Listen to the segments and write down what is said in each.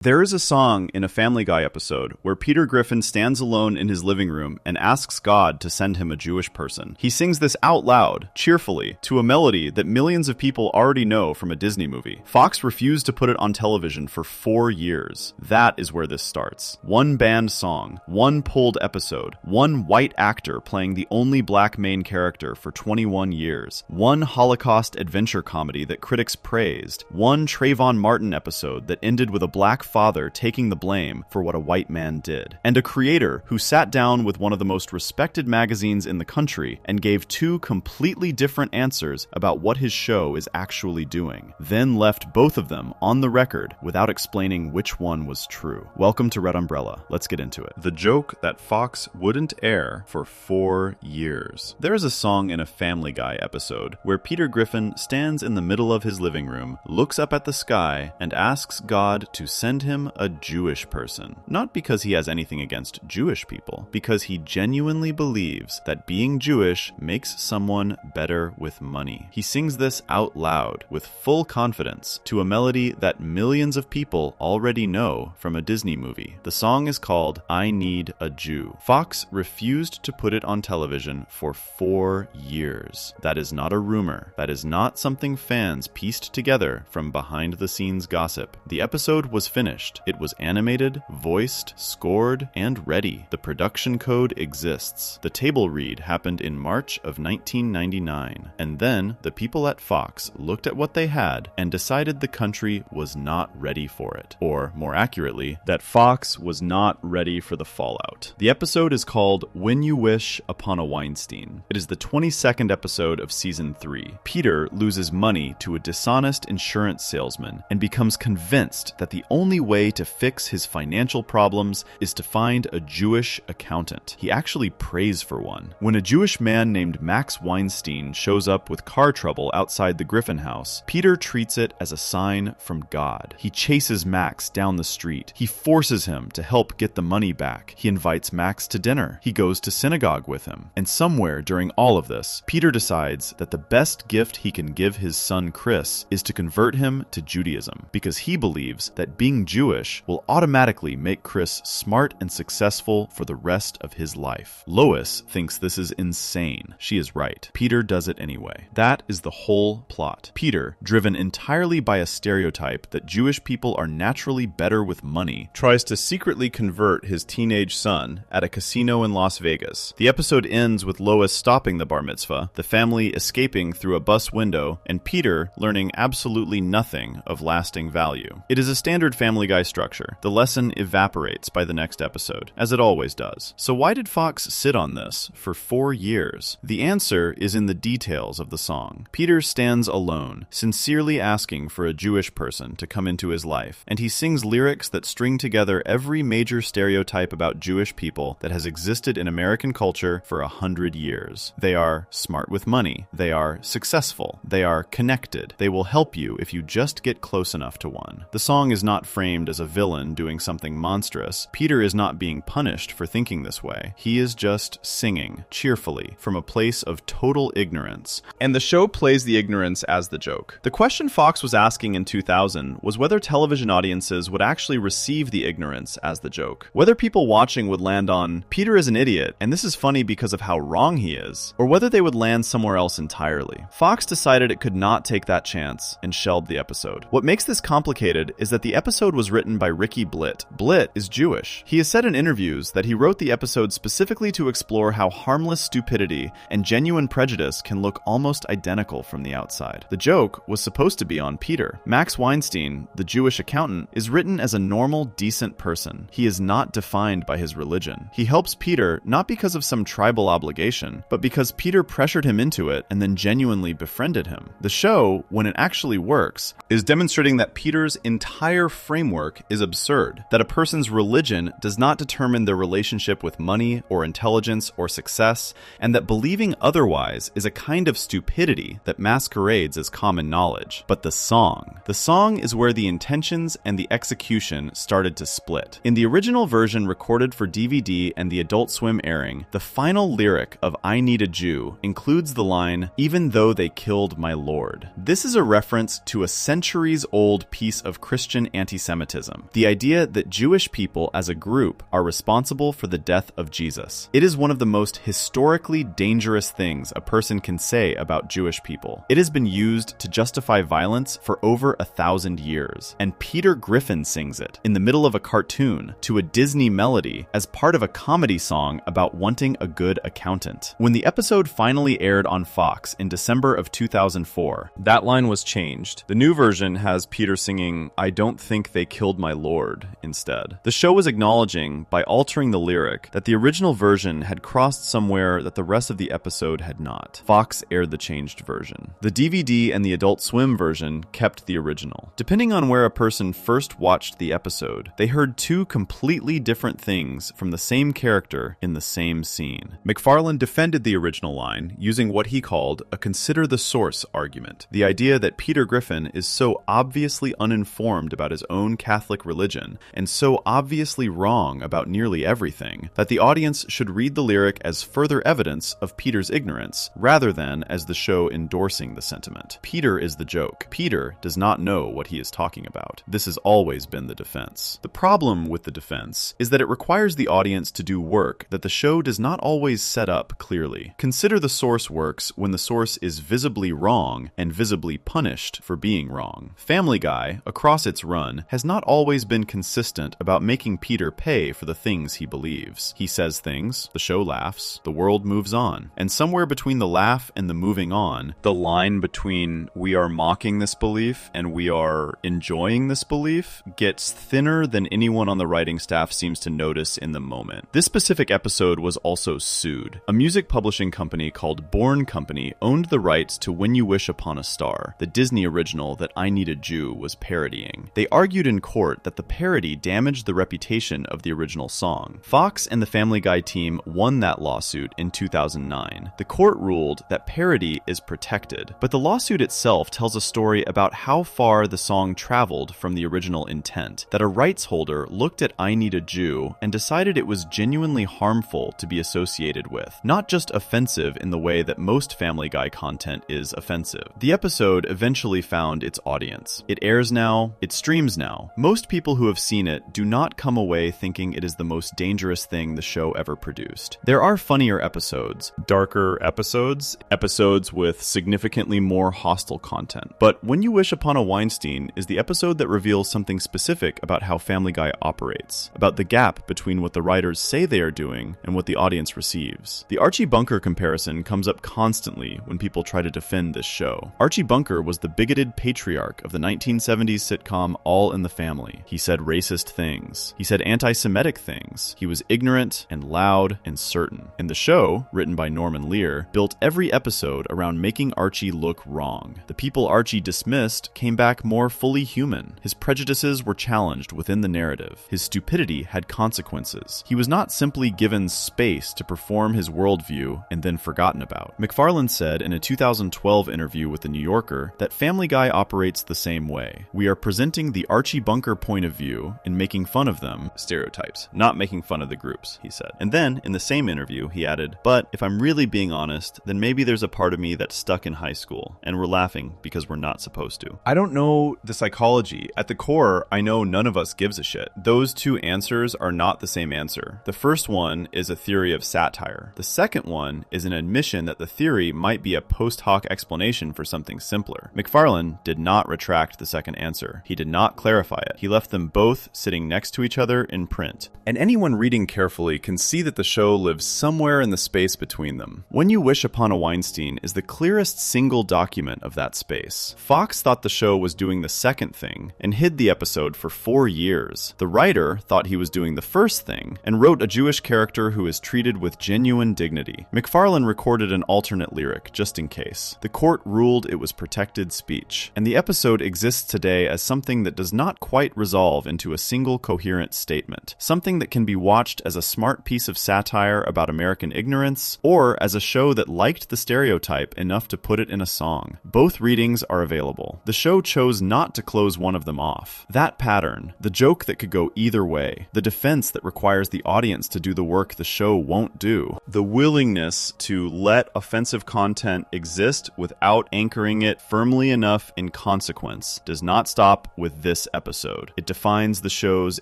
There is a song in a Family Guy episode where Peter Griffin stands alone in his living room and asks God to send him a Jewish person. He sings this out loud, cheerfully, to a melody that millions of people already know from a Disney movie. Fox refused to put it on television for 4 years. That is where this starts. One banned song, one pulled episode, one white actor playing the only black main character for 21 years, one Holocaust adventure comedy that critics praised, one Trayvon Martin episode that ended with a black father taking the blame for what a white man did, and a creator who sat down with one of the most respected magazines in the country and gave 2 completely different answers about what his show is actually doing, then left both of them on the record without explaining which one was true. Welcome to Red Umbrella. Let's get into it. The joke that Fox wouldn't air for 4 years. There is a song in a Family Guy episode where Peter Griffin stands in the middle of his living room, looks up at the sky, and asks God to send him a Jewish person. Not because he has anything against Jewish people, because he genuinely believes that being Jewish makes someone better with money. He sings this out loud with full confidence to a melody that millions of people already know from a Disney movie. The song is called I Need a Jew. Fox refused to put it on television for 4 years. That is not a rumor. That is not something fans pieced together from behind-the-scenes gossip. The episode was finished. It was animated, voiced, scored, and ready. The production code exists. The table read happened in March of 1999. And then the people at Fox looked at what they had and decided the country was not ready for it. Or, more accurately, that Fox was not ready for the fallout. The episode is called When You Wish Upon a Weinstein. It is the 22nd episode of Season 3. Peter loses money to a dishonest insurance salesman and becomes convinced that the only way to fix his financial problems is to find a Jewish accountant. He actually prays for one. When a Jewish man named Max Weinstein shows up with car trouble outside the Griffin house, Peter treats it as a sign from God. He chases Max down the street. He forces him to help get the money back. He invites Max to dinner. He goes to synagogue with him. And somewhere during all of this, Peter decides that the best gift he can give his son Chris is to convert him to Judaism, because he believes that being Jewish will automatically make Chris smart and successful for the rest of his life. Lois thinks this is insane. She is right. Peter does it anyway. That is the whole plot. Peter, driven entirely by a stereotype that Jewish people are naturally better with money, tries to secretly convert his teenage son at a casino in Las Vegas. The episode ends with Lois stopping the bar mitzvah, the family escaping through a bus window, and Peter learning absolutely nothing of lasting value. It is a standard Family Guy structure. The lesson evaporates by the next episode, as it always does. So why did Fox sit on this for 4 years? The answer is in the details of the song. Peter stands alone, sincerely asking for a Jewish person to come into his life, and he sings lyrics that string together every major stereotype about Jewish people that has existed in American culture for 100 years. They are smart with money. They are successful. They are connected. They will help you if you just get close enough to one. The song is not framed as a villain doing something monstrous. Peter is not being punished for thinking this way. He is just singing, cheerfully, from a place of total ignorance. And the show plays the ignorance as the joke. The question Fox was asking in 2000 was whether television audiences would actually receive the ignorance as the joke. Whether people watching would land on, Peter is an idiot, and this is funny because of how wrong he is, or whether they would land somewhere else entirely. Fox decided it could not take that chance and shelved the episode. What makes this complicated is that the episode was written by Ricky Blitt. Blitt is Jewish. He has said in interviews that he wrote the episode specifically to explore how harmless stupidity and genuine prejudice can look almost identical from the outside. The joke was supposed to be on Peter. Max Weinstein, the Jewish accountant, is written as a normal, decent person. He is not defined by his religion. He helps Peter not because of some tribal obligation, but because Peter pressured him into it and then genuinely befriended him. The show, when it actually works, is demonstrating that Peter's entire framework is absurd, that a person's religion does not determine their relationship with money or intelligence or success, and that believing otherwise is a kind of stupidity that masquerades as common knowledge. But the song is where the intentions and the execution started to split. In the original version recorded for DVD and the Adult Swim airing, the final lyric of I Need a Jew includes the line, "Even though they killed my Lord." This is a reference to a centuries-old piece of Christian anti-Semitism anti-Semitism, the idea that Jewish people as a group are responsible for the death of Jesus. It is one of the most historically dangerous things a person can say about Jewish people. It has been used to justify violence for over 1,000 years, and Peter Griffin sings it in the middle of a cartoon to a Disney melody as part of a comedy song about wanting a good accountant. When the episode finally aired on Fox in December of 2004, that line was changed. The new version has Peter singing, "I don't think they killed my Lord," instead. The show was acknowledging, by altering the lyric, that the original version had crossed somewhere that the rest of the episode had not. Fox aired the changed version. The DVD and the Adult Swim version kept the original. Depending on where a person first watched the episode, they heard two completely different things from the same character in the same scene. McFarlane defended the original line using what he called a consider the source argument, the idea that Peter Griffin is so obviously uninformed about his own Catholic religion and so obviously wrong about nearly everything that the audience should read the lyric as further evidence of Peter's ignorance rather than as the show endorsing the sentiment. Peter is the joke. Peter does not know what he is talking about. This has always been the defense. The problem with the defense is that it requires the audience to do work that the show does not always set up clearly. Consider the source works when the source is visibly wrong and visibly punished for being wrong. Family Guy, across its run, has not always been consistent about making Peter pay for the things he believes. He says things, the show laughs, the world moves on, and somewhere between the laugh and the moving on, the line between we are mocking this belief and we are enjoying this belief gets thinner than anyone on the writing staff seems to notice in the moment. This specific episode was also sued. A music publishing company called Born Company owned the rights to When You Wish Upon a Star, the Disney original that I Need a Jew was parodying. They argued in court that the parody damaged the reputation of the original song. Fox and the Family Guy team won that lawsuit in 2009. The court ruled that parody is protected, but the lawsuit itself tells a story about how far the song traveled from the original intent, that a rights holder looked at I Need a Jew and decided it was genuinely harmful to be associated with, not just offensive in the way that most Family Guy content is offensive. The episode eventually found its audience. It airs now, it streams now. Most people who have seen it do not come away thinking it is the most dangerous thing the show ever produced. There are funnier episodes, darker episodes with significantly more hostile content. But When You Wish Upon a Weinstein is the episode that reveals something specific about how Family Guy operates, about the gap between what the writers say they are doing and what the audience receives. The Archie Bunker comparison comes up constantly when people try to defend this show. Archie Bunker was the bigoted patriarch of the 1970s sitcom All in the Family. He said racist things. He said anti-Semitic things. He was ignorant and loud and certain. And the show, written by Norman Lear, built every episode around making Archie look wrong. The people Archie dismissed came back more fully human. His prejudices were challenged within the narrative. His stupidity had consequences. He was not simply given space to perform his worldview and then forgotten about. McFarlane said in a 2012 interview with The New Yorker that Family Guy operates the same way. We are presenting the Archie Bunker point of view and making fun of them, stereotypes, not making fun of the groups, he said. And then, in the same interview, he added, but if I'm really being honest, then maybe there's a part of me that's stuck in high school, and we're laughing because we're not supposed to. I don't know the psychology. At the core, I know none of us gives a shit. Those two answers are not the same answer. The first one is a theory of satire. The second one is an admission that the theory might be a post hoc explanation for something simpler. McFarlane did not retract the second answer. He did not clarify it. He left them both sitting next to each other in print. And anyone reading carefully can see that the show lives somewhere in the space between them. When You Wish Upon a Weinstein is the clearest single document of that space. Fox thought the show was doing the second thing and hid the episode for 4 years. The writer thought he was doing the first thing and wrote a Jewish character who is treated with genuine dignity. McFarlane recorded an alternate lyric just in case. The court ruled it was protected speech, and the episode exists today as something that does not quite resolve into a single coherent statement, something that can be watched as a smart piece of satire about American ignorance, or as a show that liked the stereotype enough to put it in a song. Both readings are available. The show chose not to close one of them off. That pattern, the joke that could go either way, the defense that requires the audience to do the work the show won't do, the willingness to let offensive content exist without anchoring it firmly enough in consequence, does not stop with this episode. episode. It defines the show's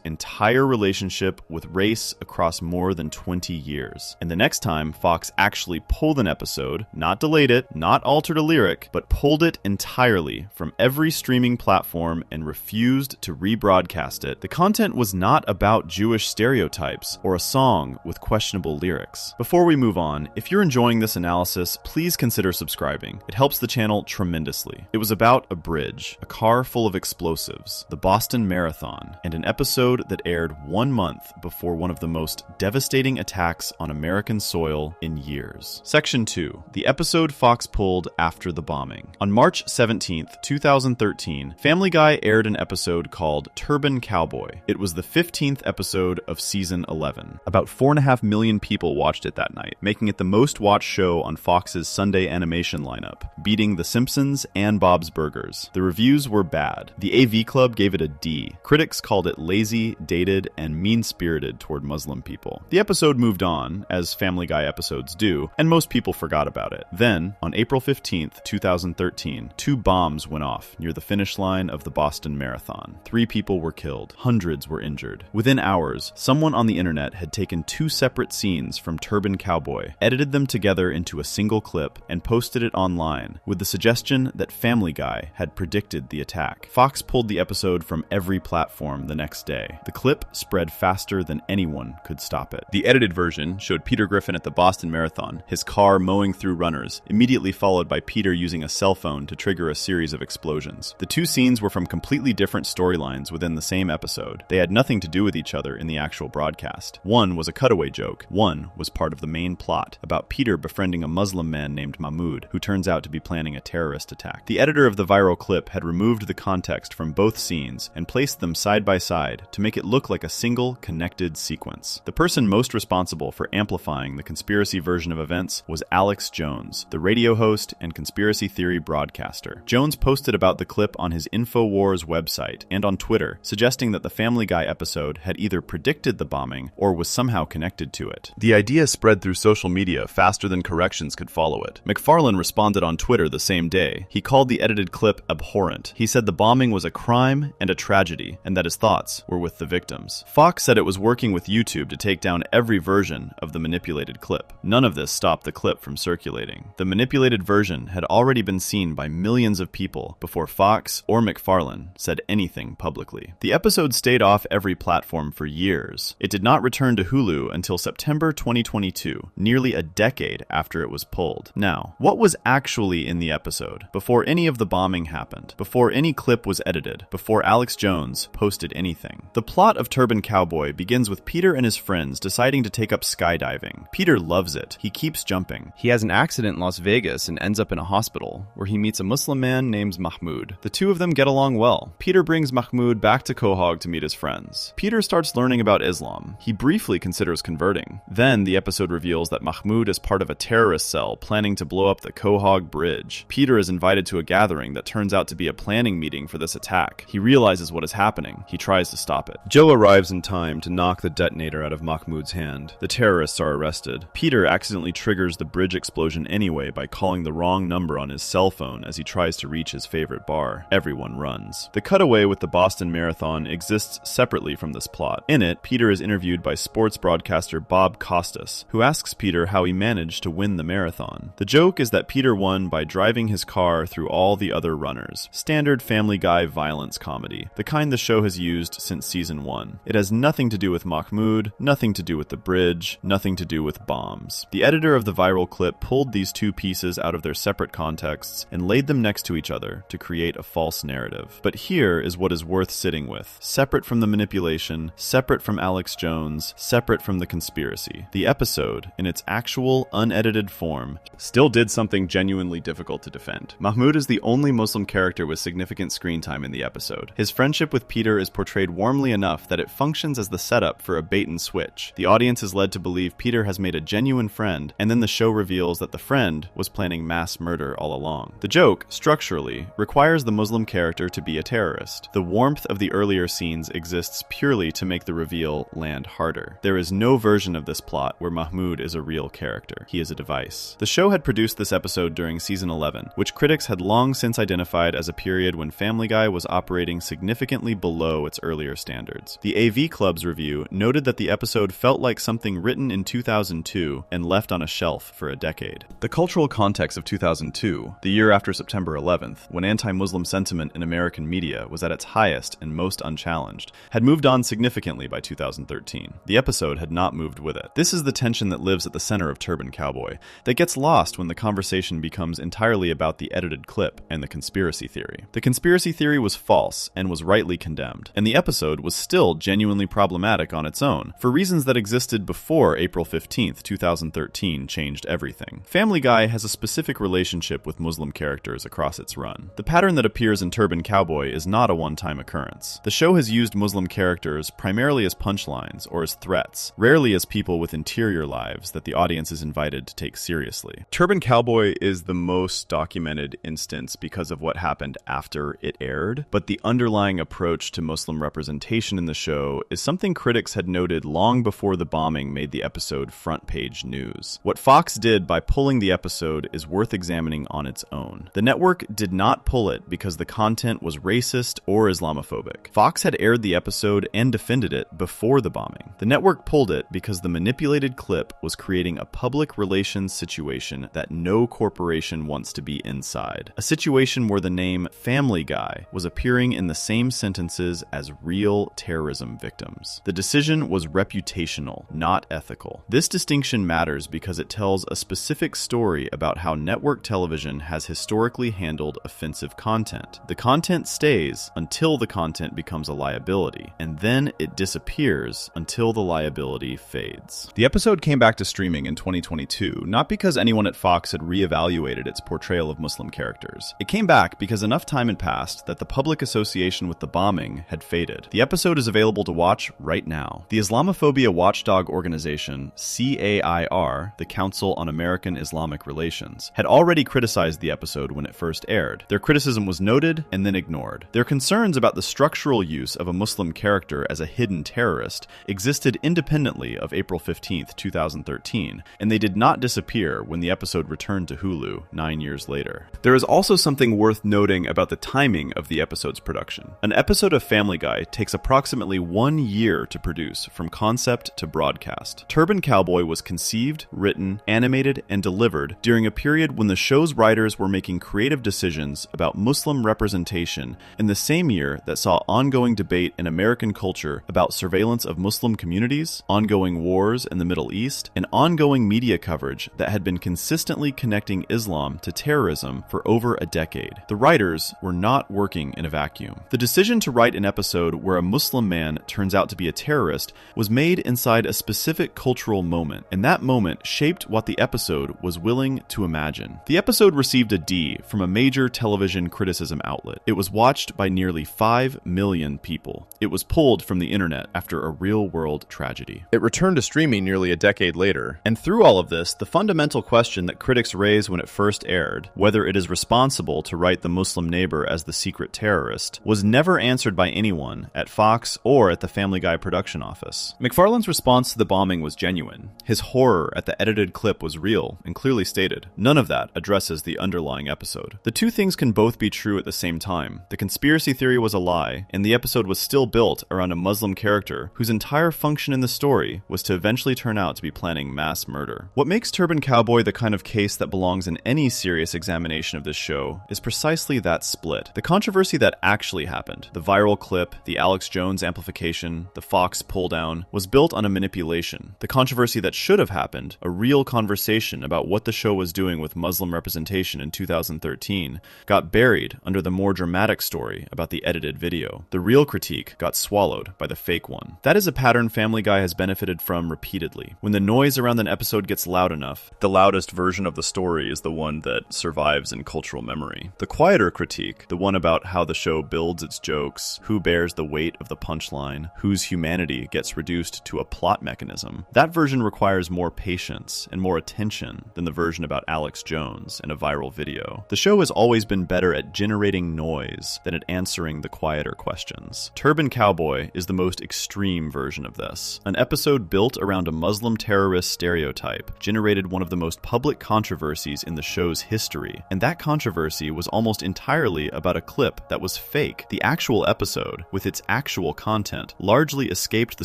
entire relationship with race across more than 20 years. And the next time Fox actually pulled an episode, not delayed it, not altered a lyric, but pulled it entirely from every streaming platform and refused to rebroadcast it, the content was not about Jewish stereotypes or a song with questionable lyrics. Before we move on, if you're enjoying this analysis, please consider subscribing. It helps the channel tremendously. It was about a bridge, a car full of explosives, the Boston Marathon, and an episode that aired 1 month before one of the most devastating attacks on American soil in years. Section 2. The episode Fox pulled after the bombing. On March 17th, 2013, Family Guy aired an episode called Turban Cowboy. It was the 15th episode of season 11. About 4.5 million people watched it that night, making it the most watched show on Fox's Sunday animation lineup, beating The Simpsons and Bob's Burgers. The reviews were bad. The AV Club gave it a D. Critics called it lazy, dated, and mean-spirited toward Muslim people. The episode moved on, as Family Guy episodes do, and most people forgot about it. Then, on April 15th, 2013, 2 bombs went off near the finish line of the Boston Marathon. 3 people were killed. Hundreds were injured. Within hours, someone on the internet had taken 2 separate scenes from Turban Cowboy, edited them together into a single clip, and posted it online, with the suggestion that Family Guy had predicted the attack. Fox pulled the episode from every platform the next day. The clip spread faster than anyone could stop it. The edited version showed Peter Griffin at the Boston Marathon, his car mowing through runners, immediately followed by Peter using a cell phone to trigger a series of explosions. The 2 scenes were from completely different storylines within the same episode. They had nothing to do with each other in the actual broadcast. One was a cutaway joke. One was part of the main plot, about Peter befriending a Muslim man named Mahmoud, who turns out to be planning a terrorist attack. The editor of the viral clip had removed the context from both scenes and placed them side by side to make it look like a single, connected sequence. The person most responsible for amplifying the conspiracy version of events was Alex Jones, the radio host and conspiracy theory broadcaster. Jones posted about the clip on his InfoWars website and on Twitter, suggesting that the Family Guy episode had either predicted the bombing or was somehow connected to it. The idea spread through social media faster than corrections could follow it. McFarlane responded on Twitter the same day. He called the edited clip abhorrent. He said the bombing was a crime and a tragedy, and that his thoughts were with the victims. Fox said it was working with YouTube to take down every version of the manipulated clip. None of this stopped the clip from circulating. The manipulated version had already been seen by millions of people before Fox or McFarlane said anything publicly. The episode stayed off every platform for years. It did not return to Hulu until September 2022, nearly a decade after it was pulled. Now, what was actually in the episode before any of the bombing happened, before any clip was edited, before Alex Jones posted anything? The plot of Turban Cowboy begins with Peter and his friends deciding to take up skydiving. Peter loves it. He keeps jumping. He has an accident in Las Vegas and ends up in a hospital, where he meets a Muslim man named Mahmoud. The 2 of them get along well. Peter brings Mahmoud back to Quahog to meet his friends. Peter starts learning about Islam. He briefly considers converting. Then the episode reveals that Mahmoud is part of a terrorist cell planning to blow up the Quahog Bridge. Peter is invited to a gathering that turns out to be a planning meeting for this attack. He realizes what is happening. He tries to stop it. Joe arrives in time to knock the detonator out of Mahmoud's hand. The terrorists are arrested. Peter accidentally triggers the bridge explosion anyway by calling the wrong number on his cell phone as he tries to reach his favorite bar. Everyone runs. The cutaway with the Boston Marathon exists separately from this plot. In it, Peter is interviewed by sports broadcaster Bob Costas, who asks Peter how he managed to win the marathon. The joke is that Peter won by driving his car through all the other runners. Standard Family Guy violence comedy, the kind the show has used since season 1. It has nothing to do with Mahmoud, nothing to do with the bridge, nothing to do with bombs. The editor of the viral clip pulled these 2 pieces out of their separate contexts and laid them next to each other to create a false narrative. But here is what is worth sitting with. Separate from the manipulation, separate from Alex Jones, separate from the conspiracy. The episode, in its actual, unedited form, still did something genuinely difficult to defend. Mahmoud is the only Muslim character with significant screen time in the episode. His friendship with Peter is portrayed warmly enough that it functions as the setup for a bait and switch. The audience is led to believe Peter has made a genuine friend, and then the show reveals that the friend was planning mass murder all along. The joke, structurally, requires the Muslim character to be a terrorist. The warmth of the earlier scenes exists purely to make the reveal land harder. There is no version of this plot where Mahmoud is a real character. He is a device. The show had produced this episode during season 11, which critics had long since identified as a period when Family Guy was operating significantly below its earlier standards. The AV Club's review noted that the episode felt like something written in 2002 and left on a shelf for a decade. The cultural context of 2002, the year after September 11th, when anti-Muslim sentiment in American media was at its highest and most unchallenged, had moved on significantly by 2013. The episode had not moved with it. This is the tension that lives at the center of Turban Cowboy, that gets lost when the conversation becomes entirely about the edited clip and the conspiracy theory. The conspiracy theory was false and was rightly condemned, and the episode was still genuinely problematic on its own, for reasons that existed before April 15th, 2013 changed everything. Family Guy has a specific relationship with Muslim characters across its run. The pattern that appears in Turban Cowboy is not a one-time occurrence. The show has used Muslim characters primarily as punchlines or as threats, rarely as people with interior lives that the audience is invited to take seriously. Turban Cowboy is the most documented instance because of what happened after it aired, but the underlying approach to Muslim representation in the show is something critics had noted long before the bombing made the episode front-page news. What Fox did by pulling the episode is worth examining on its own. The network did not pull it because the content was racist or Islamophobic. Fox had aired the episode and defended it before the bombing. The network pulled it because the manipulated clip was creating a public relations situation that no corporation wants to be inside. A situation where the name Family Guy was appearing in the same sentences as real terrorism victims. The decision was reputational, not ethical. This distinction matters because it tells a specific story about how network television has historically handled offensive content. The content stays until the content becomes a liability, and then it disappears until the liability fades. The episode came back to streaming in 2022, not because anyone at Fox had reevaluated its portrayal of Muslim characters. It came back because enough time had passed that the public association with the bombing had faded. The episode is available to watch right now. The Islamophobia watchdog organization, CAIR, the Council on American Islamic Relations, had already criticized the episode when it first aired. Their criticism was noted and then ignored. Their concerns about the structural use of a Muslim character as a hidden terrorist existed independently of April 15th, 2013, and they did not disappear when the episode returned to Hulu 9 years later. There is also something worth noting about the timing of the episode's production. An episode of Family Guy takes approximately 1 year to produce from concept to broadcast. Turban Cowboy was conceived, written, animated, and delivered during a period when the show's writers were making creative decisions about Muslim representation in the same year that saw ongoing debate in American culture about surveillance of Muslim communities, ongoing wars in the Middle East, and ongoing media coverage that had been consistently connecting Islam to terrorism for over a decade. The writers were not working in a vacuum. The decision to write an episode where a Muslim man turns out to be a terrorist was made inside a specific cultural moment, and that moment shaped what the episode was willing to imagine. The episode received a D from a major television criticism outlet. It was watched by nearly 5 million people. It was pulled from the internet after a real-world tragedy. It returned to streaming nearly a decade later, and through all of this, the fundamental question that critics raised when it first aired, whether it is responsible to write the Muslim neighbor as the secret terrorist, was never answered by anyone at Fox or at the Family Guy production office. McFarlane's response to the bombing was genuine. His horror at the edited clip was real and clearly stated. None of that addresses the underlying episode. The two things can both be true at the same time. The conspiracy theory was a lie, and the episode was still built around a Muslim character whose entire function in the story was to eventually turn out to be planning mass murder. What makes Turban Cowboy the kind of case that belongs in any serious examination of this show is precisely that split. The controversy that actually happened, the viral clip, the Alex Jones amplification, the Fox pull-down, was built on a manipulation. The controversy that should have happened, a real conversation about what the show was doing with Muslim representation in 2013, got buried under the more dramatic story about the edited video. The real critique got swallowed by the fake one. That is a pattern Family Guy has benefited from repeatedly. When the noise around an episode gets loud enough, the loudest version of the story is the one that survives in cultural memory. The quieter critique, the one about how the show builds its jokes, who bears the weight of the punchline, whose humanity gets reduced to a plot mechanism, that version requires more patience and more attention than the version about Alex Jones and a viral video. The show has always been better at generating noise than at answering the quieter questions. Turban Cowboy is the most extreme version of this. An episode built around a Muslim terrorist stereotype generated one of the most public controversies in the show's history, and that controversy was almost entirely about a clip that was fake. week, the actual episode, with its actual content, largely escaped the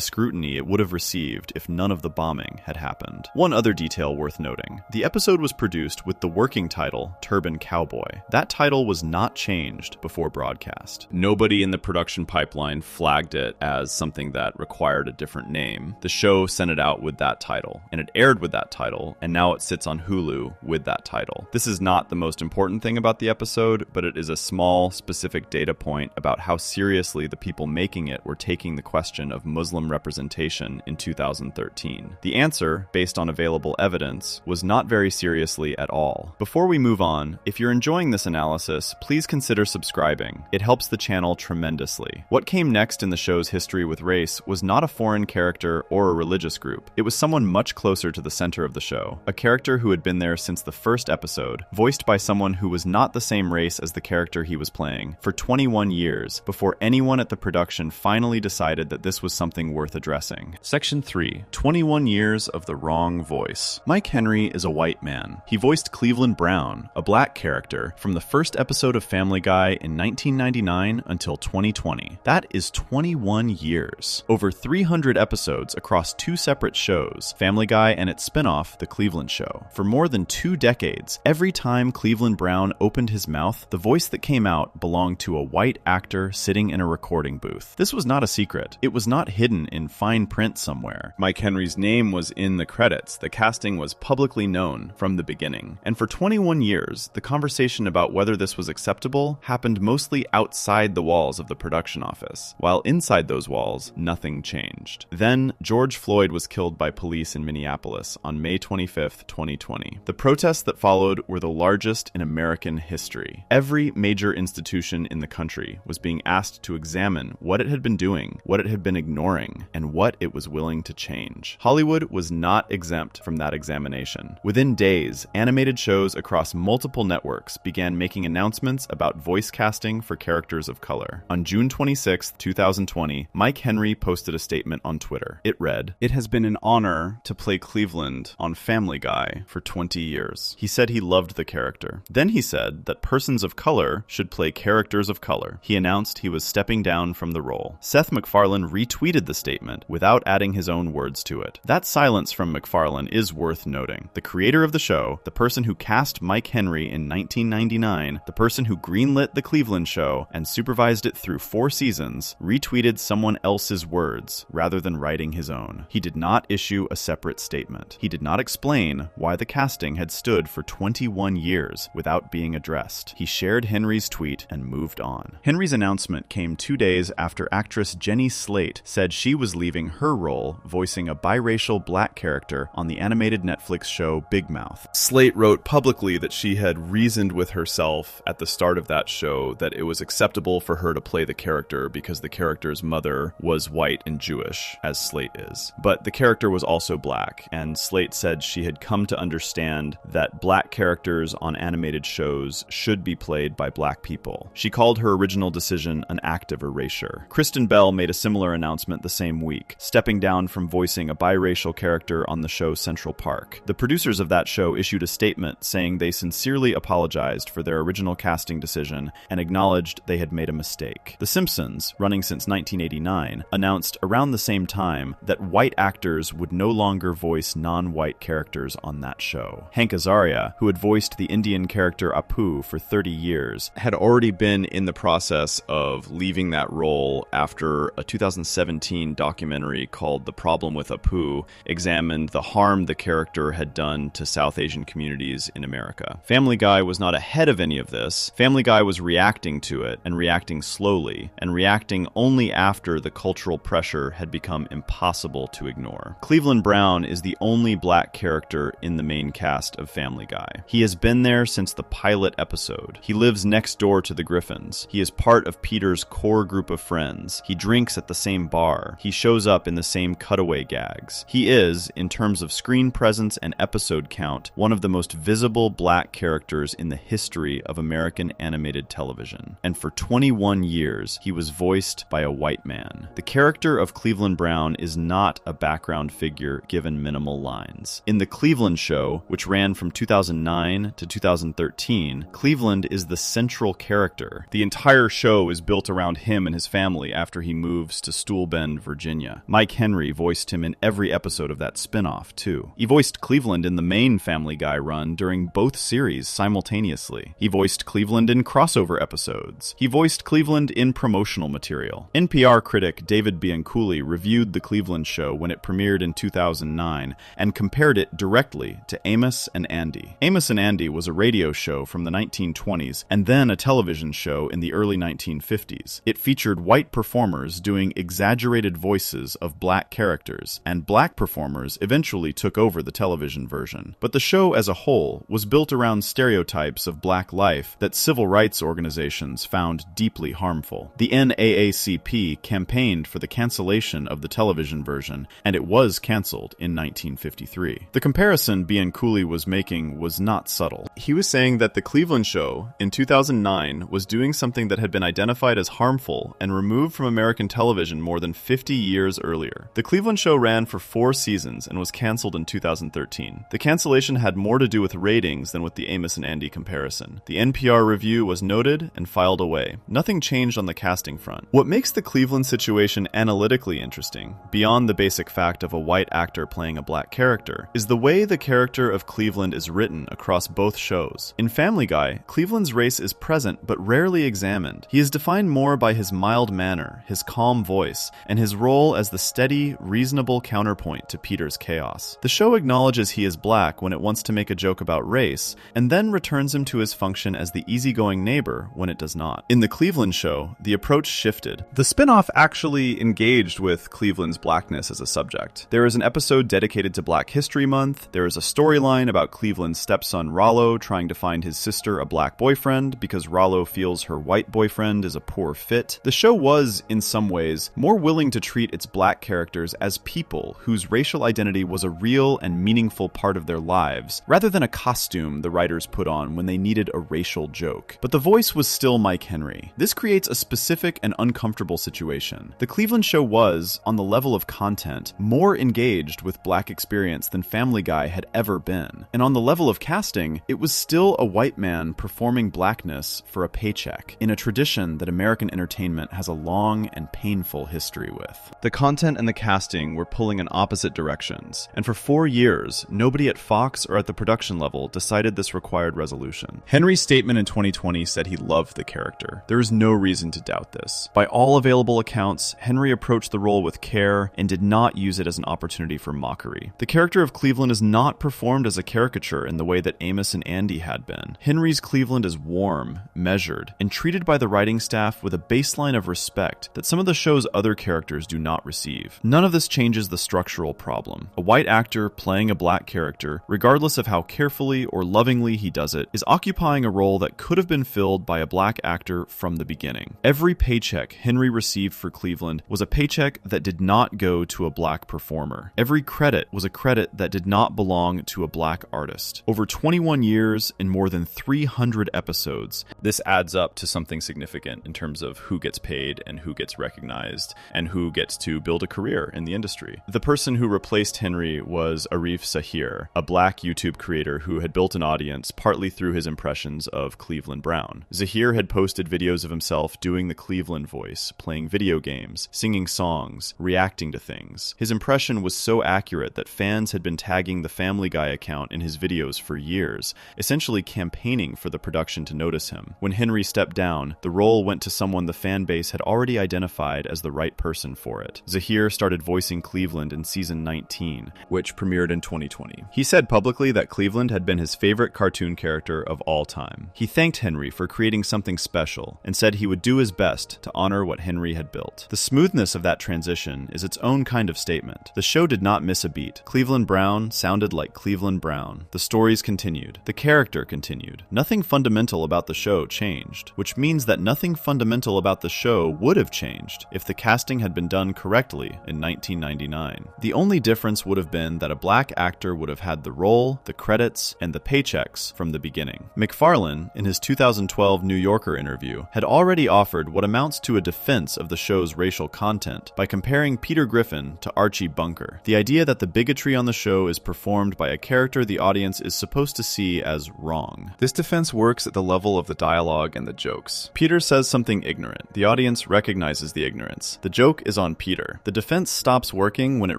scrutiny it would have received if none of the bombing had happened. One other detail worth noting. The episode was produced with the working title, Turban Cowboy. That title was not changed before broadcast. Nobody in the production pipeline flagged it as something that required a different name. The show sent it out with that title, and it aired with that title, and now it sits on Hulu with that title. This is not the most important thing about the episode, but it is a small, specific data point about how seriously the people making it were taking the question of Muslim representation in 2013. The answer, based on available evidence, was not very seriously at all. Before we move on, if you're enjoying this analysis, please consider subscribing. It helps the channel tremendously. What came next in the show's history with race was not a foreign character or a religious group. It was someone much closer to the center of the show, a character who had been there since the first episode, voiced by someone who was not the same race as the character he was playing, for 21 years, before anyone at the production finally decided that this was something worth addressing. Section 3. 21 years of the wrong voice. Mike Henry is a white man. He voiced Cleveland Brown, a black character, from the first episode of Family Guy in 1999 until 2020. That is 21 years. Over 300 episodes across two separate shows, Family Guy and its spin-off, The Cleveland Show. For more than 2 decades, every time Cleveland Brown opened his mouth, the voice that came out belonged to a white actor sitting in a recording booth. This was not a secret. It was not hidden in fine print somewhere. Mike Henry's name was in the credits. The casting was publicly known from the beginning. And for 21 years, the conversation about whether this was acceptable happened mostly outside the walls of the production office, while inside those walls, nothing changed. Then, George Floyd was killed by police in Minneapolis on May 25th, 2020. The protests that followed were the largest in American history. Every major institution in the country was being asked to examine what it had been doing, what it had been ignoring, and what it was willing to change. Hollywood was not exempt from that examination. Within days, animated shows across multiple networks began making announcements about voice casting for characters of color. On June 26, 2020, Mike Henry posted a statement on Twitter. It read, "It has been an honor to play Cleveland on Family Guy for 20 years. He said he loved the character. Then he said that persons of color should play characters of color. He announced he was stepping down from the role." Seth MacFarlane retweeted the statement without adding his own words to it. That silence from MacFarlane is worth noting. The creator of the show, the person who cast Mike Henry in 1999, the person who greenlit The Cleveland Show and supervised it through 4 seasons, retweeted someone else's words rather than writing his own. He did not issue a separate statement. He did not explain why the casting had stood for 21 years without being addressed. He shared Henry's tweet and moved on. Henry's announcement came 2 days after actress Jenny Slate said she was leaving her role voicing a biracial black character on the animated Netflix show Big Mouth. Slate wrote publicly that she had reasoned with herself at the start of that show that it was acceptable for her to play the character because the character's mother was white and Jewish, as Slate is. But the character was also black, and Slate said she had come to understand that black characters on animated shows should be played by black people. She called her original decision an act of erasure. Kristen Bell made a similar announcement the same week, stepping down from voicing a biracial character on the show Central Park. The producers of that show issued a statement saying they sincerely apologized for their original casting decision and acknowledged they had made a mistake. The Simpsons, running since 1989, announced around the same time that white actors would no longer voice non-white characters on that show. Hank Azaria, who had voiced the Indian character Apu for 30 years, had already been in the process of leaving that role after a 2017 documentary called The Problem with Apu examined the harm the character had done to South Asian communities in America. Family Guy was not ahead of any of this. Family Guy was reacting to it, and reacting slowly, and reacting only after the cultural pressure had become impossible to ignore. Cleveland Brown is the only black character in the main cast of Family Guy. He has been there since the pilot episode. He lives next door to the Griffins. He is part of Peter's core group of friends. He drinks at the same bar. He shows up in the same cutaway gags. He is, in terms of screen presence and episode count, one of the most visible black characters in the history of American animated television. And for 21 years, he was voiced by a white man. The character of Cleveland Brown is not a background figure given minimal lines. In The Cleveland Show, which ran from 2009 to 2013, Cleveland is the central character. The entire entire show is built around him and his family after he moves to Stool Bend, Virginia. Mike Henry voiced him in every episode of that spin-off, too. He voiced Cleveland in the main Family Guy run during both series simultaneously. He voiced Cleveland in crossover episodes. He voiced Cleveland in promotional material. NPR critic David Bianculli reviewed The Cleveland Show when it premiered in 2009 and compared it directly to Amos and Andy. Amos and Andy was a radio show from the 1920s and then a television show in the early 1950s. It featured white performers doing exaggerated voices of black characters, and black performers eventually took over the television version. But the show as a whole was built around stereotypes of black life that civil rights organizations found deeply harmful. The NAACP campaigned for the cancellation of the television version, and it was canceled in 1953. The comparison Bianculli was making was not subtle. He was saying that The Cleveland Show in 2009 was doing something that had been identified as harmful and removed from American television more than 50 years earlier. The Cleveland Show ran for 4 seasons and was canceled in 2013. The cancellation had more to do with ratings than with the Amos and Andy comparison. The NPR review was noted and filed away. Nothing changed on the casting front. What makes the Cleveland situation analytically interesting, beyond the basic fact of a white actor playing a black character, is the way the character of Cleveland is written across both shows. In Family Guy, Cleveland's race is present but rarely examined. He is defined more by his mild manner, his calm voice, and his role as the steady, reasonable counterpoint to Peter's chaos. The show acknowledges he is black when it wants to make a joke about race, and then returns him to his function as the easygoing neighbor when it does not. In The Cleveland Show, the approach shifted. The spin-off actually engaged with Cleveland's blackness as a subject. There is an episode dedicated to Black History Month. There is a storyline about Cleveland's stepson Rollo trying to find his sister a black boyfriend because Rollo feels her white boyfriend is a poor fit. The show was, in some ways, more willing to treat its black characters as people whose racial identity was a real and meaningful part of their lives, rather than a costume the writers put on when they needed a racial joke. But the voice was still Mike Henry. This creates a specific and uncomfortable situation. The Cleveland Show was, on the level of content, more engaged with black experience than Family Guy had ever been. And on the level of casting, it was still a white man performing blackness for a paycheck, in a tradition that American entertainment has a long and painful history with. The content and the casting were pulling in opposite directions, and for 4 years, nobody at Fox or at the production level decided this required resolution. Henry's statement in 2020 said he loved the character. There is no reason to doubt this. By all available accounts, Henry approached the role with care and did not use it as an opportunity for mockery. The character of Cleveland is not performed as a caricature in the way that Amos and Andy had been. Henry's Cleveland is warm, measured, and treated by the writing staff with a baseline of respect that some of the show's other characters do not receive. None of this changes the structural problem. A white actor playing a black character, regardless of how carefully or lovingly he does it, is occupying a role that could have been filled by a black actor from the beginning. Every paycheck Henry received for Cleveland was a paycheck that did not go to a black performer. Every credit was a credit that did not belong to a black artist. Over 21 years and more than 300 episodes, this adds up to something significant in terms of who gets paid and who gets recognized and who gets to build a career in the industry. The person who replaced Henry was Arif Sahir, a black YouTube creator who had built an audience partly through his impressions of Cleveland Brown. Zahir had posted videos of himself doing the Cleveland voice, playing video games, singing songs, reacting to things. His impression was so accurate that fans had been tagging the Family Guy account in his videos for years, essentially campaigning for the production to notice him. When Henry stepped down, the role went to someone the fan base had already identified as the right person for it. Zahir started voicing Cleveland in season 19, which premiered in 2020. He said publicly that Cleveland had been his favorite cartoon character of all time. He thanked Henry for creating something special and said he would do his best to honor what Henry had built. The smoothness of that transition is its own kind of statement. The show did not miss a beat. Cleveland Brown sounded like Cleveland Brown. The stories continued. The character continued. Nothing fundamental about the show changed, which means that nothing fundamental about the show would have changed if the casting had been done correctly in 1999. The only difference would have been that a black actor would have had the role, the credits, and the paychecks from the beginning. McFarlane, in his 2012 New Yorker interview, had already offered what amounts to a defense of the show's racial content by comparing Peter Griffin to Archie Bunker. The idea that the bigotry on the show is performed by a character the audience is supposed to see as wrong. This defense works at the level of the dialogue and the jokes. jokes. Peter says something ignorant. The audience recognizes the ignorance. The joke is on Peter. The defense stops working when it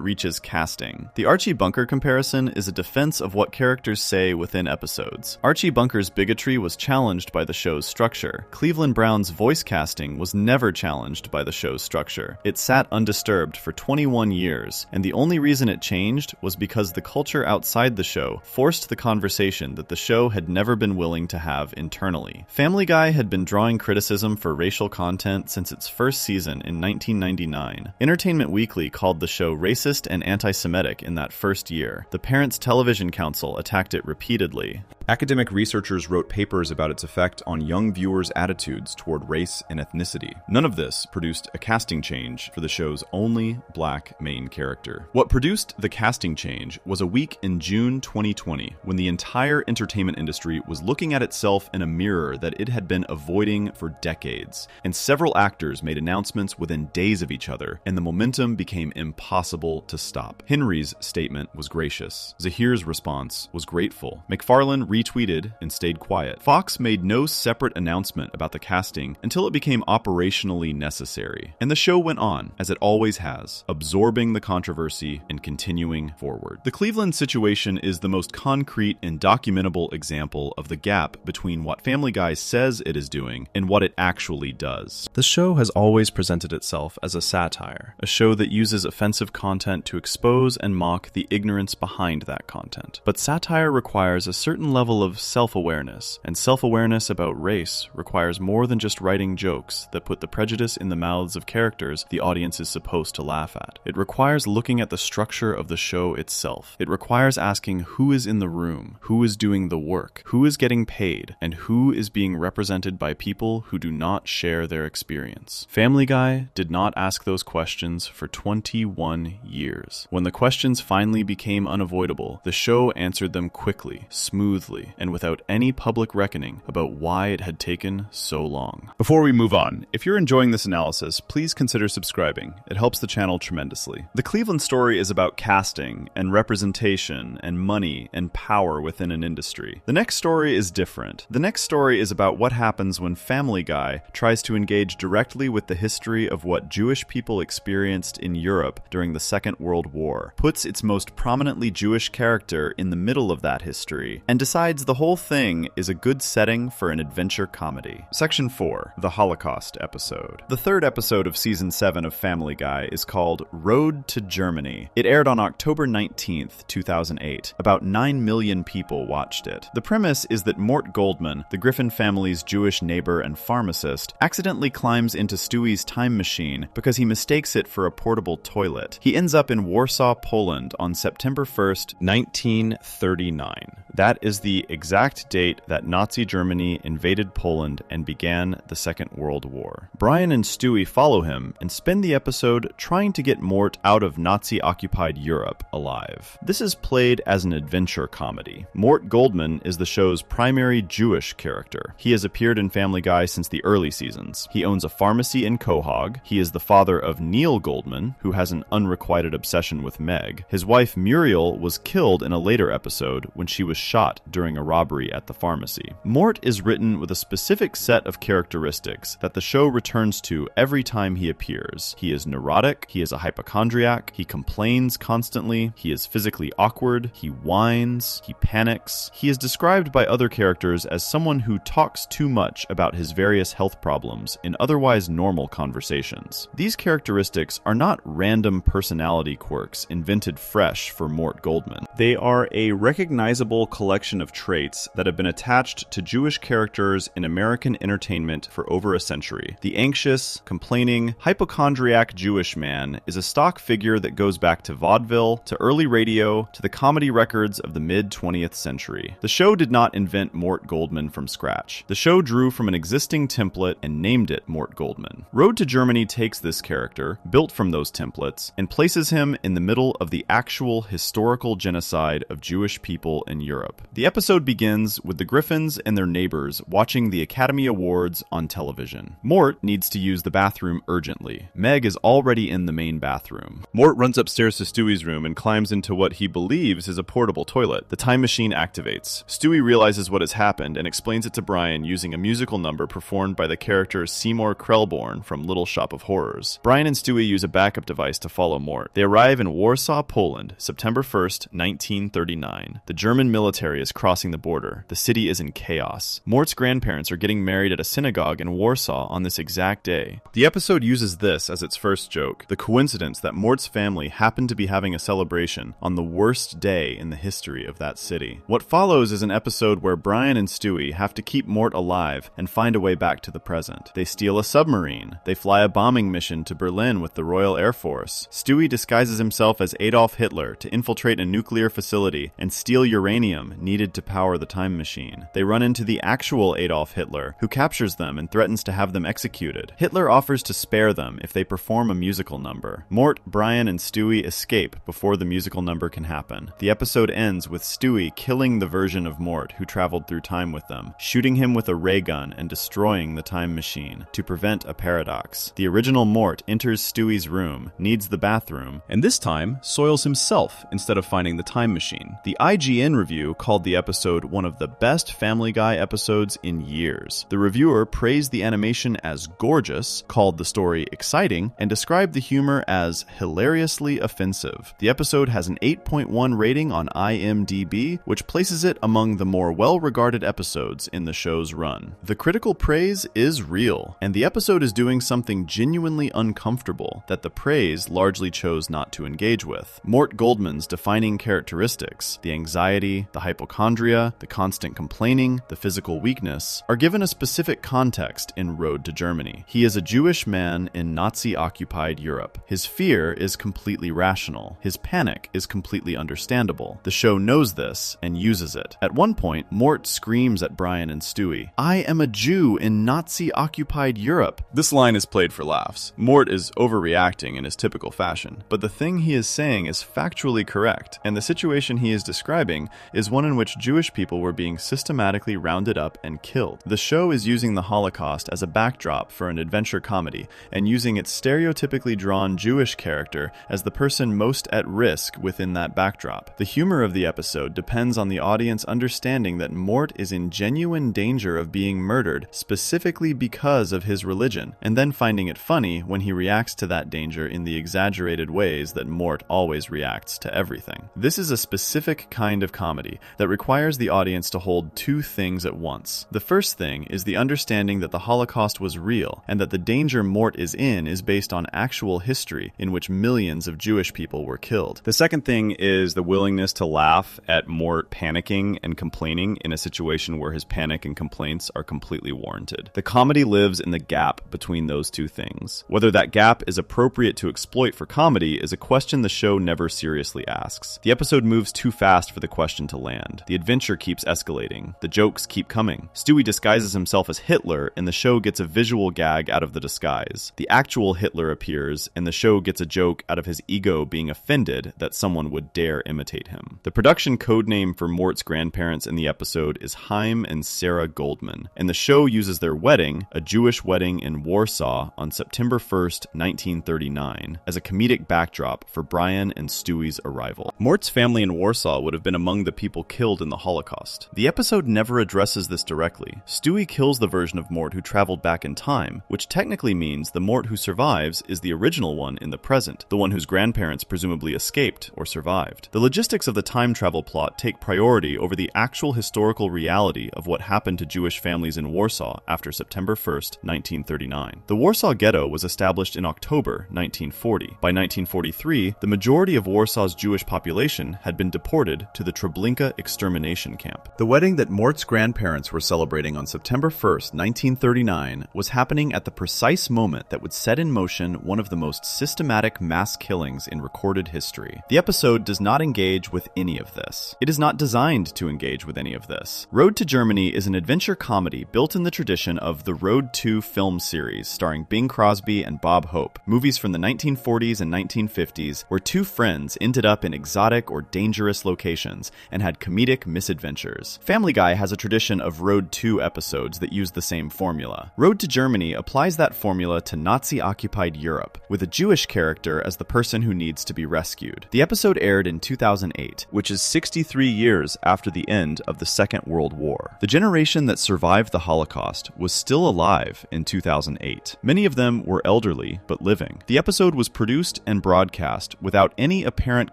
reaches casting. The Archie Bunker comparison is a defense of what characters say within episodes. Archie Bunker's bigotry was challenged by the show's structure. Cleveland Brown's voice casting was never challenged by the show's structure. It sat undisturbed for 21 years, and the only reason it changed was because the culture outside the show forced the conversation that the show had never been willing to have internally. Family Guy had been drawing criticism for racial content since its first season in 1999. Entertainment Weekly called the show racist and anti-Semitic in that first year. The Parents Television Council attacked it repeatedly. Academic researchers wrote papers about its effect on young viewers' attitudes toward race and ethnicity. None of this produced a casting change for the show's only black main character. What produced the casting change was a week in June 2020, when the entire entertainment industry was looking at itself in a mirror that it had been avoiding for decades, and several actors made announcements within days of each other, and the momentum became impossible to stop. Henry's statement was gracious. Zahir's response was grateful. McFarlane retweeted and stayed quiet. Fox made no separate announcement about the casting until it became operationally necessary, and the show went on, as it always has, absorbing the controversy and continuing forward. The Cleveland situation is the most concrete and documentable example of the gap between what Family Guy says it is doing and what it actually does. The show has always presented itself as a satire, a show that uses offensive content to expose and mock the ignorance behind that content. But satire requires a certain level of self-awareness, and self-awareness about race requires more than just writing jokes that put the prejudice in the mouths of characters the audience is supposed to laugh at. It requires looking at the structure of the show itself. It requires asking who is in the room, who is doing the work, who is getting paid, and who is being represented by people who do not share their experience. Family Guy did not ask those questions for 21 years. When the questions finally became unavoidable, the show answered them quickly, smoothly, and without any public reckoning about why it had taken so long. Before we move on, if you're enjoying this analysis, please consider subscribing. It helps the channel tremendously. The Cleveland story is about casting and representation and money and power within an industry. The next story is different. The next story is about what happens when Family Guy tries to engage directly with the history of what Jewish people experienced in Europe during the Second World War, puts its most prominently Jewish character in the middle of that history, and decides the whole thing is a good setting for an adventure comedy. Section 4, the Holocaust episode. The third episode of Season 7 of Family Guy is called Road to Germany. It aired on October 19th, 2008. About 9 million people watched it. The premise is that Mort Goldman, the Griffin family's Jewish neighbor and pharmacist, accidentally climbs into Stewie's time machine because he mistakes it for a portable toilet. He ends up in Warsaw, Poland on September 1st, 1939. That is the exact date that Nazi Germany invaded Poland and began the Second World War. Brian and Stewie follow him and spend the episode trying to get Mort out of Nazi-occupied Europe alive. This is played as an adventure comedy. Mort Goldman is the show's primary Jewish character. He has appeared in Family Guy since the early seasons. He owns a pharmacy in Quahog. He is the father of Neil Goldman, who has an unrequited obsession with Meg. His wife Muriel was killed in a later episode when she was shot during a robbery at the pharmacy. Mort is written with a specific set of characteristics that the show returns to every time he appears. He is neurotic, he is a hypochondriac, he complains constantly, he is physically awkward, he whines, he panics. He is described by other characters as someone who talks too much about his various health problems in otherwise normal conversations. These characteristics are not random personality quirks invented fresh for Mort Goldman. They are a recognizable collection of traits that have been attached to Jewish characters in American entertainment for over a century. The anxious, complaining, hypochondriac Jewish man is a stock figure that goes back to vaudeville, to early radio, to the comedy records of the mid-20th century. The show did not invent Mort Goldman from scratch. The show drew from an existing template and named it Mort Goldman. Road to Germany takes this character, built from those templates, and places him in the middle of the actual historical genocide of Jewish people in Europe. Europe. The episode begins with the Griffins and their neighbors watching the Academy Awards on television. Mort needs to use the bathroom urgently. Meg is already in the main bathroom. Mort runs upstairs to Stewie's room and climbs into what he believes is a portable toilet. The time machine activates. Stewie realizes what has happened and explains it to Brian using a musical number performed by the character Seymour Krelborn from Little Shop of Horrors. Brian and Stewie use a backup device to follow Mort. They arrive in Warsaw, Poland, September 1st, 1939. The German military is crossing the border. The city is in chaos. Mort's grandparents are getting married at a synagogue in Warsaw on this exact day. The episode uses this as its first joke, the coincidence that Mort's family happened to be having a celebration on the worst day in the history of that city. What follows is an episode where Brian and Stewie have to keep Mort alive and find a way back to the present. They steal a submarine. They fly a bombing mission to Berlin with the Royal Air Force. Stewie disguises himself as Adolf Hitler to infiltrate a nuclear facility and steal uranium needed to power the time machine. They run into the actual Adolf Hitler, who captures them and threatens to have them executed. Hitler offers to spare them if they perform a musical number. Mort, Brian, and Stewie escape before the musical number can happen. The episode ends with Stewie killing the version of Mort who traveled through time with them, shooting him with a ray gun and destroying the time machine to prevent a paradox. The original Mort enters Stewie's room, needs the bathroom, and this time soils himself instead of finding the time machine. The IGN review called the episode one of the best Family Guy episodes in years. The reviewer praised the animation as gorgeous, called the story exciting, and described the humor as hilariously offensive. The episode has an 8.1 rating on IMDb, which places it among the more well-regarded episodes in the show's run. The critical praise is real, and the episode is doing something genuinely uncomfortable that the praise largely chose not to engage with. Mort Goldman's defining characteristics, the anxiety, the hypochondria, the constant complaining, the physical weakness, are given a specific context in Road to Germany. He is a Jewish man in Nazi-occupied Europe. His fear is completely rational. His panic is completely understandable. The show knows this and uses it. At one point, Mort screams at Brian and Stewie, "I am a Jew in Nazi-occupied Europe." This line is played for laughs. Mort is overreacting in his typical fashion, but the thing he is saying is factually correct, and the situation he is describing is one in which Jewish people were being systematically rounded up and killed. The show is using the Holocaust as a backdrop for an adventure comedy, and using its stereotypically drawn Jewish character as the person most at risk within that backdrop. The humor of the episode depends on the audience understanding that Mort is in genuine danger of being murdered specifically because of his religion, and then finding it funny when he reacts to that danger in the exaggerated ways that Mort always reacts to everything. This is a specific kind of comedy that requires the audience to hold two things at once. The first thing is the understanding that the Holocaust was real, and that the danger Mort is in is based on actual history in which millions of Jewish people were killed. The second thing is the willingness to laugh at Mort panicking and complaining in a situation where his panic and complaints are completely warranted. The comedy lives in the gap between those two things. Whether that gap is appropriate to exploit for comedy is a question the show never seriously asks. The episode moves too fast for the question to land. The adventure keeps escalating. The jokes keep coming. Stewie disguises himself as Hitler, and the show gets a visual gag out of the disguise. The actual Hitler appears, and the show gets a joke out of his ego being offended that someone would dare imitate him. The production codename for Mort's grandparents in the episode is Chaim and Sarah Goldman, and the show uses their wedding, a Jewish wedding in Warsaw on September 1st, 1939, as a comedic backdrop for Brian and Stewie's arrival. Mort's family in Warsaw would have been among the people killed in the Holocaust. The episode never addresses this directly. Stewie kills the version of Mort who traveled back in time, which technically means the Mort who survives is the original one in the present, the one whose grandparents presumably escaped or survived. The logistics of the time travel plot take priority over the actual historical reality of what happened to Jewish families in Warsaw after September 1st, 1939. The Warsaw Ghetto was established in October 1940. By 1943, the majority of Warsaw's Jewish population had been deported to the Treblinka extermination camp. The wedding that Mort's grandparents were celebrating on September 1st, 1939, was happening at the precise moment that would set in motion one of the most systematic mass killings in recorded history. The episode does not engage with any of this. It is not designed to engage with any of this. Road to Germany is an adventure comedy built in the tradition of the Road to film series starring Bing Crosby and Bob Hope, movies from the 1940s and 1950s where two friends ended up in exotic or dangerous locations and had had comedic misadventures. Family Guy has a tradition of Road to episodes that use the same formula. Road to Germany applies that formula to Nazi-occupied Europe, with a Jewish character as the person who needs to be rescued. The episode aired in 2008, which is 63 years after the end of the Second World War. The generation that survived the Holocaust was still alive in 2008. Many of them were elderly, but living. The episode was produced and broadcast without any apparent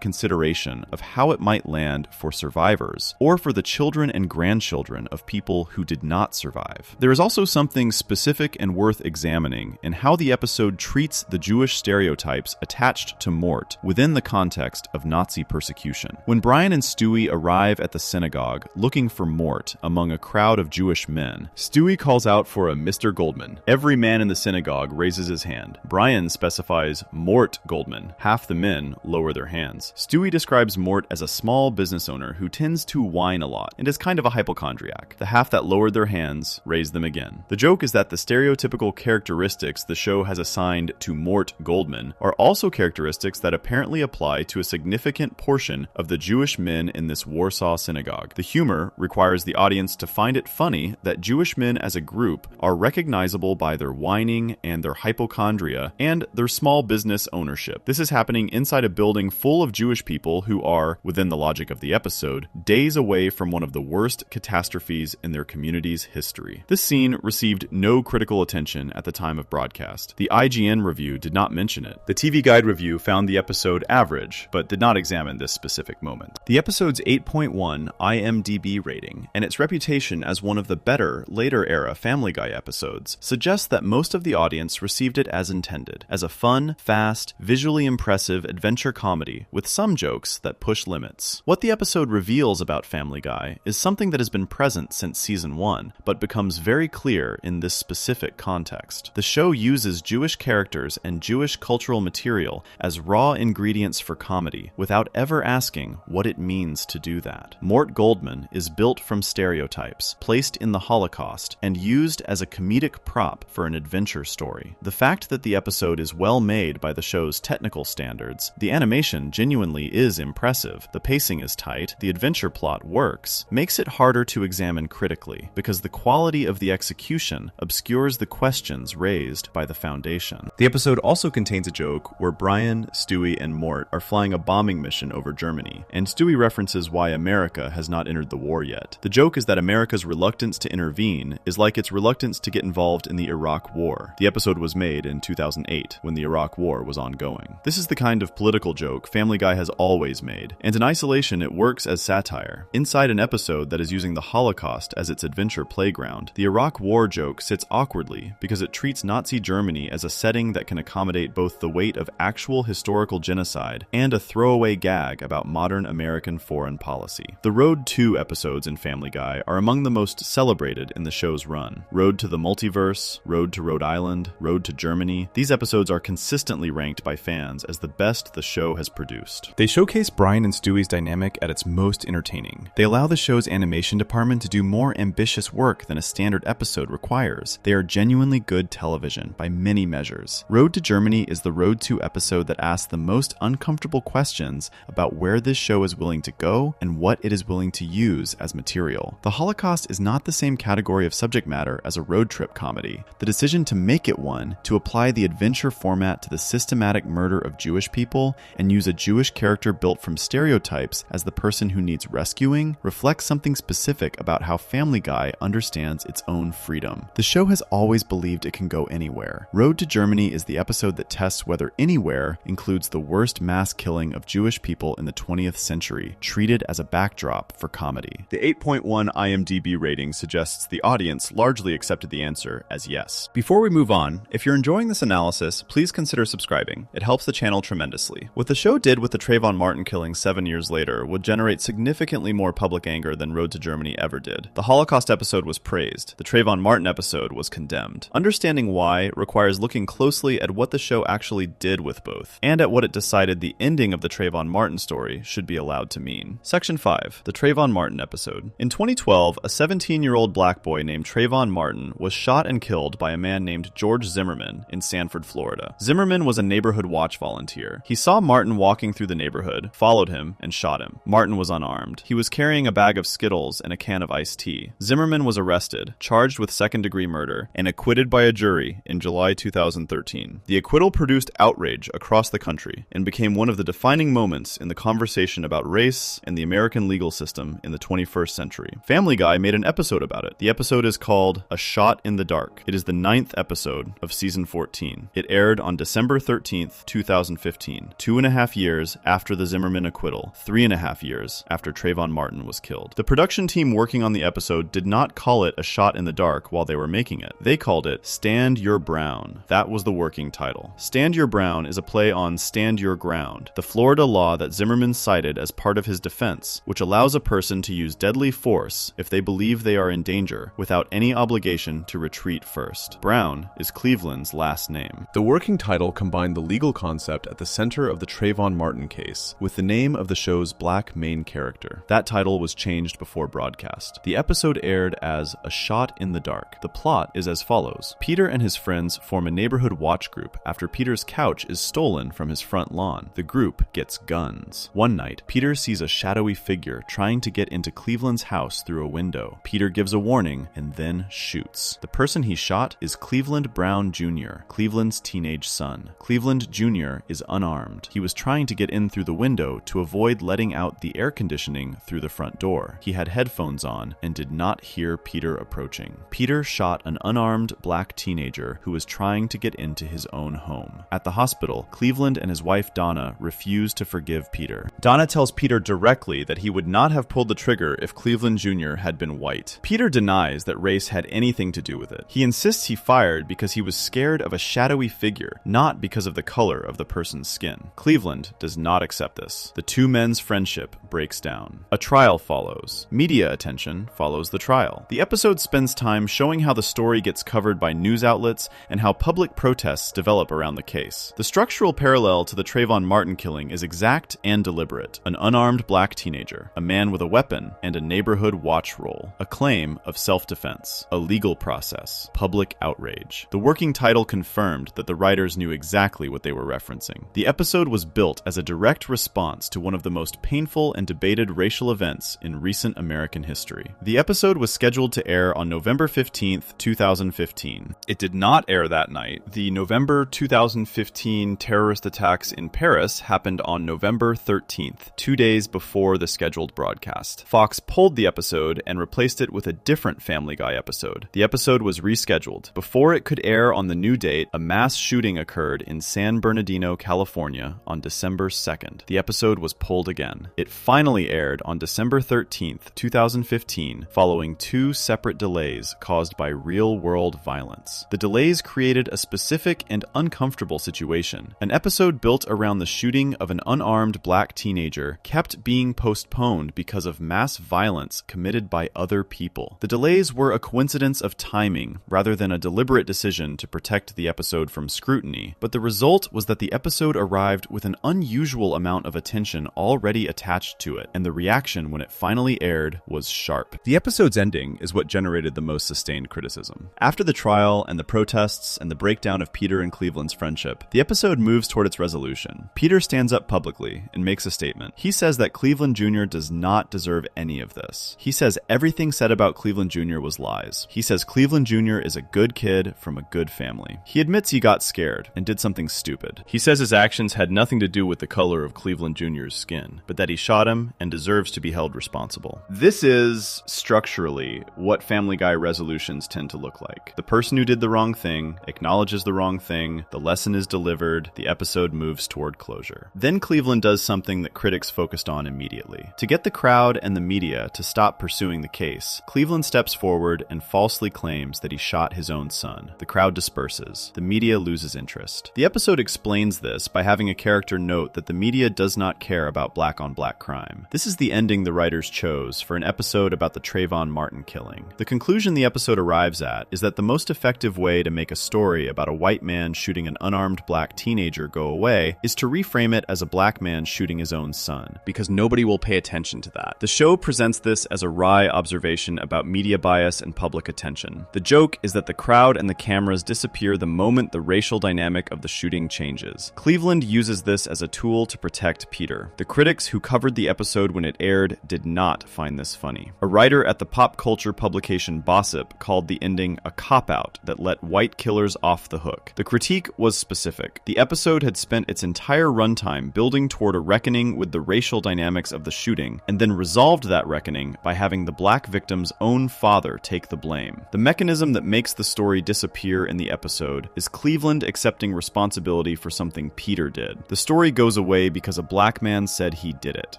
consideration of how it might land for survivors, or for the children and grandchildren of people who did not survive. There is also something specific and worth examining in how the episode treats the Jewish stereotypes attached to Mort within the context of Nazi persecution. When Brian and Stewie arrive at the synagogue looking for Mort among a crowd of Jewish men, Stewie calls out for a Mr. Goldman. Every man in the synagogue raises his hand. Brian specifies Mort Goldman. Half the men lower their hands. Stewie describes Mort as a small business owner who tends to whine a lot and is kind of a hypochondriac. The half that lowered their hands raised them again. The joke is that the stereotypical characteristics the show has assigned to Mort Goldman are also characteristics that apparently apply to a significant portion of the Jewish men in this Warsaw synagogue. The humor requires the audience to find it funny that Jewish men as a group are recognizable by their whining and their hypochondria and their small business ownership. This is happening inside a building full of Jewish people who are, within the logic of the episode, days away from one of the worst catastrophes in their community's history. This scene received no critical attention at the time of broadcast. The IGN review did not mention it. The TV Guide review found the episode average, but did not examine this specific moment. The episode's 8.1 IMDb rating and its reputation as one of the better, later-era Family Guy episodes suggests that most of the audience received it as intended, as a fun, fast, visually impressive adventure comedy with some jokes that push limits. What the episode reveals about Family Guy is something that has been present since season 1, but becomes very clear in this specific context. The show uses Jewish characters and Jewish cultural material as raw ingredients for comedy, without ever asking what it means to do that. Mort Goldman is built from stereotypes, placed in the Holocaust, and used as a comedic prop for an adventure story. The fact that the episode is well made by the show's technical standards, the animation genuinely is impressive, the pacing is tight, the adventure plot works, makes it harder to examine critically, because the quality of the execution obscures the questions raised by the foundation. The episode also contains a joke where Brian, Stewie, and Mort are flying a bombing mission over Germany, and Stewie references why America has not entered the war yet. The joke is that America's reluctance to intervene is like its reluctance to get involved in the Iraq War. The episode was made in 2008, when the Iraq War was ongoing. This is the kind of political joke Family Guy has always made, and in isolation it works as satire. Inside an episode that is using the Holocaust as its adventure playground, the Iraq War joke sits awkwardly because it treats Nazi Germany as a setting that can accommodate both the weight of actual historical genocide and a throwaway gag about modern American foreign policy. The Road to episodes in Family Guy are among the most celebrated in the show's run. Road to the Multiverse, Road to Rhode Island, Road to Germany. These episodes are consistently ranked by fans as the best the show has produced. They showcase Brian and Stewie's dynamic at its most entertaining. They allow the show's animation department to do more ambitious work than a standard episode requires. They are genuinely good television by many measures. Road to Germany is the Road to episode that asks the most uncomfortable questions about where this show is willing to go and what it is willing to use as material. The Holocaust is not the same category of subject matter as a road trip comedy. The decision to make it one, to apply the adventure format to the systematic murder of Jewish people and use a Jewish character built from stereotypes as the person who needs rescuing, reflects something specific about how Family Guy understands its own freedom. The show has always believed it can go anywhere. Road to Germany is the episode that tests whether anywhere includes the worst mass killing of Jewish people in the 20th century, treated as a backdrop for comedy. The 8.1 IMDb rating suggests the audience largely accepted the answer as yes. Before we move on, if you're enjoying this analysis, please consider subscribing. It helps the channel tremendously. What the show did with the Trayvon Martin killing 7 years later would generate significantly more public anger than Road to Germany ever did. The Holocaust episode was praised. The Trayvon Martin episode was condemned. Understanding why requires looking closely at what the show actually did with both, and at what it decided the ending of the Trayvon Martin story should be allowed to mean. Section 5. The Trayvon Martin episode. In 2012, a 17-year-old black boy named Trayvon Martin was shot and killed by a man named George Zimmerman in Sanford, Florida. Zimmerman was a neighborhood watch volunteer. He saw Martin walking through the neighborhood, followed him, and shot him. Martin was unarmed. unarmed. He was carrying a bag of Skittles and a can of iced tea. Zimmerman was arrested, charged with second-degree murder, and acquitted by a jury in July 2013. The acquittal produced outrage across the country and became one of the defining moments in the conversation about race and the American legal system in the 21st century. Family Guy made an episode about it. The episode is called A Shot in the Dark. It is the 9th episode of season 14. It aired on December 13th, 2015, 2.5 years after the Zimmerman acquittal, 3.5 years after Trayvon Martin was killed. The production team working on the episode did not call it A Shot in the Dark while they were making it. They called it Stand Your Brown. That was the working title. Stand Your Brown is a play on Stand Your Ground, the Florida law that Zimmerman cited as part of his defense, which allows a person to use deadly force if they believe they are in danger without any obligation to retreat first. Brown is Cleveland's last name. The working title combined the legal concept at the center of the Trayvon Martin case with the name of the show's black main character. That title was changed before broadcast. The episode aired as A Shot in the Dark. The plot is as follows. Peter and his friends form a neighborhood watch group after Peter's couch is stolen from his front lawn. The group gets guns. One night, Peter sees a shadowy figure trying to get into Cleveland's house through a window. Peter gives a warning and then shoots. The person he shot is Cleveland Brown Jr., Cleveland's teenage son. Cleveland Jr. is unarmed. He was trying to get in through the window to avoid letting out the air conditioning through the front door. He had headphones on and did not hear Peter approaching. Peter shot an unarmed black teenager who was trying to get into his own home. At the hospital, Cleveland and his wife Donna refuse to forgive Peter. Donna tells Peter directly that he would not have pulled the trigger if Cleveland Jr. had been white. Peter denies that race had anything to do with it. He insists he fired because he was scared of a shadowy figure, not because of the color of the person's skin. Cleveland does not accept this. The two men's friendship breaks down. A trial follows. Media attention follows the trial. The episode spends time showing how the story gets covered by news outlets and how public protests develop around the case. The structural parallel to the Trayvon Martin killing is exact and deliberate. An unarmed black teenager, a man with a weapon, and a neighborhood watch role. A claim of self-defense. A legal process. Public outrage. The working title confirmed that the writers knew exactly what they were referencing. The episode was built as a direct response to one of the most painful and debated racial events in recent American history. The episode was scheduled to air on November 15th, 2015. It did not air that night. The November 2015 terrorist attacks in Paris happened on November 13th, 2 days before the scheduled broadcast. Fox pulled the episode and replaced it with a different Family Guy episode. The episode was rescheduled. Before it could air on the new date, a mass shooting occurred in San Bernardino, California on December 2nd. The episode was pulled again. It finally aired on December 13th, 2015, following 2 separate delays caused by real-world violence. The delays created a specific and uncomfortable situation. An episode built around the shooting of an unarmed black teenager kept being postponed because of mass violence committed by other people. The delays were a coincidence of timing rather than a deliberate decision to protect the episode from scrutiny, but the result was that the episode arrived with an unusual amount of attention already attached to it, and the reaction when it finally aired was sharp. The episode's ending is what generated the most sustained criticism. After the trial and the protests and the breakdown of Peter and Cleveland's friendship, the episode moves toward its resolution. Peter stands up publicly and makes a statement. He says that Cleveland Jr. does not deserve any of this. He says everything said about Cleveland Jr. was lies. He says Cleveland Jr. is a good kid from a good family. He admits he got scared and did something stupid. He says his actions had nothing to do with the color of Cleveland Jr.'s skin, but that he shot him and deserves to be held responsible. This is, structurally, what Family Guy resolutions tend to look like. The person who did the wrong thing acknowledges the wrong thing, the lesson is delivered, the episode moves toward closure. Then Cleveland does something that critics focused on immediately. To get the crowd and the media to stop pursuing the case, Cleveland steps forward and falsely claims that he shot his own son. The crowd disperses. The media loses interest. The episode explains this by having a character note that the media does not care about black-on-black crime. This is the ending the writers chose for an episode about the Trayvon Martin killing. The conclusion the episode arrives at is that the most effective way to make a story about a white man shooting an unarmed black teenager go away is to reframe it as a black man shooting his own son, because nobody will pay attention to that. The show presents this as a wry observation about media bias and public attention. The joke is that the crowd and the cameras disappear the moment the racial dynamic of the shooting changes. Cleveland uses this as a tool to protect Peter. The critics who covered the episode episode when it aired did not find this funny. A writer at the pop culture publication Bossip called the ending a cop-out that let white killers off the hook. The critique was specific. The episode had spent its entire runtime building toward a reckoning with the racial dynamics of the shooting, and then resolved that reckoning by having the black victim's own father take the blame. The mechanism that makes the story disappear in the episode is Cleveland accepting responsibility for something Peter did. The story goes away because a black man said he did it.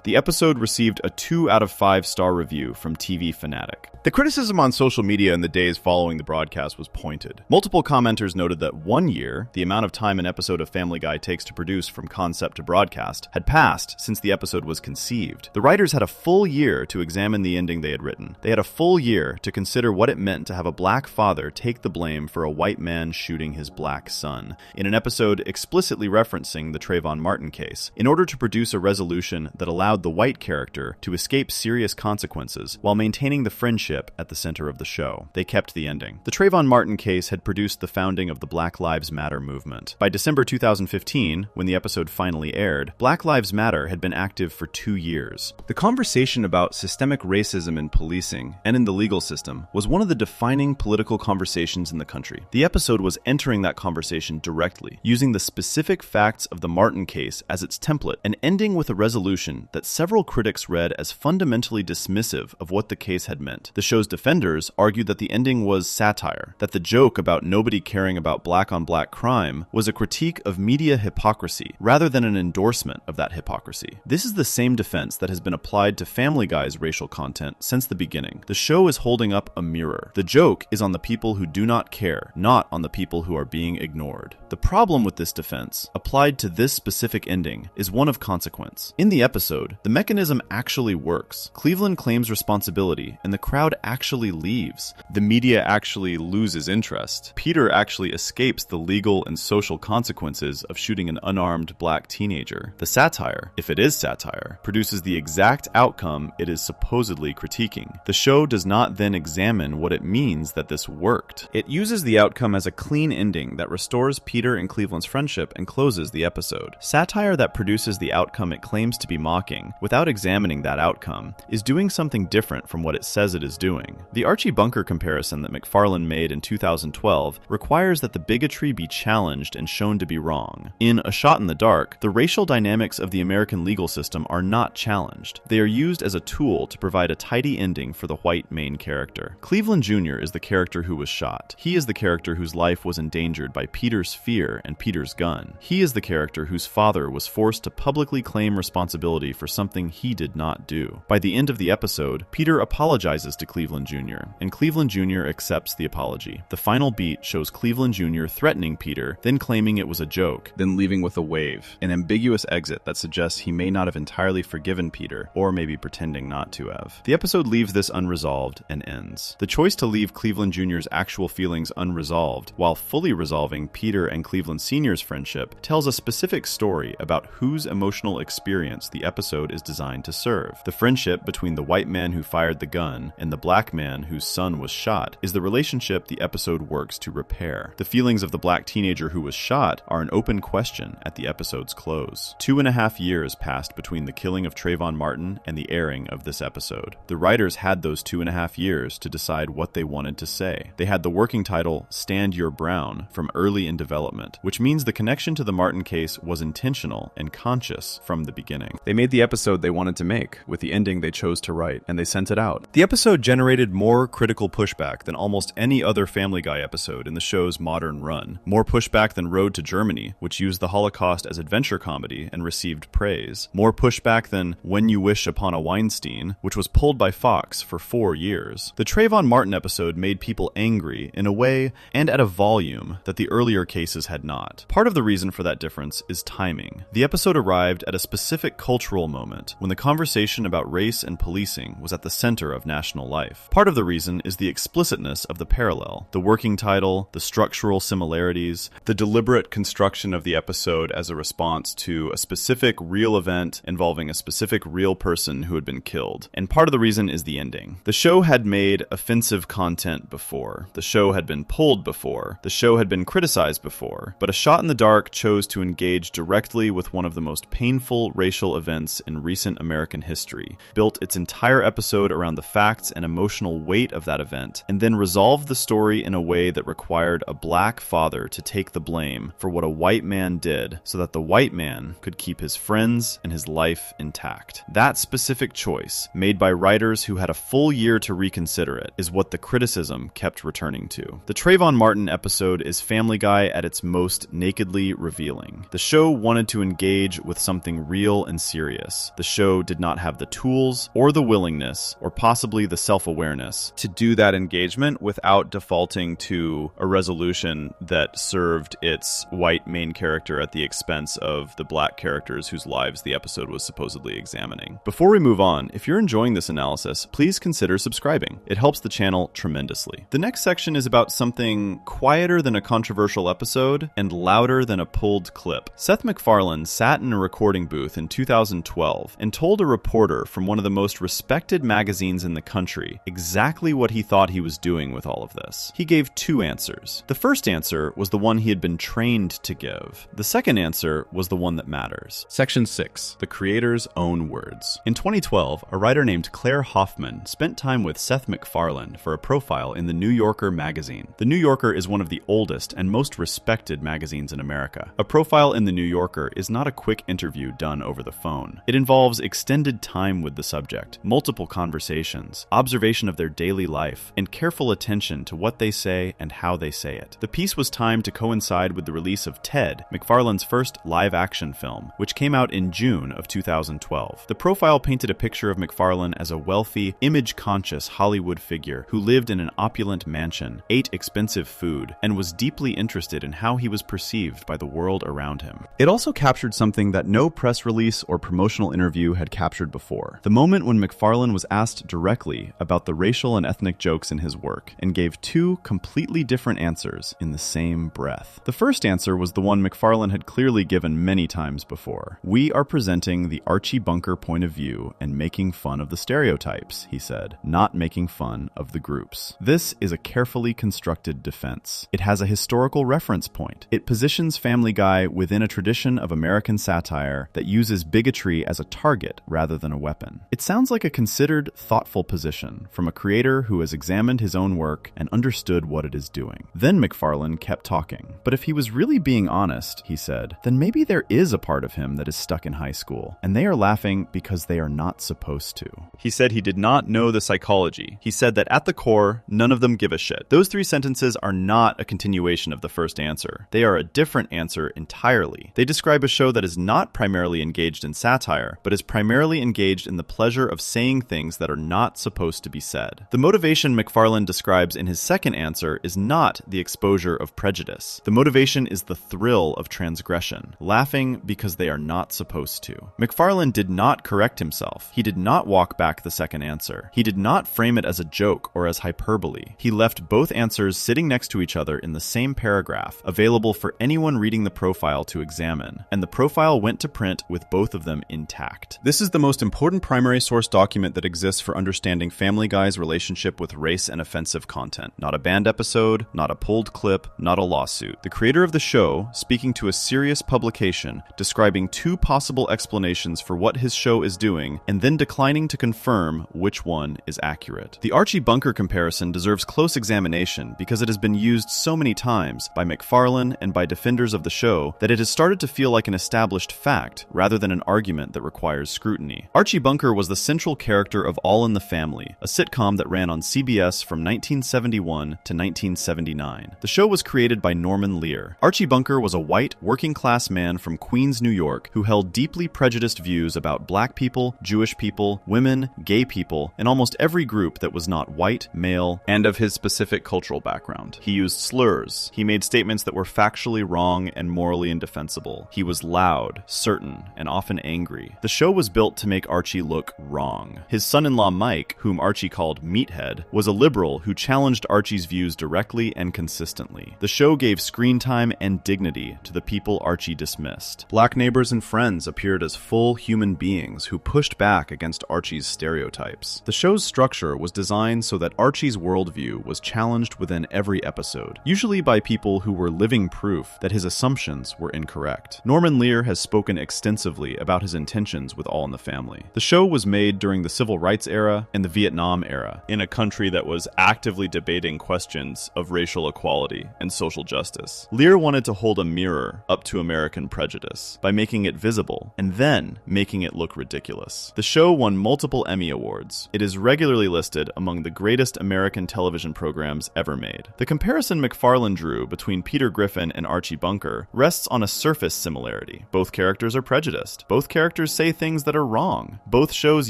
The episode received a 2 out of 5 star review from TV Fanatic. The criticism on social media in the days following the broadcast was pointed. Multiple commenters noted that 1 year, the amount of time an episode of Family Guy takes to produce from concept to broadcast, had passed since the episode was conceived. The writers had a full year to examine the ending they had written. They had a full year to consider what it meant to have a black father take the blame for a white man shooting his black son, in an episode explicitly referencing the Trayvon Martin case, in order to produce a resolution that allowed the white character to escape serious consequences while maintaining the friendship at the center of the show. They kept the ending. The Trayvon Martin case had produced the founding of the Black Lives Matter movement. By December 2015, when the episode finally aired, Black Lives Matter had been active for 2 years. The conversation about systemic racism in policing and in the legal system was one of the defining political conversations in the country. The episode was entering that conversation directly, using the specific facts of the Martin case as its template, and ending with a resolution that several critics read as fundamentally dismissive of what the case had meant. The show's defenders argued that the ending was satire, that the joke about nobody caring about black-on-black crime was a critique of media hypocrisy, rather than an endorsement of that hypocrisy. This is the same defense that has been applied to Family Guy's racial content since the beginning. The show is holding up a mirror. The joke is on the people who do not care, not on the people who are being ignored. The problem with this defense, applied to this specific ending, is one of consequence. In the episode, the mechanism actually works. Cleveland claims responsibility, and the crowd actually leaves. The media actually loses interest. Peter actually escapes the legal and social consequences of shooting an unarmed black teenager. The satire, if it is satire, produces the exact outcome it is supposedly critiquing. The show does not then examine what it means that this worked. It uses the outcome as a clean ending that restores Peter and Cleveland's friendship and closes the episode. Satire that produces the outcome it claims to be mocking, without examining that outcome, is doing something different from what it says it is doing. The Archie Bunker comparison that McFarlane made in 2012 requires that the bigotry be challenged and shown to be wrong. In A Shot in the Dark, the racial dynamics of the American legal system are not challenged. They are used as a tool to provide a tidy ending for the white main character. Cleveland Jr. is the character who was shot. He is the character whose life was endangered by Peter's fear and Peter's gun. He is the character whose father was forced to publicly claim responsibility for something he did not do. By the end of the episode, Peter apologizes to Cleveland Jr., and Cleveland Jr. accepts the apology. The final beat shows Cleveland Jr. threatening Peter, then claiming it was a joke, then leaving with a wave, an ambiguous exit that suggests he may not have entirely forgiven Peter, or maybe pretending not to have. The episode leaves this unresolved and ends. The choice to leave Cleveland Jr.'s actual feelings unresolved, while fully resolving Peter and Cleveland Sr.'s friendship, tells a specific story about whose emotional experience the episode is designed to serve. The friendship between the white man who fired the gun and the black man whose son was shot is the relationship the episode works to repair. The feelings of the black teenager who was shot are an open question at the episode's close. 2.5 years passed between the killing of Trayvon Martin and the airing of this episode. The writers had those 2.5 years to decide what they wanted to say. They had the working title, Stand Your Brown, from early in development, which means the connection to the Martin case was intentional and conscious from the beginning. They made the episode they wanted to make, with the ending they chose to write, and they sent it out. The episode generated more critical pushback than almost any other Family Guy episode in the show's modern run. More pushback than Road to Germany, which used the Holocaust as adventure comedy and received praise. More pushback than When You Wish Upon a Weinstein, which was pulled by Fox for 4 years. The Trayvon Martin episode made people angry in a way and at a volume that the earlier cases had not. Part of the reason for that difference is timing. The episode arrived at a specific cultural moment when the conversation about race and policing was at the center of national life. Part of the reason is the explicitness of the parallel, the working title, the structural similarities, the deliberate construction of the episode as a response to a specific real event involving a specific real person who had been killed. And part of the reason is the ending. The show had made offensive content before. The show had been pulled before. The show had been criticized before. But A Shot in the Dark chose to engage directly with one of the most painful racial events in recent recent American history, built its entire episode around the facts and emotional weight of that event, and then resolved the story in a way that required a black father to take the blame for what a white man did so that the white man could keep his friends and his life intact. That specific choice, made by writers who had a full year to reconsider it, is what the criticism kept returning to. The Trayvon Martin episode is Family Guy at its most nakedly revealing. The show wanted to engage with something real and serious. The show did not have the tools or the willingness or possibly the self-awareness to do that engagement without defaulting to a resolution that served its white main character at the expense of the black characters whose lives the episode was supposedly examining. Before we move on, if you're enjoying this analysis, please consider subscribing. It helps the channel tremendously. The next section is about something quieter than a controversial episode and louder than a pulled clip. Seth MacFarlane sat in a recording booth in 2012 and told a reporter from one of the most respected magazines in the country exactly what he thought he was doing with all of this. He gave two answers. The first answer was the one he had been trained to give. The second answer was the one that matters. Section 6. The creator's own words. In 2012, a writer named Claire Hoffman spent time with Seth MacFarlane for a profile in the New Yorker magazine. The New Yorker is one of the oldest and most respected magazines in America. A profile in the New Yorker is not a quick interview done over the phone. It involves extended time with the subject, multiple conversations, observation of their daily life, and careful attention to what they say and how they say it. The piece was timed to coincide with the release of Ted, MacFarlane's first live-action film, which came out in June of 2012. The profile painted a picture of MacFarlane as a wealthy, image-conscious Hollywood figure who lived in an opulent mansion, ate expensive food, and was deeply interested in how he was perceived by the world around him. It also captured something that no press release or promotional interview had captured before. The moment when MacFarlane was asked directly about the racial and ethnic jokes in his work, and gave two completely different answers in the same breath. The first answer was the one MacFarlane had clearly given many times before. "We are presenting the Archie Bunker point of view and making fun of the stereotypes," he said, "not making fun of the groups." This is a carefully constructed defense. It has a historical reference point. It positions Family Guy within a tradition of American satire that uses bigotry as a target rather than a weapon. It sounds like a considered, thoughtful position from a creator who has examined his own work and understood what it is doing. Then MacFarlane kept talking. But if he was really being honest, he said, then maybe there is a part of him that is stuck in high school, and they are laughing because they are not supposed to. He said he did not know the psychology. He said that at the core, none of them give a shit. Those three sentences are not a continuation of the first answer. They are a different answer entirely. They describe a show that is not primarily engaged in satire, but is primarily engaged in the pleasure of saying things that are not supposed to be said. The motivation MacFarlane describes in his second answer is not the exposure of prejudice. The motivation is the thrill of transgression, laughing because they are not supposed to. MacFarlane did not correct himself. He did not walk back the second answer. He did not frame it as a joke or as hyperbole. He left both answers sitting next to each other in the same paragraph, available for anyone reading the profile to examine, and the profile went to print with both of them intact. This is the most important primary source document that exists for understanding Family Guy's relationship with race and offensive content. Not a banned episode, not a pulled clip, not a lawsuit. The creator of the show, speaking to a serious publication, describing two possible explanations for what his show is doing, and then declining to confirm which one is accurate. The Archie Bunker comparison deserves close examination because it has been used so many times by MacFarlane and by defenders of the show that it has started to feel like an established fact rather than an argument that requires scrutiny. Archie Bunker was the central character of All in the Family, a sitcom that ran on CBS from 1971 to 1979. The show was created by Norman Lear. Archie Bunker was a white, working-class man from Queens, New York, who held deeply prejudiced views about black people, Jewish people, women, gay people, and almost every group that was not white, male, and of his specific cultural background. He used slurs. He made statements that were factually wrong and morally indefensible. He was loud, certain, and often angry. The show was built to make Archie look wrong. His son-in-law Mike, whom Archie called Meathead, was a liberal who challenged Archie's views directly and consistently. The show gave screen time and dignity to the people Archie dismissed. Black neighbors and friends appeared as full human beings who pushed back against Archie's stereotypes. The show's structure was designed so that Archie's worldview was challenged within every episode, usually by people who were living proof that his assumptions were incorrect. Norman Lear has spoken extensively about his intentions episodes with All in the Family. The show was made during the Civil Rights era and the Vietnam era, in a country that was actively debating questions of racial equality and social justice. Lear wanted to hold a mirror up to American prejudice by making it visible and then making it look ridiculous. The show won multiple Emmy Awards. It is regularly listed among the greatest American television programs ever made. The comparison MacFarlane drew between Peter Griffin and Archie Bunker rests on a surface similarity. Both characters are prejudiced. Both characters say things that are wrong. Both shows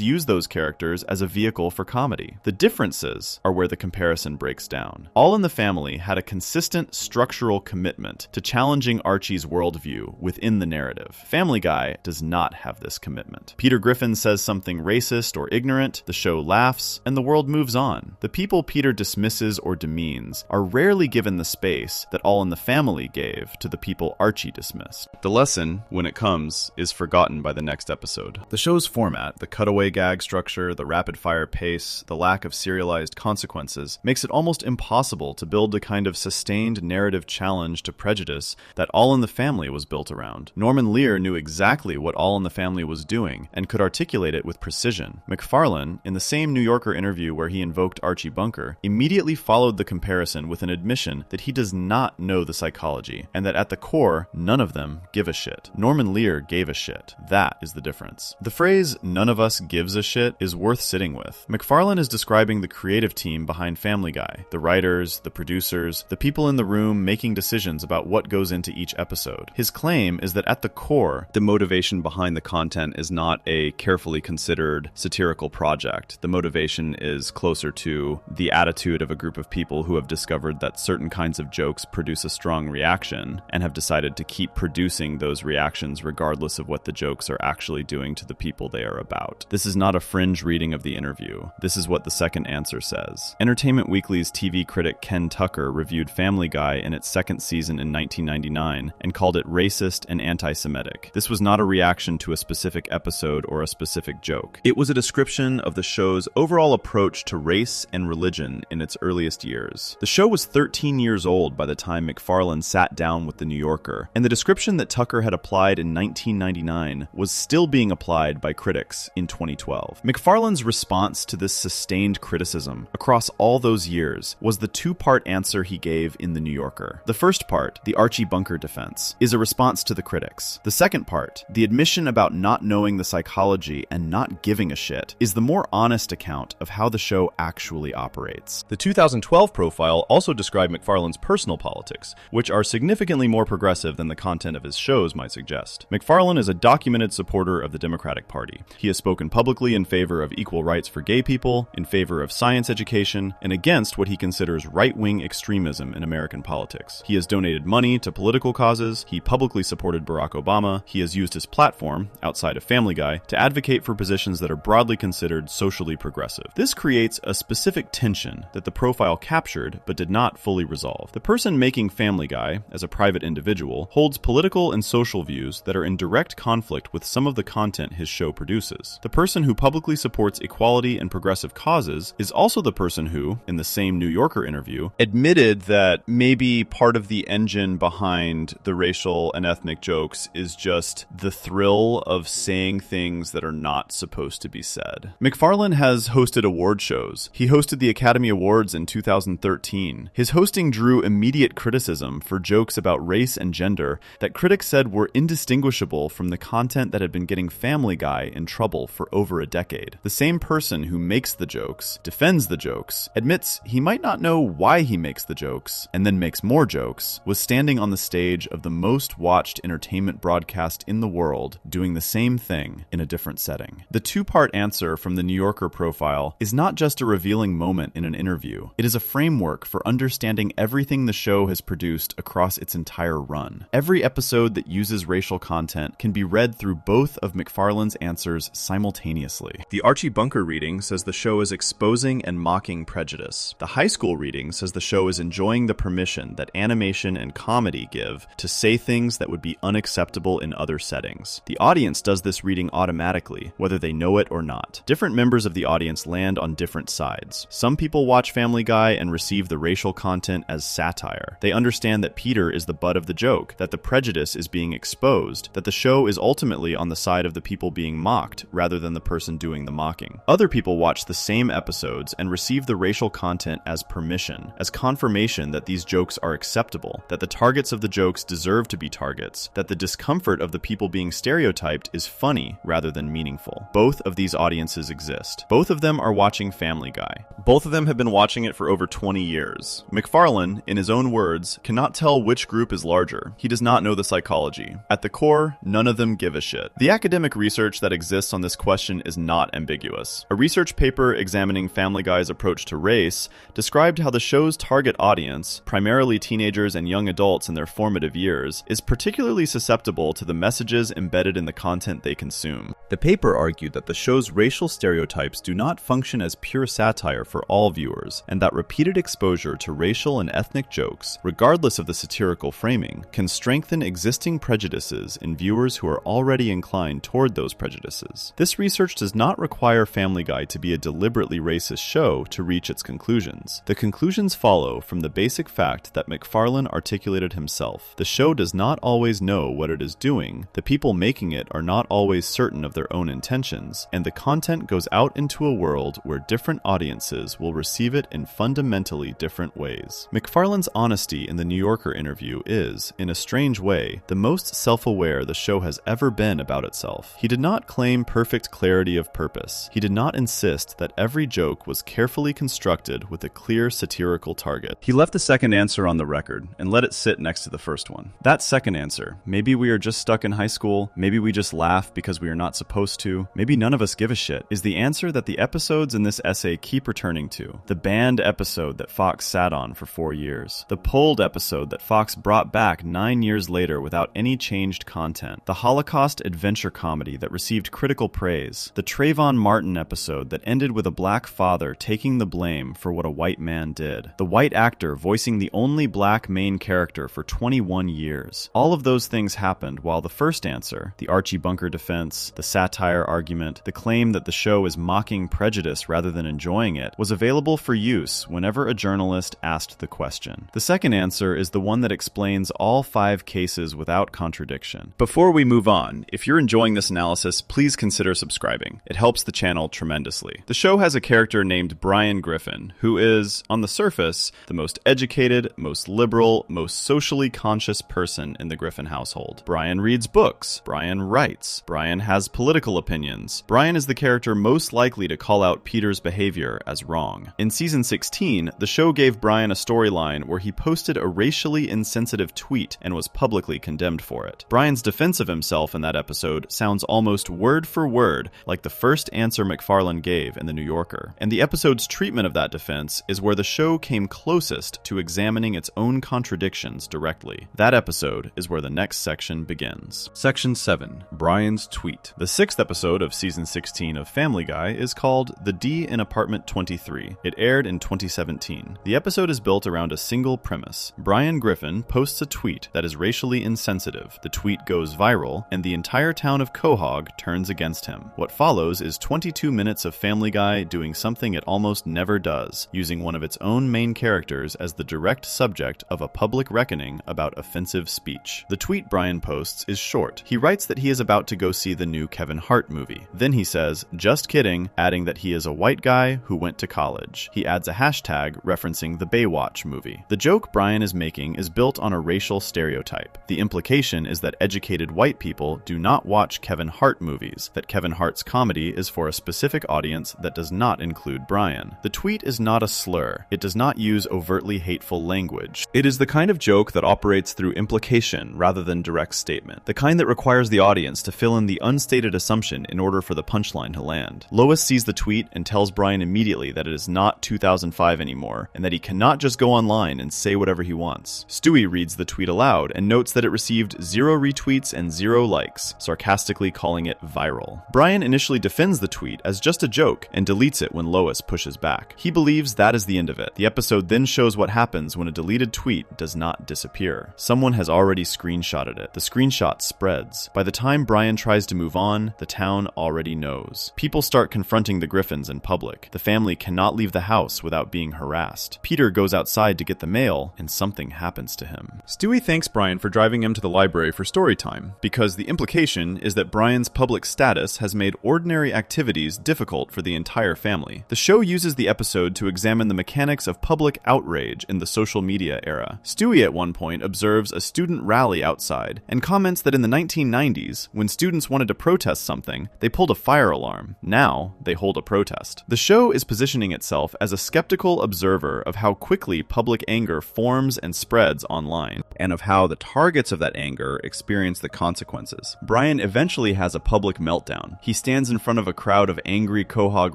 use those characters as a vehicle for comedy. The differences are where the comparison breaks down. All in the Family had a consistent structural commitment to challenging Archie's worldview within the narrative. Family Guy does not have this commitment. Peter Griffin says something racist or ignorant, the show laughs, and the world moves on. The people Peter dismisses or demeans are rarely given the space that All in the Family gave to the people Archie dismissed. The lesson, when it comes, is forgotten by the next episode. The show's format, the cutaway gag structure, the rapid-fire pace, the lack of serialized consequences, makes it almost impossible to build the kind of sustained narrative challenge to prejudice that All in the Family was built around. Norman Lear knew exactly what All in the Family was doing and could articulate it with precision. MacFarlane, in the same New Yorker interview where he invoked Archie Bunker, immediately followed the comparison with an admission that he does not know the psychology, and that at the core, none of them give a shit. Norman Lear gave a shit. That is the difference. The phrase, "none of us gives a shit," is worth sitting with. MacFarlane is describing the creative team behind Family Guy, the writers, the producers, the people in the room making decisions about what goes into each episode. His claim is that at the core, the motivation behind the content is not a carefully considered satirical project. The motivation is closer to the attitude of a group of people who have discovered that certain kinds of jokes produce a strong reaction and have decided to keep producing those reactions regardless of what the jokes are actually doing to the people they are about. This is not a fringe reading of the interview. This is what the second answer says. Entertainment Weekly's TV critic Ken Tucker reviewed Family Guy in its second season in 1999 and called it racist and anti-Semitic. This was not a reaction to a specific episode or a specific joke. It was a description of the show's overall approach to race and religion in its earliest years. The show was 13 years old by the time MacFarlane sat down with The New Yorker, and the description that Tucker had applied in 1999 was still being applied by critics in 2012. MacFarlane's response to this sustained criticism across all those years was the two-part answer he gave in The New Yorker. The first part, the Archie Bunker defense, is a response to the critics. The second part, the admission about not knowing the psychology and not giving a shit, is the more honest account of how the show actually operates. The 2012 profile also described MacFarlane's personal politics, which are significantly more progressive than the content of his shows might suggest. MacFarlane is a documented supporter of the Democratic Party. He has spoken publicly in favor of equal rights for gay people, in favor of science education, and against what he considers right-wing extremism in American politics. He has donated money to political causes, he publicly supported Barack Obama, he has used his platform, outside of Family Guy, to advocate for positions that are broadly considered socially progressive. This creates a specific tension that the profile captured but did not fully resolve. The person making Family Guy, as a private individual, holds political and social views that are in direct conflict with some of the content his show produces. The person who publicly supports equality and progressive causes is also the person who, in the same New Yorker interview, admitted that maybe part of the engine behind the racial and ethnic jokes is just the thrill of saying things that are not supposed to be said. MacFarlane has hosted award shows. He hosted the Academy Awards in 2013. His hosting drew immediate criticism for jokes about race and gender that critics said were indistinguishable from the content that had been getting Family Guy in trouble for over a decade. The same person who makes the jokes, defends the jokes, admits he might not know why he makes the jokes, and then makes more jokes, was standing on the stage of the most watched entertainment broadcast in the world doing the same thing in a different setting. The two-part answer from the New Yorker profile is not just a revealing moment in an interview. It is a framework for understanding everything the show has produced across its entire run. Every episode that uses racial content can be read through both of MacFarlane's answers simultaneously. The Archie Bunker reading says the show is exposing and mocking prejudice. The high school reading says the show is enjoying the permission that animation and comedy give to say things that would be unacceptable in other settings. The audience does this reading automatically, whether they know it or not. Different members of the audience land on different sides. Some people watch Family Guy and receive the racial content as satire. They understand that Peter is the butt of the joke, that the prejudice is being exposed, that the show is ultimately on the side of the people being mocked rather than the person doing the mocking. Other people watch the same episodes and receive the racial content as permission, as confirmation that these jokes are acceptable, that the targets of the jokes deserve to be targets, that the discomfort of the people being stereotyped is funny rather than meaningful. Both of these audiences exist. Both of them are watching Family Guy. Both of them have been watching it for over 20 years. MacFarlane, in his own words, cannot tell which group is larger. He does not know the psychology. At the core, none of them give a shit. The academic research that exists on this question is not ambiguous. A research paper examining Family Guy's approach to race described how the show's target audience, primarily teenagers and young adults in their formative years, is particularly susceptible to the messages embedded in the content they consume. The paper argued that the show's racial stereotypes do not function as pure satire for all viewers, and that repeated exposure to racial and ethnic jokes, regardless of the satirical framing, can strengthen existing prejudices in viewers who are already inclined toward those prejudices. This research does not require Family Guy to be a deliberately racist show to reach its conclusions. The conclusions follow from the basic fact that MacFarlane articulated himself. The show does not always know what it is doing, the people making it are not always certain of their own intentions, and the content goes out into a world where different audiences will receive it in fundamentally different ways. MacFarlane's honesty in the New Yorker interview is, in a strange way, the most self-aware the show has ever been about itself. He did not claim perfect clarity of purpose. He did not insist that every joke was carefully constructed with a clear satirical target. He left the second answer on the record and let it sit next to the first one. That second answer, maybe we are just stuck in high school, maybe we just laugh because we are not supposed to, maybe none of us give a shit, is the answer that the episodes in this essay keep returning to. The banned episode that Fox sat on for 4 years. The pulled episode that Fox brought back 9 years later without any changed content. The Holocaust adventure comedy that received critical praise. The Trayvon Martin episode that ended with a black father taking the blame for what a white man did. The white actor voicing the only black main character for 21 years. All of those things happened while the first answer, the Archie Bunker defense, the satire argument, the claim that the show is mocking prejudice rather than enjoying it, was available for use whenever a journalist asked the question. The second answer is the one that explains all 5 cases without contradiction. Before we move on, if you're enjoying this analysis, please consider subscribing. It helps the channel tremendously. The show has a character named Brian Griffin, who is, on the surface, the most educated, most liberal, most socially conscious person in the Griffin household. Brian reads books. Brian writes. Brian has political opinions. Brian is the character most likely to call out Peter's behavior as wrong. In season 16, the show gave Brian a storyline where he posted a racially insensitive tweet and was publicly condemned for it. Brian's defense of himself in that episode sounds almost word for word like the first answer MacFarlane gave in The New Yorker. And the episode's treatment of that defense is where the show came closest to examining its own contradictions directly. That episode is where the next section begins. Section 7. Brian's Tweet. The 6th episode of season 16 of Family Guy is called The D in Apartment 23. It aired in 2017. The episode is built around a single premise. Brian Griffin posts a tweet that is racially insensitive. The tweet goes viral, and the entire town of Quahog turns against him. What follows is 22 minutes of Family Guy doing something it almost never does, using one of its own main characters as the direct subject of a public reckoning about offensive speech. The tweet Brian posts is short. He writes that he is about to go see the new Kevin Hart movie. Then he says, "Just kidding," adding that he is a white guy who went to college. He adds a hashtag referencing the Baywatch movie. The joke Brian is making is built on a racial stereotype. The implication is that educated white people do not watch Kevin Hart movies, that Kevin Hart's comedy is for a specific audience that does not include Brian. The tweet is not a slur. It does not use overtly hateful language. It is the kind of joke that operates through implication rather than direct statement. The kind that requires the audience to fill in the unstated assumption in order for the punchline to land. Lois sees the tweet and tells Brian immediately that it is not 2005 anymore, and that he cannot just go online and say whatever he wants. Stewie reads the tweet aloud and notes that it received 0 retweets and 0 likes, sarcastically calling it viral. Brian initially defends the tweet as just a joke and deletes it when Lois pushes back. He believes that is the end of it. The episode then shows what happens when a deleted tweet does not disappear. Someone has already screenshotted it. The screenshot spreads. By the time Brian tries to move on, the town already knows. People start confronting the Griffins in public. The family cannot leave the house without being harassed. Peter goes outside to get the mail, and something happens to him. Stewie thanks Brian for driving him to the library for story time, because the implication is that Brian's public status has made ordinary activities difficult for the entire family. The show uses the episode to examine the mechanics of public outrage in the social media era. Stewie at one point observes a student rally outside and comments that in the 1990s, when students wanted to protest something, they pulled a fire alarm. Now, they hold a protest. The show is positioning itself as a skeptical observer of how quickly public anger forms and spreads online, and of how the targets of that anger experience the consequences. Brian eventually has a public meltdown. He stands in front of a crowd of angry Quahog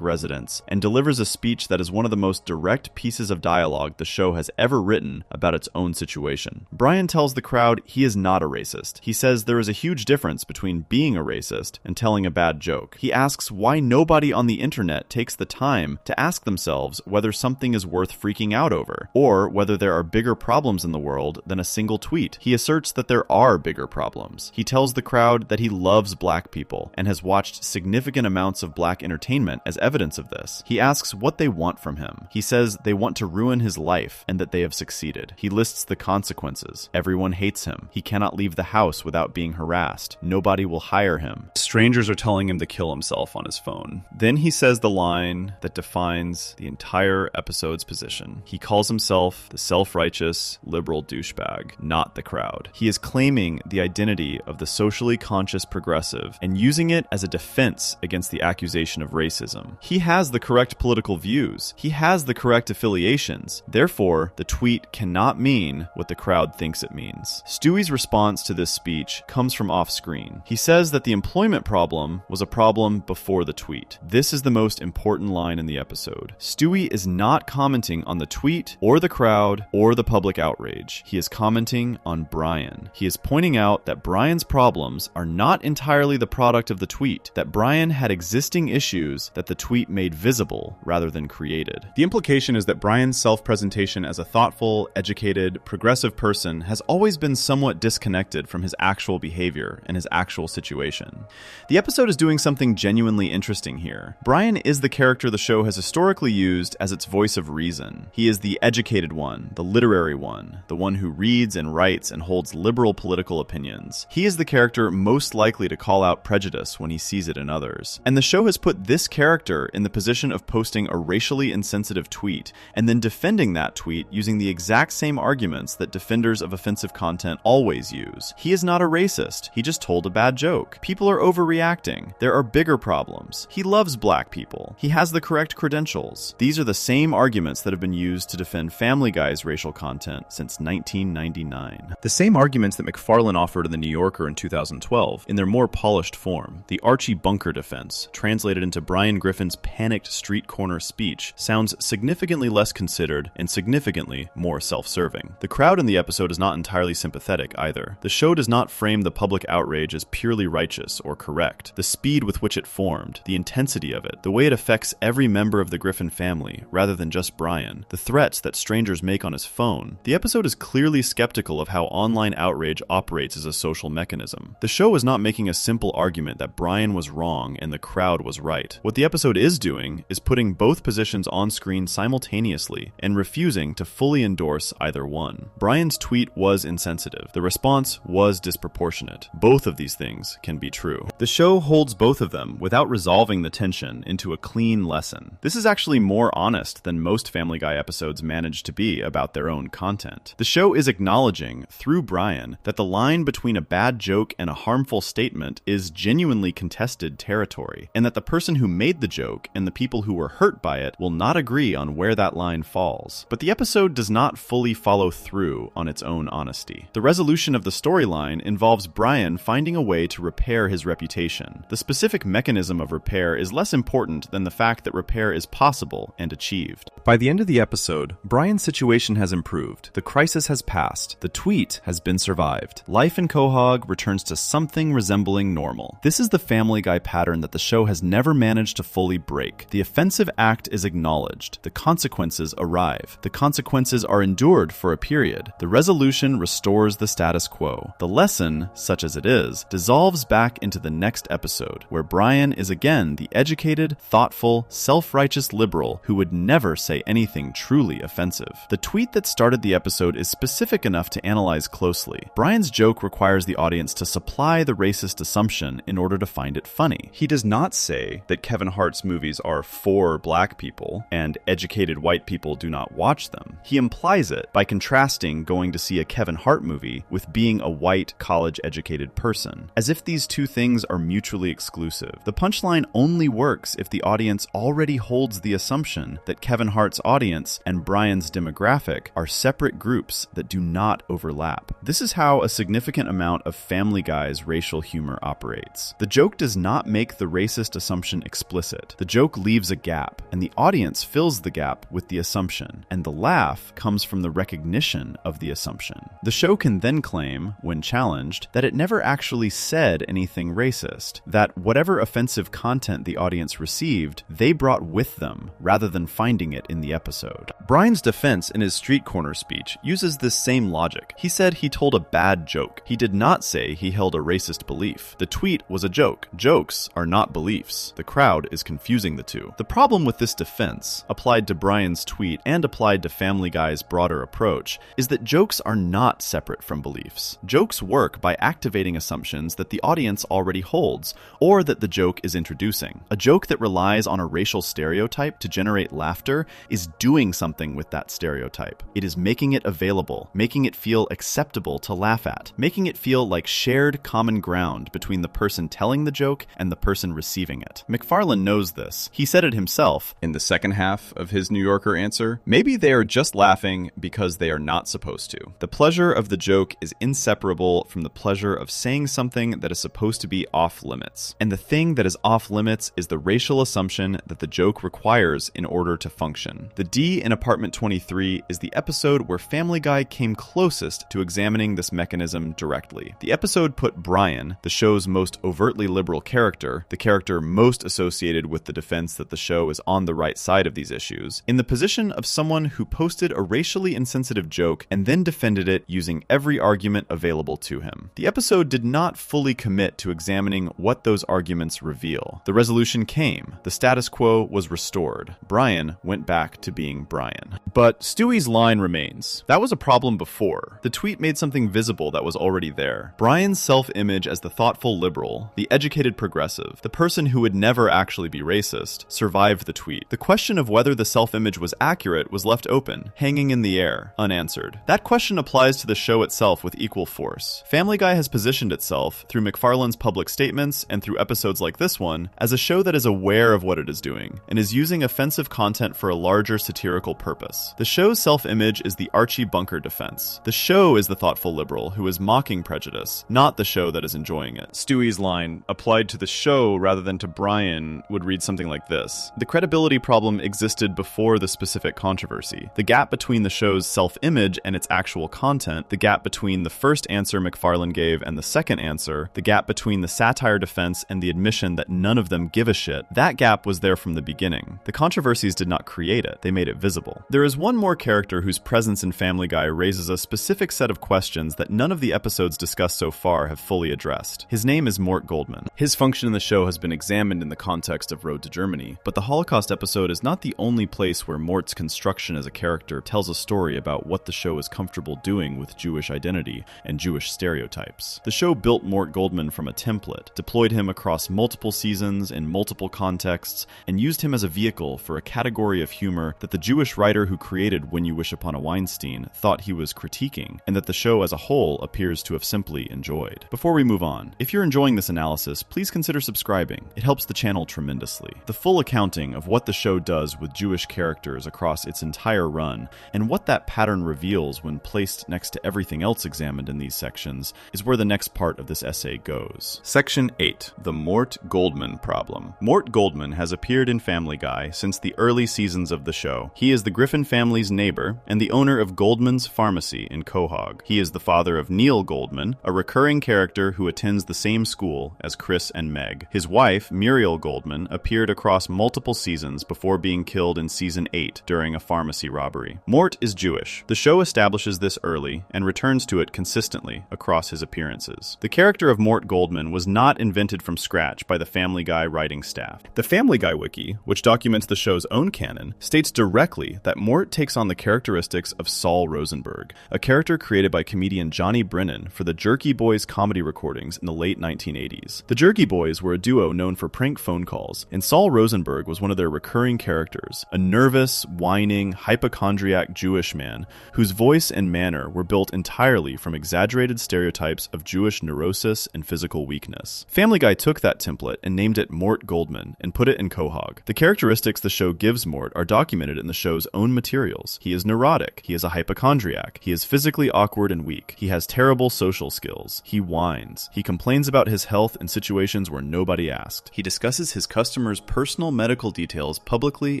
residents and delivers a speech that is one of the most direct pieces of dialogue the show has ever written about its own situation. Brian tells the crowd he is not a racist. He says there is a huge difference between being a racist and telling a bad joke. He asks why nobody on the internet takes the time to ask themselves whether something is worth freaking out over, or whether there are bigger problems in the world than a single tweet. He asserts that there are bigger problems. He tells the crowd that he loves black people and has watched significant amounts of black entertainment as evidence of this. He asks what they want from him. He says they want to ruin his life and that they have succeeded. He lists the consequences. Everyone hates him. He cannot leave the house without being harassed. Nobody will hire him. Strangers are telling him to kill himself on his phone. Then he says the line that defines the entire episode's position. He calls himself the self-righteous liberal douchebag, not the crowd. He is claiming the identity of the socially conscious progressive and using it as a defense against the accusation of racism. He has the correct political views. He has the correct affiliations. Therefore, the tweet cannot mean what the crowd thinks it means. Stewie's response to this speech comes from off-screen. He says that the employment problem was a problem before the tweet. This is the most important line in the episode. Stewie is not commenting on the tweet or the crowd or the public outrage. He is commenting on Brian. He is pointing out that Brian's problems are not entirely the product of the tweet, that Brian had existing issues that the tweet made visible rather than created. The implication is that Brian's self-presentation as a thoughtful, educated, progressive person has always been somewhat disconnected from his actual behavior and his actual situation. The episode is doing something genuinely interesting here. Brian is the character the show has historically used as its voice of reason. He is the educated one, the literary one, the one who reads and writes and holds liberal political opinions. He is the character most likely to call out prejudice when he sees it in others. And the show has put this character in the position of posting a racially insensitive tweet and then defending that tweet using the exact same arguments that defenders of offensive content always use. He is not a racist. He just told a bad joke. People are overreacting. There are bigger problems. He loves black people. He has the correct credentials. These are the same arguments that have been used to defend Family Guy's racial content since 1999. The same arguments that McFarlane offered in The New Yorker in 2012 in their more polished form. The Archie Bunker defense, translated into Brian Griffin's panicked street corner speech, sounds significantly less considered and significantly more self-serving. The crowd in the episode is not entirely sympathetic either. The show does not frame the public outrage as purely righteous or correct. The speed with which it formed, the intensity of it, the way it affects every member of the Griffin family rather than just Brian, the threats that strangers make on his phone. The episode is clearly skeptical of how online outrage operates as a social mechanism. The show is not making a simple argument that Brian was wrong and the crowd was right. What the episode is doing is putting both positions on screen simultaneously and refusing to fully endorse either one. Brian's tweet was insensitive. The response was disproportionate. Both of these things can be true. The show holds both of them without resolving the tension into a clean lesson. This is actually more honest than most Family Guy episodes manage to be about their own content. The show is acknowledging, through Brian, that the line between a bad joke and a harmful statement is genuinely contested territory, and that the person who made the joke and the people who were hurt by it will not agree on where that line falls. But the episode does not fully follow through on its own honesty. The resolution of the storyline involves Brian finding a way to repair his reputation. The specific mechanism of repair is less important than the fact that repair is possible and achieved. By the end of the episode, Brian's situation has improved. The crisis has passed. The tweet has been survived. Life in Quahog returns to something resembling normal. This is the Family Guy pattern that the show has never managed to fully break. The offensive act is acknowledged. The consequences arrive. The consequences are endured for a period. The resolution restores the status quo. The lesson, such as it is, dissolves back into the next episode, where Brian is again the educated, thoughtful, self-righteous liberal who would never say say anything truly offensive. The tweet that started the episode is specific enough to analyze closely. Brian's joke requires the audience to supply the racist assumption in order to find it funny. He does not say that Kevin Hart's movies are for black people and educated white people do not watch them. He implies it by contrasting going to see a Kevin Hart movie with being a white, college-educated person, as if these two things are mutually exclusive. The punchline only works if the audience already holds the assumption that Kevin Hart's audience and Brian's demographic are separate groups that do not overlap. This is how a significant amount of Family Guy's racial humor operates. The joke does not make the racist assumption explicit. The joke leaves a gap, and the audience fills the gap with the assumption, and the laugh comes from the recognition of the assumption. The show can then claim, when challenged, that it never actually said anything racist, that whatever offensive content the audience received, they brought with them, rather than finding it in the episode. Brian's defense in his street corner speech uses this same logic. He said he told a bad joke. He did not say he held a racist belief. The tweet was a joke. Jokes are not beliefs. The crowd is confusing the two. The problem with this defense, applied to Brian's tweet and applied to Family Guy's broader approach, is that jokes are not separate from beliefs. Jokes work by activating assumptions that the audience already holds, or that the joke is introducing. A joke that relies on a racial stereotype to generate laughter is doing something with that stereotype. It is making it available, making it feel acceptable to laugh at, making it feel like shared common ground between the person telling the joke and the person receiving it. McFarlane knows this. He said it himself in the second half of his New Yorker answer. Maybe they are just laughing because they are not supposed to. The pleasure of the joke is inseparable from the pleasure of saying something that is supposed to be off limits. And the thing that is off limits is the racial assumption that the joke requires in order to function. The D in Apartment 23 is the episode where Family Guy came closest to examining this mechanism directly. The episode put Brian, the show's most overtly liberal character, the character most associated with the defense that the show is on the right side of these issues, in the position of someone who posted a racially insensitive joke and then defended it using every argument available to him. The episode did not fully commit to examining what those arguments reveal. The resolution came. The status quo was restored. Brian went back to being Brian. But Stewie's line remains. That was a problem before. The tweet made something visible that was already there. Brian's self-image as the thoughtful liberal, the educated progressive, the person who would never actually be racist, survived the tweet. The question of whether the self-image was accurate was left open, hanging in the air, unanswered. That question applies to the show itself with equal force. Family Guy has positioned itself, through McFarlane's public statements and through episodes like this one, as a show that is aware of what it is doing, and is using offensive content for a larger satirical purpose. The show's self-image is the Archie Bunker defense. The show is the thoughtful liberal who is mocking prejudice, not the show that is enjoying it. Stewie's line, applied to the show rather than to Brian, would read something like this. The credibility problem existed before the specific controversy. The gap between the show's self-image and its actual content, the gap between the first answer McFarlane gave and the second answer, the gap between the satire defense and the admission that none of them give a shit, that gap was there from the beginning. The controversies did not create it, they made it visible. There is one more character whose presence in Family Guy raises a specific set of questions that none of the episodes discussed so far have fully addressed. His name is Mort Goldman. His function in the show has been examined in the context of Road to Germany, but the Holocaust episode is not the only place where Mort's construction as a character tells a story about what the show is comfortable doing with Jewish identity and Jewish stereotypes. The show built Mort Goldman from a template, deployed him across multiple seasons in multiple contexts, and used him as a vehicle for a category of humor that the Jewish writer who created When You Wish Upon a Weinstein thought he was critiquing, and that the show as a whole appears to have simply enjoyed. Before we move on, if you're enjoying this analysis, please consider subscribing. It helps the channel tremendously. The full accounting of what the show does with Jewish characters across its entire run, and what that pattern reveals when placed next to everything else examined in these sections, is where the next part of this essay goes. Section 8. The Mort Goldman Problem. Mort Goldman has appeared in Family Guy since the early seasons of the show. He is the Griffin family's neighbor and the owner of Goldman's Pharmacy in Quahog. He is the father of Neil Goldman, a recurring character who attends the same school as Chris and Meg. His wife, Muriel Goldman, appeared across multiple seasons before being killed in season 8 during a pharmacy robbery. Mort is Jewish. The show establishes this early and returns to it consistently across his appearances. The character of Mort Goldman was not invented from scratch by the Family Guy writing staff. The Family Guy wiki, which documents the show's own canon, states directly that Mort takes on the characteristics of Saul Rosenberg, a character created by comedian Johnny Brennan for the Jerky Boys comedy recordings in the late 1980s. The Jerky Boys were a duo known for prank phone calls, and Saul Rosenberg was one of their recurring characters, a nervous, whining, hypochondriac Jewish man whose voice and manner were built entirely from exaggerated stereotypes of Jewish neurosis and physical weakness. Family Guy took that template and named it Mort Goldman and put it in Quahog. The characteristics the show gives Mort are documented in the show's own materials. He is neurotic. He is a hypochondriac. He is physically awkward and weak. He has terrible social skills. He whines. He complains about his health in situations where nobody asked. He discusses his customers' personal medical details publicly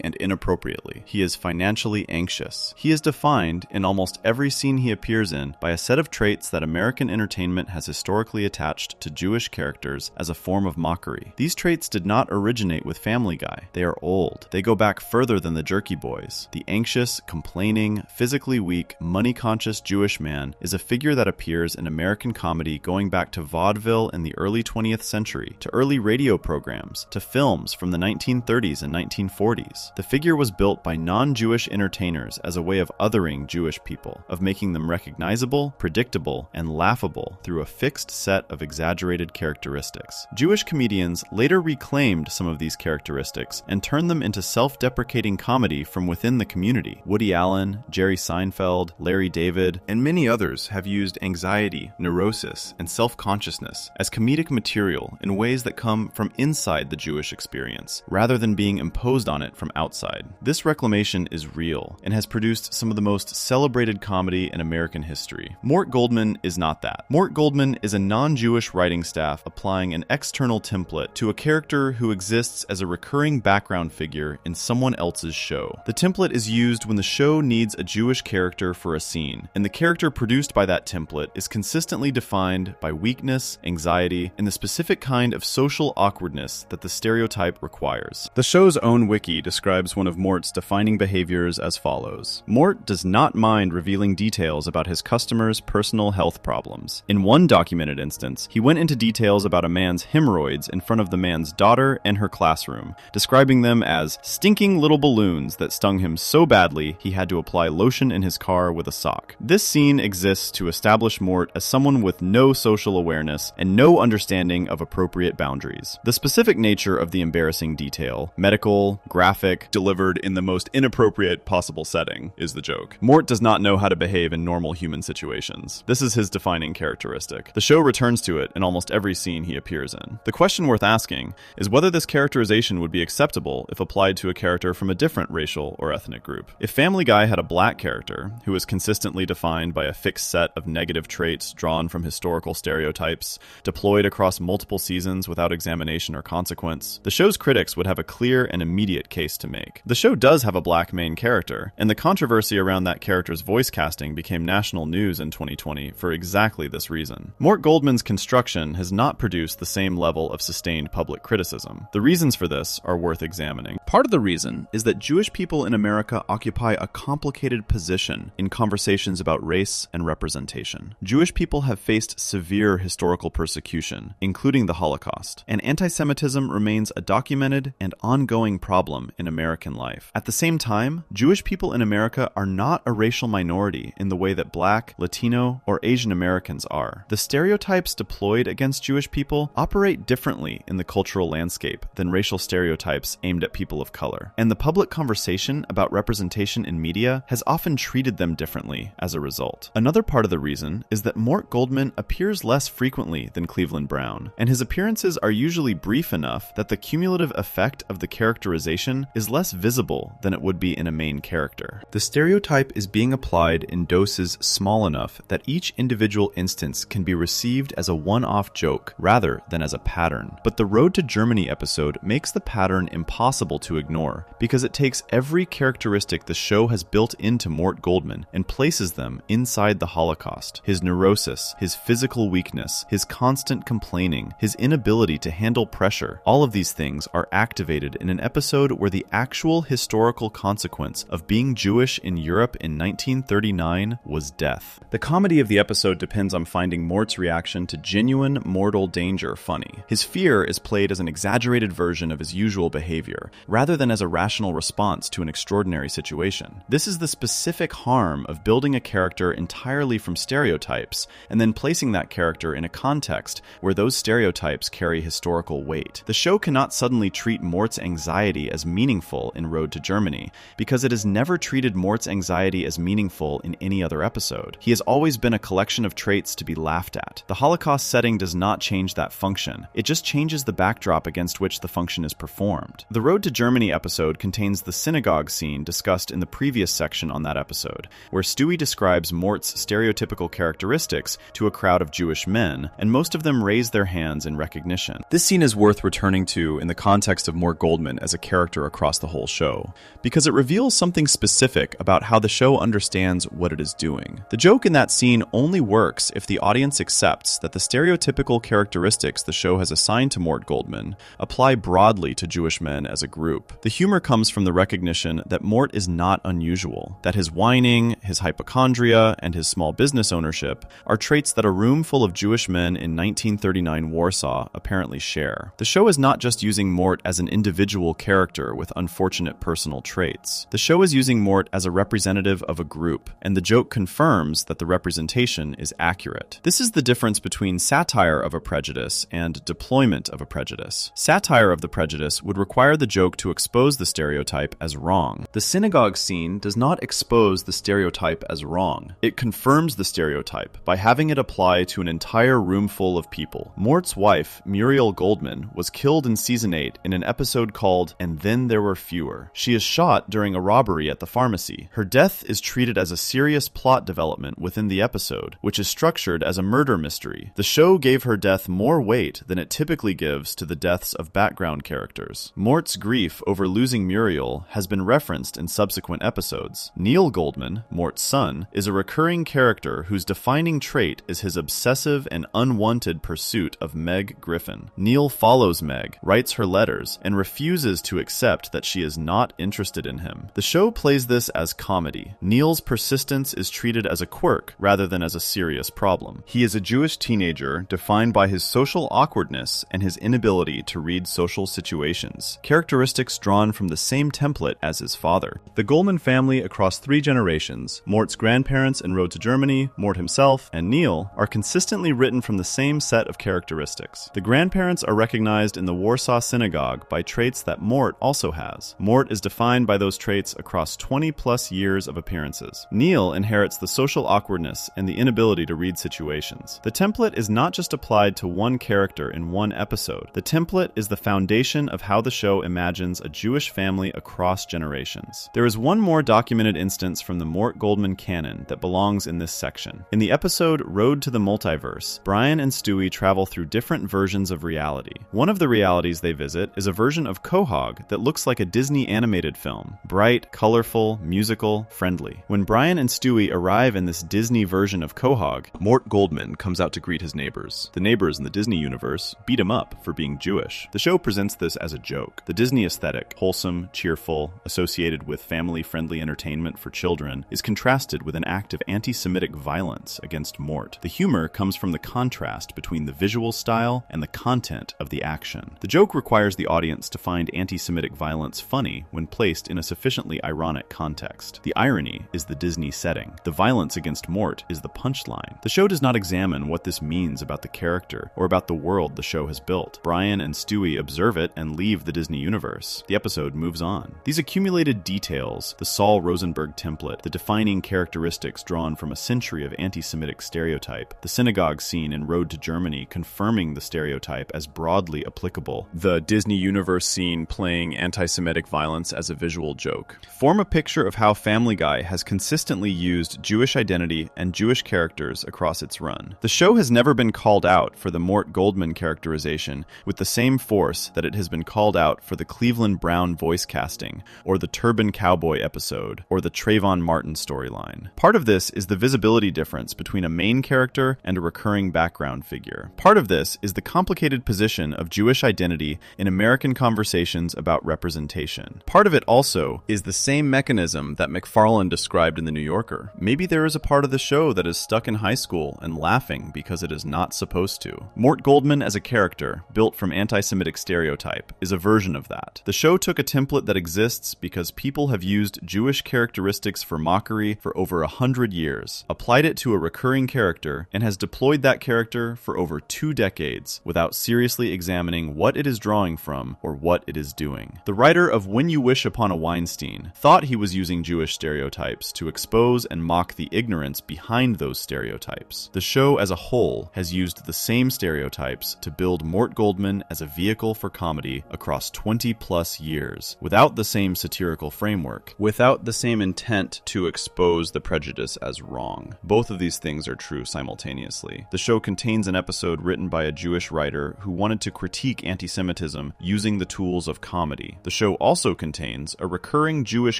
and inappropriately. He is financially anxious. He is defined, in almost every scene he appears in, by a set of traits that American entertainment has historically attached to Jewish characters as a form of mockery. These traits did not originate with Family Guy. They are old. They go back further than the Jerky Boys. The anxious, complaining, physically weak, money-conscious Jewish man is a figure that appears in American comedy going back to vaudeville in the early 20th century, to early radio programs, to films from the 1930s and 1940s. The figure was built by non-Jewish entertainers as a way of othering Jewish people, of making them recognizable, predictable, and laughable through a fixed set of exaggerated characteristics. Jewish comedians later reclaimed some of these characteristics and turned them into self-deprecating comedy from within the community. Woody Allen, Jerry Seinfeld, Larry David, and many others have used anxiety, neurosis, and self-consciousness as comedic material in ways that come from inside the Jewish experience, rather than being imposed on it from outside. This reclamation is real and has produced some of the most celebrated comedy in American history. Mort Goldman is not that. Mort Goldman is a non-Jewish writing staff applying an external template to a character who exists as a recurring background figure in someone else's show. The template is used when the show needs a Jewish character for a scene, and the character produced by that template is consistently defined by weakness, anxiety, and the specific kind of social awkwardness that the stereotype requires. The show's own wiki describes one of Mort's defining behaviors as follows. Mort does not mind revealing details about his customers' personal health problems. In one documented instance, he went into details about a man's hemorrhoids in front of the man's daughter and her classroom, describing them as stinking little balloons that stung him so badly he had to apply lotion in his car with a sock. This scene exists to establish Mort as someone with no social awareness and no understanding of appropriate boundaries. The specific nature of the embarrassing detail, medical, graphic, delivered in the most inappropriate possible setting, is the joke. Mort does not know how to behave in normal human situations. This is his defining characteristic. The show returns to it in almost every scene he appears in. The question worth asking is whether this characterization would be acceptable if applied to a character from a different racial or ethnic group. If Family Guy had a black character who was consistently defined by a fixed set of negative traits drawn from historical stereotypes, deployed across multiple seasons without examination or consequence, the show's critics would have a clear and immediate case to make. The show does have a black main character, and the controversy around that character's voice casting became national news in 2020 for exactly this reason. Mort Goldman's construction has not produced the same level of sustained public criticism. The reasons for this are worth examining. Part of the reason is that Jewish people in America occupy a complicated position in conversations about race and representation. Jewish people have faced severe historical persecution, including the Holocaust, and anti-Semitism remains a documented and ongoing problem in American life. At the same time, Jewish people in America are not a racial minority in the way that Black, Latino, or Asian Americans are. The stereotypes deployed against Jewish people operate differently in the cultural landscape than racial stereotypes aimed at people of color, and the public conversation about representation in media has often treated them differently as a result. Another part of the reason is that Mort Goldman appears less frequently than Cleveland Brown, and his appearances are usually brief enough that the cumulative effect of the characterization is less visible than it would be in a main character. The stereotype is being applied in doses small enough that each individual instance can be received as a one-off joke rather than as a pattern. But the Road to Germany episode makes the pattern impossible to ignore because it takes every characteristic the show has built into Mort Goldman and places them inside the Holocaust. His neurosis, his physical weakness, his constant complaining, his inability to handle pressure, all of these things are activated in an episode where the actual historical consequence of being Jewish in Europe in 1939 was death. The comedy of the episode depends on finding Mort's reaction to genuine mortal danger funny. His fear is played as an exaggerated version of his usual behavior, rather than as a rational response response to an extraordinary situation. This is the specific harm of building a character entirely from stereotypes and then placing that character in a context where those stereotypes carry historical weight. The show cannot suddenly treat Mort's anxiety as meaningful in Road to Germany because it has never treated Mort's anxiety as meaningful in any other episode. He has always been a collection of traits to be laughed at. The Holocaust setting does not change that function. It just changes the backdrop against which the function is performed. The Road to Germany episode contains the synagogue scene discussed in the previous section on that episode, where Stewie describes Mort's stereotypical characteristics to a crowd of Jewish men, and most of them raise their hands in recognition. This scene is worth returning to in the context of Mort Goldman as a character across the whole show, because it reveals something specific about how the show understands what it is doing. The joke in that scene only works if the audience accepts that the stereotypical characteristics the show has assigned to Mort Goldman apply broadly to Jewish men as a group. The humor comes from the recognition that Mort is not unusual, that his whining, his hypochondria, and his small business ownership are traits that a room full of Jewish men in 1939 Warsaw apparently share. The show is not just using Mort as an individual character with unfortunate personal traits. The show is using Mort as a representative of a group, and the joke confirms that the representation is accurate. This is the difference between satire of a prejudice and deployment of a prejudice. Satire of the prejudice would require the joke to expose the stereotype as wrong. The synagogue scene does not expose the stereotype as wrong. It confirms the stereotype by having it apply to an entire room full of people. Mort's wife, Mort Goldman, was killed in season 8 in an episode called "And Then There Were Fewer." She is shot during a robbery at the pharmacy. Her death is treated as a serious plot development within the episode, which is structured as a murder mystery. The show gave her death more weight than it typically gives to the deaths of background characters. Mort's grief over losing Muriel has been referenced in subsequent episodes. Neil Goldman, Mort's son, is a recurring character whose defining trait is his obsessive and unwanted pursuit of Meg Griffin. Neil follows Meg, writes her letters, and refuses to accept that she is not interested in him. The show plays this as comedy. Neil's persistence is treated as a quirk rather than as a serious problem. He is a Jewish teenager defined by his social awkwardness and his inability to read social situations, characteristics drawn from the same template as his father. The Goldman family across 3 generations, Mort's grandparents in Road to Germany, Mort himself, and Neil, are consistently written from the same set of characteristics. The grandparents are recognized in the Warsaw Synagogue by traits that Mort also has. Mort is defined by those traits across 20-plus years of appearances. Neil inherits the social awkwardness and the inability to read situations. The template is not just applied to one character in one episode. The template is the foundation of how the show imagines a Jewish family across generations. There is one more documented instance from the Mort Goldman canon that belongs in this section. In the episode Road to the Multiverse, Brian and Stewie travel through different versions of reality. One of the realities they visit is a version of Quahog that looks like a Disney animated film. Bright, colorful, musical, friendly. When Brian and Stewie arrive in this Disney version of Quahog, Mort Goldman comes out to greet his neighbors. The neighbors in the Disney universe beat him up for being Jewish. The show presents this as a joke. The Disney aesthetic, wholesome, cheerful, associated with family-friendly entertainment for children, is contrasted with an act of anti-Semitic violence against Mort. The humor comes from the contrast between the visual style and the content of the action. The joke requires the audience to find anti-Semitic violence funny when placed in a sufficiently ironic context. The irony is the Disney setting. The violence against Mort is the punchline. The show does not examine what this means about the character or about the world the show has built. Brian and Stewie observe it and leave the Disney universe. The episode moves on. These accumulated details, the Saul Rosenberg template, the defining characteristics drawn from a century of anti-Semitic stereotype, the synagogue scene in Road to Germany confirming the stereotype as broadly applicable, the Disney universe scene playing anti-Semitic violence as a visual joke, form a picture of how Family Guy has consistently used Jewish identity and Jewish characters across its run. The show has never been called out for the Mort Goldman characterization with the same force that it has been called out for the Cleveland Brown voice casting, or the Turban Cowboy episode, or the Trayvon Martin storyline. Part of this is the visibility difference between a main character and a recurring background figure. Part of this is the complicated position of Jewish identity in American conversations about representation. Part of it also is the same mechanism that McFarlane described in The New Yorker. Maybe there is a part of the show that is stuck in high school and laughing because it is not supposed to. Mort Goldman as a character, built from anti-Semitic stereotype, is a version of that. The show took a template that exists because people have used Jewish characteristics for mockery for over 100 years, applied it to a recurring character, and has deployed that character for over 2 decades without seriously examining what it is drawing from or what it is doing. The writer of When You Wish Upon a Weinstein thought he was using Jewish stereotypes to expose and mock the ignorance behind those stereotypes. The show as a whole has used the same stereotypes to build Mort Goldman as a vehicle for comedy across 20-plus years, without the same satirical framework, without the same intent to expose the prejudice as wrong. Both of these things are true simultaneously. The show contains an episode written by a Jewish writer who wanted to critique anti-Semitism using the tools of comedy. The show also contains a recurring Jewish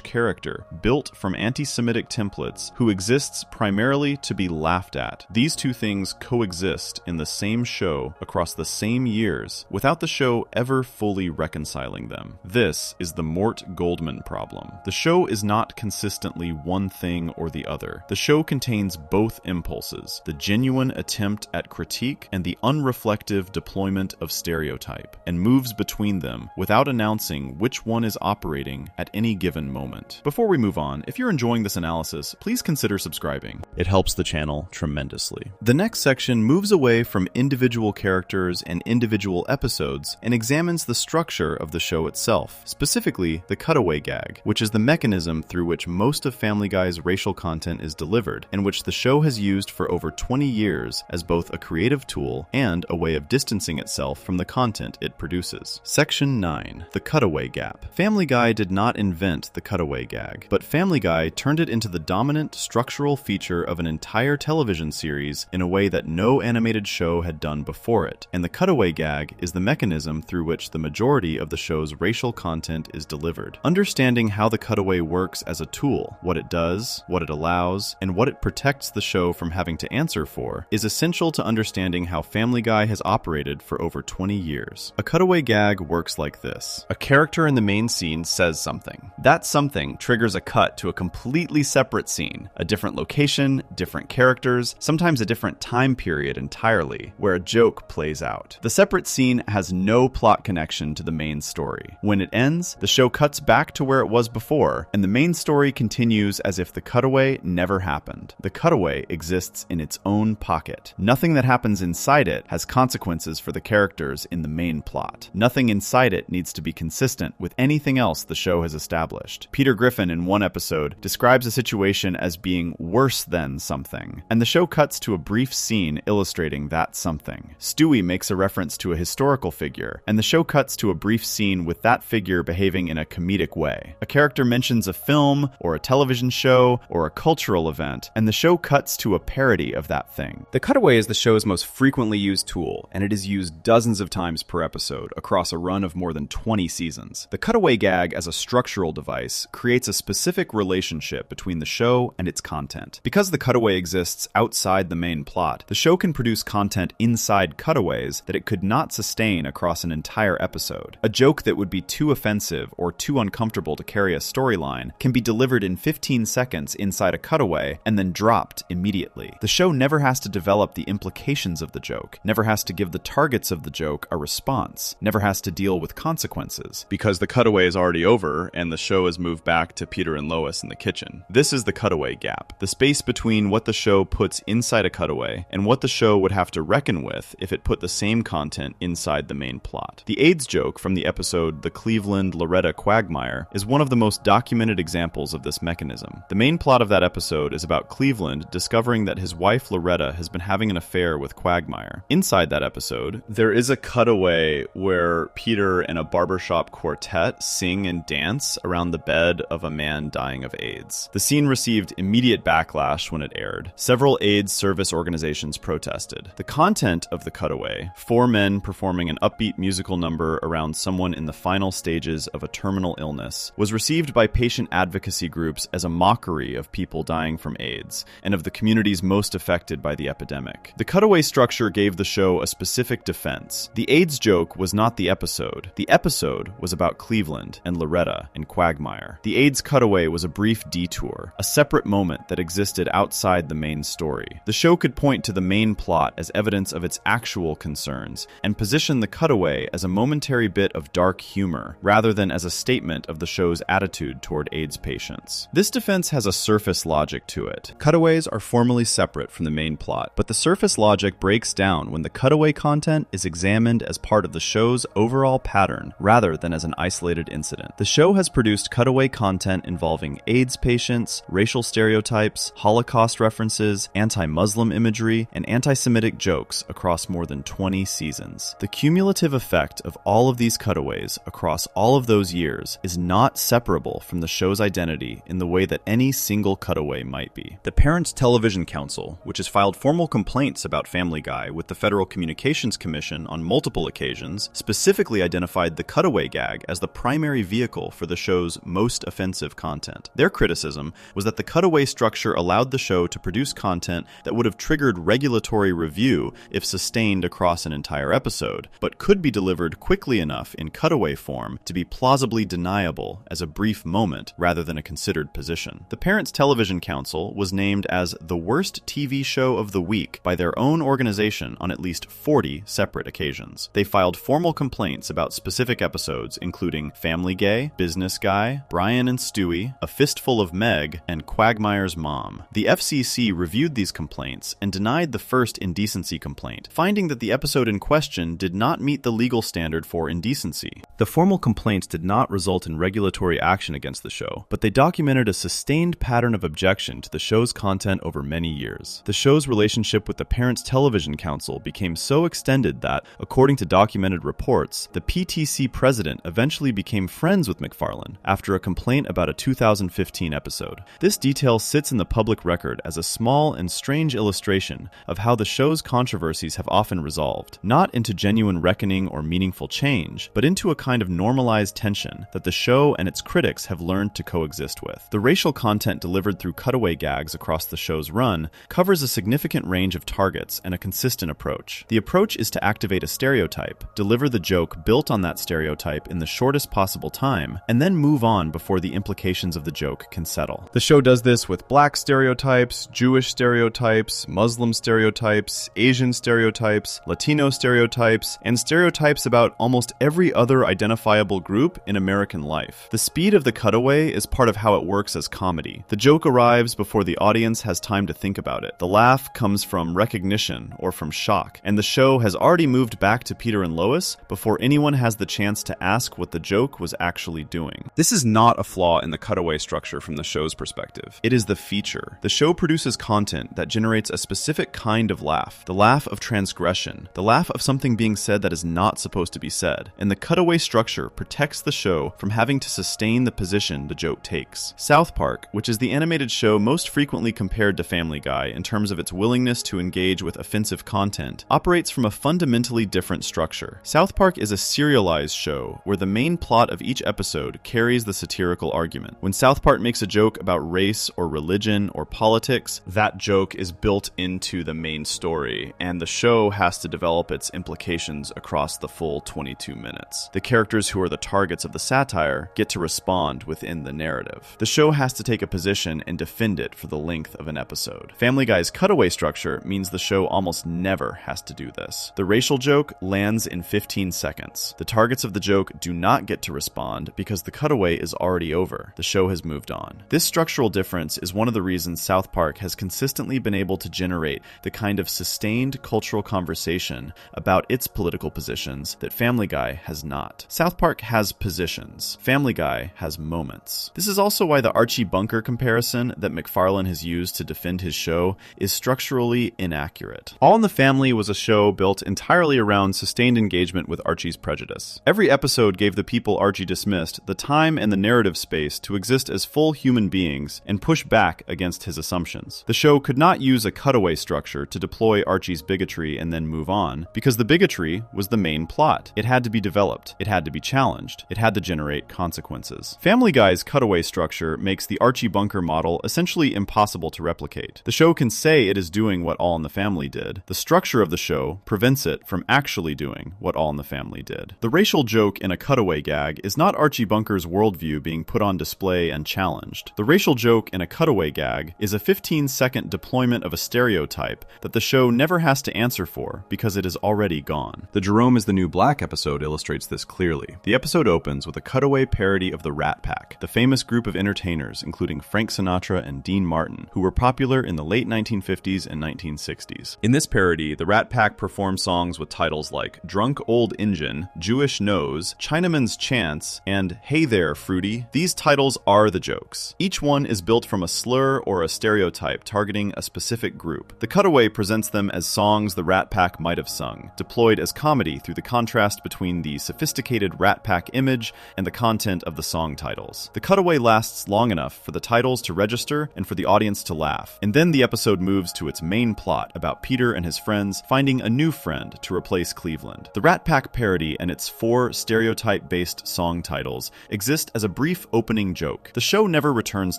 character built from anti-Semitic templates who exists primarily to be laughed at. These two things coexist in the same show across the same years without the show ever fully reconciling them. This is the Mort Goldman problem. The show is not consistently one thing or the other. The show contains both impulses, the genuine attempt at critique and the unreflective deployment of stereotype, and moves between them without announcing which one is operating at any given moment. Before we move on, if you're enjoying this analysis, please consider subscribing. It helps the channel tremendously. The next section moves away from individual characters and individual episodes and examines the structure of the show itself, specifically the cutaway gag, which is the mechanism through which most of Family Guy's racial content is delivered, and which the show has used for over 20 years as both a creative tool and a way of distancing itself from the content it produces. Section 9. The Cutaway Gap. Family Guy did not invent the cutaway gag, but Family Guy turned it into the dominant structural feature of an entire television series in a way that no animated show had done before it, and the cutaway gag is the mechanism through which the majority of the show's racial content is delivered. Understanding how the cutaway works as a tool, what it does, what it allows, and what it protects the show from having to answer for, is essential to understanding how Family Guy has operated for over 20 years. A cutaway gag works like this. A character in the main scene says something. That something triggers a cut to a completely separate scene, a different location, different characters, sometimes a different time period entirely, where a joke plays out. The separate scene has no plot connection to the main story. When it ends, the show cuts back to where it was before, and the main story continues as if the cutaway never happened. The cutaway exists in its own pocket. Nothing that happens inside it has consequences for the characters in the main plot. Nothing inside it needs to be consistent with anything else the show has established. Peter Griffin, in one episode, describes a situation as being worse than something, and the show cuts to a brief scene illustrating that something. Stewie makes a reference to a historical figure, and the show cuts to a brief scene with that figure behaving in a comedic way. A character mentions a film, or a television show, or a cultural event, and the show cuts to a parody of that thing. The cutaway is the show's most frequently used tool, and it is used dozens of times per episode across a run of more than 20 seasons. The cutaway gag as a structural device creates a specific relationship between the show and its content. Because the cutaway exists outside the main plot, the show can produce content inside cutaways that it could not sustain across an entire episode. A joke that would be too offensive or too uncomfortable to carry a storyline can be delivered in 15 seconds inside a cutaway and then dropped immediately. The show never has to develop the implications of the joke, never has to give the targets of the joke a response, never has to deal with consequences, because the cutaway is already over and the show has moved back to Peter and Lois in the kitchen. This is the cutaway gap, the space between what the show puts inside a cutaway and what the show would have to reckon with if it put the same content inside the main plot. The AIDS joke from the episode The Cleveland Loretta Quagmire is one of the most documented examples of this mechanism. The main plot of that episode is about Cleveland discovering that his wife Loretta has been having an affair with Quagmire. Inside that episode, there is a cutaway where Peter and a barbershop quartet sing and dance around the bed of a man dying of AIDS. The scene received immediate backlash when it aired. Several AIDS service organizations protested. The content of the cutaway, 4 men performing an upbeat musical number around someone in the final stages of a terminal illness, was received by patient advocacy groups as a mockery of people dying from AIDS and of the communities most affected by the epidemic. The cutaway structure gave the show a specific defense. The AIDS joke was not the episode. The episode was about Cleveland and Loretta and Quagmire. The AIDS cutaway was a brief detour, a separate moment that existed outside the main story. The show could point to the main plot as evidence of its actual concerns and position the cutaway as a momentary bit of dark humor rather than as as a statement of the show's attitude toward AIDS patients. This defense has a surface logic to it. Cutaways are formally separate from the main plot, but the surface logic breaks down when the cutaway content is examined as part of the show's overall pattern rather than as an isolated incident. The show has produced cutaway content involving AIDS patients, racial stereotypes, Holocaust references, anti-Muslim imagery, and anti-Semitic jokes across more than 20 seasons. The cumulative effect of all of these cutaways across all of those years is not separable from the show's identity in the way that any single cutaway might be. The Parents Television Council, which has filed formal complaints about Family Guy with the Federal Communications Commission on multiple occasions, specifically identified the cutaway gag as the primary vehicle for the show's most offensive content. Their criticism was that the cutaway structure allowed the show to produce content that would have triggered regulatory review if sustained across an entire episode, but could be delivered quickly enough in cutaway form to be plausibly deniable as a brief moment rather than a considered position. The Parents Television Council was named as the worst TV show of the week by their own organization on at least 40 separate occasions. They filed formal complaints about specific episodes including Family Gay, Business Guy, Brian and Stewie, A Fistful of Meg, and Quagmire's Mom. The FCC reviewed these complaints and denied the first indecency complaint, finding that the episode in question did not meet the legal standard for indecency. The formal complaints did not result in regulatory action against the show, but they documented a sustained pattern of objection to the show's content over many years. The show's relationship with the Parents Television Council became so extended that, according to documented reports, the PTC president eventually became friends with McFarlane after a complaint about a 2015 episode. This detail sits in the public record as a small and strange illustration of how the show's controversies have often resolved, not into genuine reckoning or meaningful change, but into a kind of normalized tension that the show and its critics have learned to coexist with. The racial content delivered through cutaway gags across the show's run covers a significant range of targets and a consistent approach. The approach is to activate a stereotype, deliver the joke built on that stereotype in the shortest possible time, and then move on before the implications of the joke can settle. The show does this with black stereotypes, Jewish stereotypes, Muslim stereotypes, Asian stereotypes, Latino stereotypes, and stereotypes about almost every other identifiable group in American life. The speed of the cutaway is part of how it works as comedy. The joke arrives before the audience has time to think about it. The laugh comes from recognition or from shock, and the show has already moved back to Peter and Lois before anyone has the chance to ask what the joke was actually doing. This is not a flaw in the cutaway structure from the show's perspective. It is the feature. The show produces content that generates a specific kind of laugh, the laugh of transgression, the laugh of something being said that is not supposed to be said, and the cutaway structure protects the show from having to sustain the position the joke takes. South Park, which is the animated show most frequently compared to Family Guy in terms of its willingness to engage with offensive content, operates from a fundamentally different structure. South Park is a serialized show where the main plot of each episode carries the satirical argument. When South Park makes a joke about race or religion or politics, that joke is built into the main story, and the show has to develop its implications across the full 22 minutes. The characters who are the targets of the satire get to respond within the narrative. The show has to take a position and defend it for the length of an episode. Family Guy's cutaway structure means the show almost never has to do this. The racial joke lands in 15 seconds. The targets of the joke do not get to respond because the cutaway is already over. The show has moved on. This structural difference is one of the reasons South Park has consistently been able to generate the kind of sustained cultural conversation about its political positions that Family Guy has not. South Park has positions. Family Guy has moments. This is also why the Archie Bunker comparison that McFarlane has used to defend his show is structurally inaccurate. All in the Family was a show built entirely around sustained engagement with Archie's prejudice. Every episode gave the people Archie dismissed the time and the narrative space to exist as full human beings and push back against his assumptions. The show could not use a cutaway structure to deploy Archie's bigotry and then move on, because the bigotry was the main plot. It had to be developed. It had to be challenged. It had to generate consequences. Family Guy's cutaway structure makes the Archie Bunker model essentially impossible to replicate. The show can say it is doing what All in the Family did. The structure of the show prevents it from actually doing what All in the Family did. The racial joke in a cutaway gag is not Archie Bunker's worldview being put on display and challenged. The racial joke in a cutaway gag is a 15-second deployment of a stereotype that the show never has to answer for because it is already gone. The Jerome is the New Black episode illustrates this clearly. The episode opens opens with a cutaway parody of the Rat Pack, the famous group of entertainers including Frank Sinatra and Dean Martin, who were popular in the late 1950s and 1960s. In this parody, the Rat Pack performed songs with titles like Drunk Old Injun, Jewish Nose, Chinaman's Chance, and Hey There, Fruity. These titles are the jokes. Each one is built from a slur or a stereotype targeting a specific group. The cutaway presents them as songs the Rat Pack might have sung, deployed as comedy through the contrast between the sophisticated Rat Pack image and the content of the song titles. The cutaway lasts long enough for the titles to register and for the audience to laugh, and then the episode moves to its main plot about Peter and his friends finding a new friend to replace Cleveland. The Rat Pack parody and its 4 stereotype-based song titles exist as a brief opening joke. The show never returns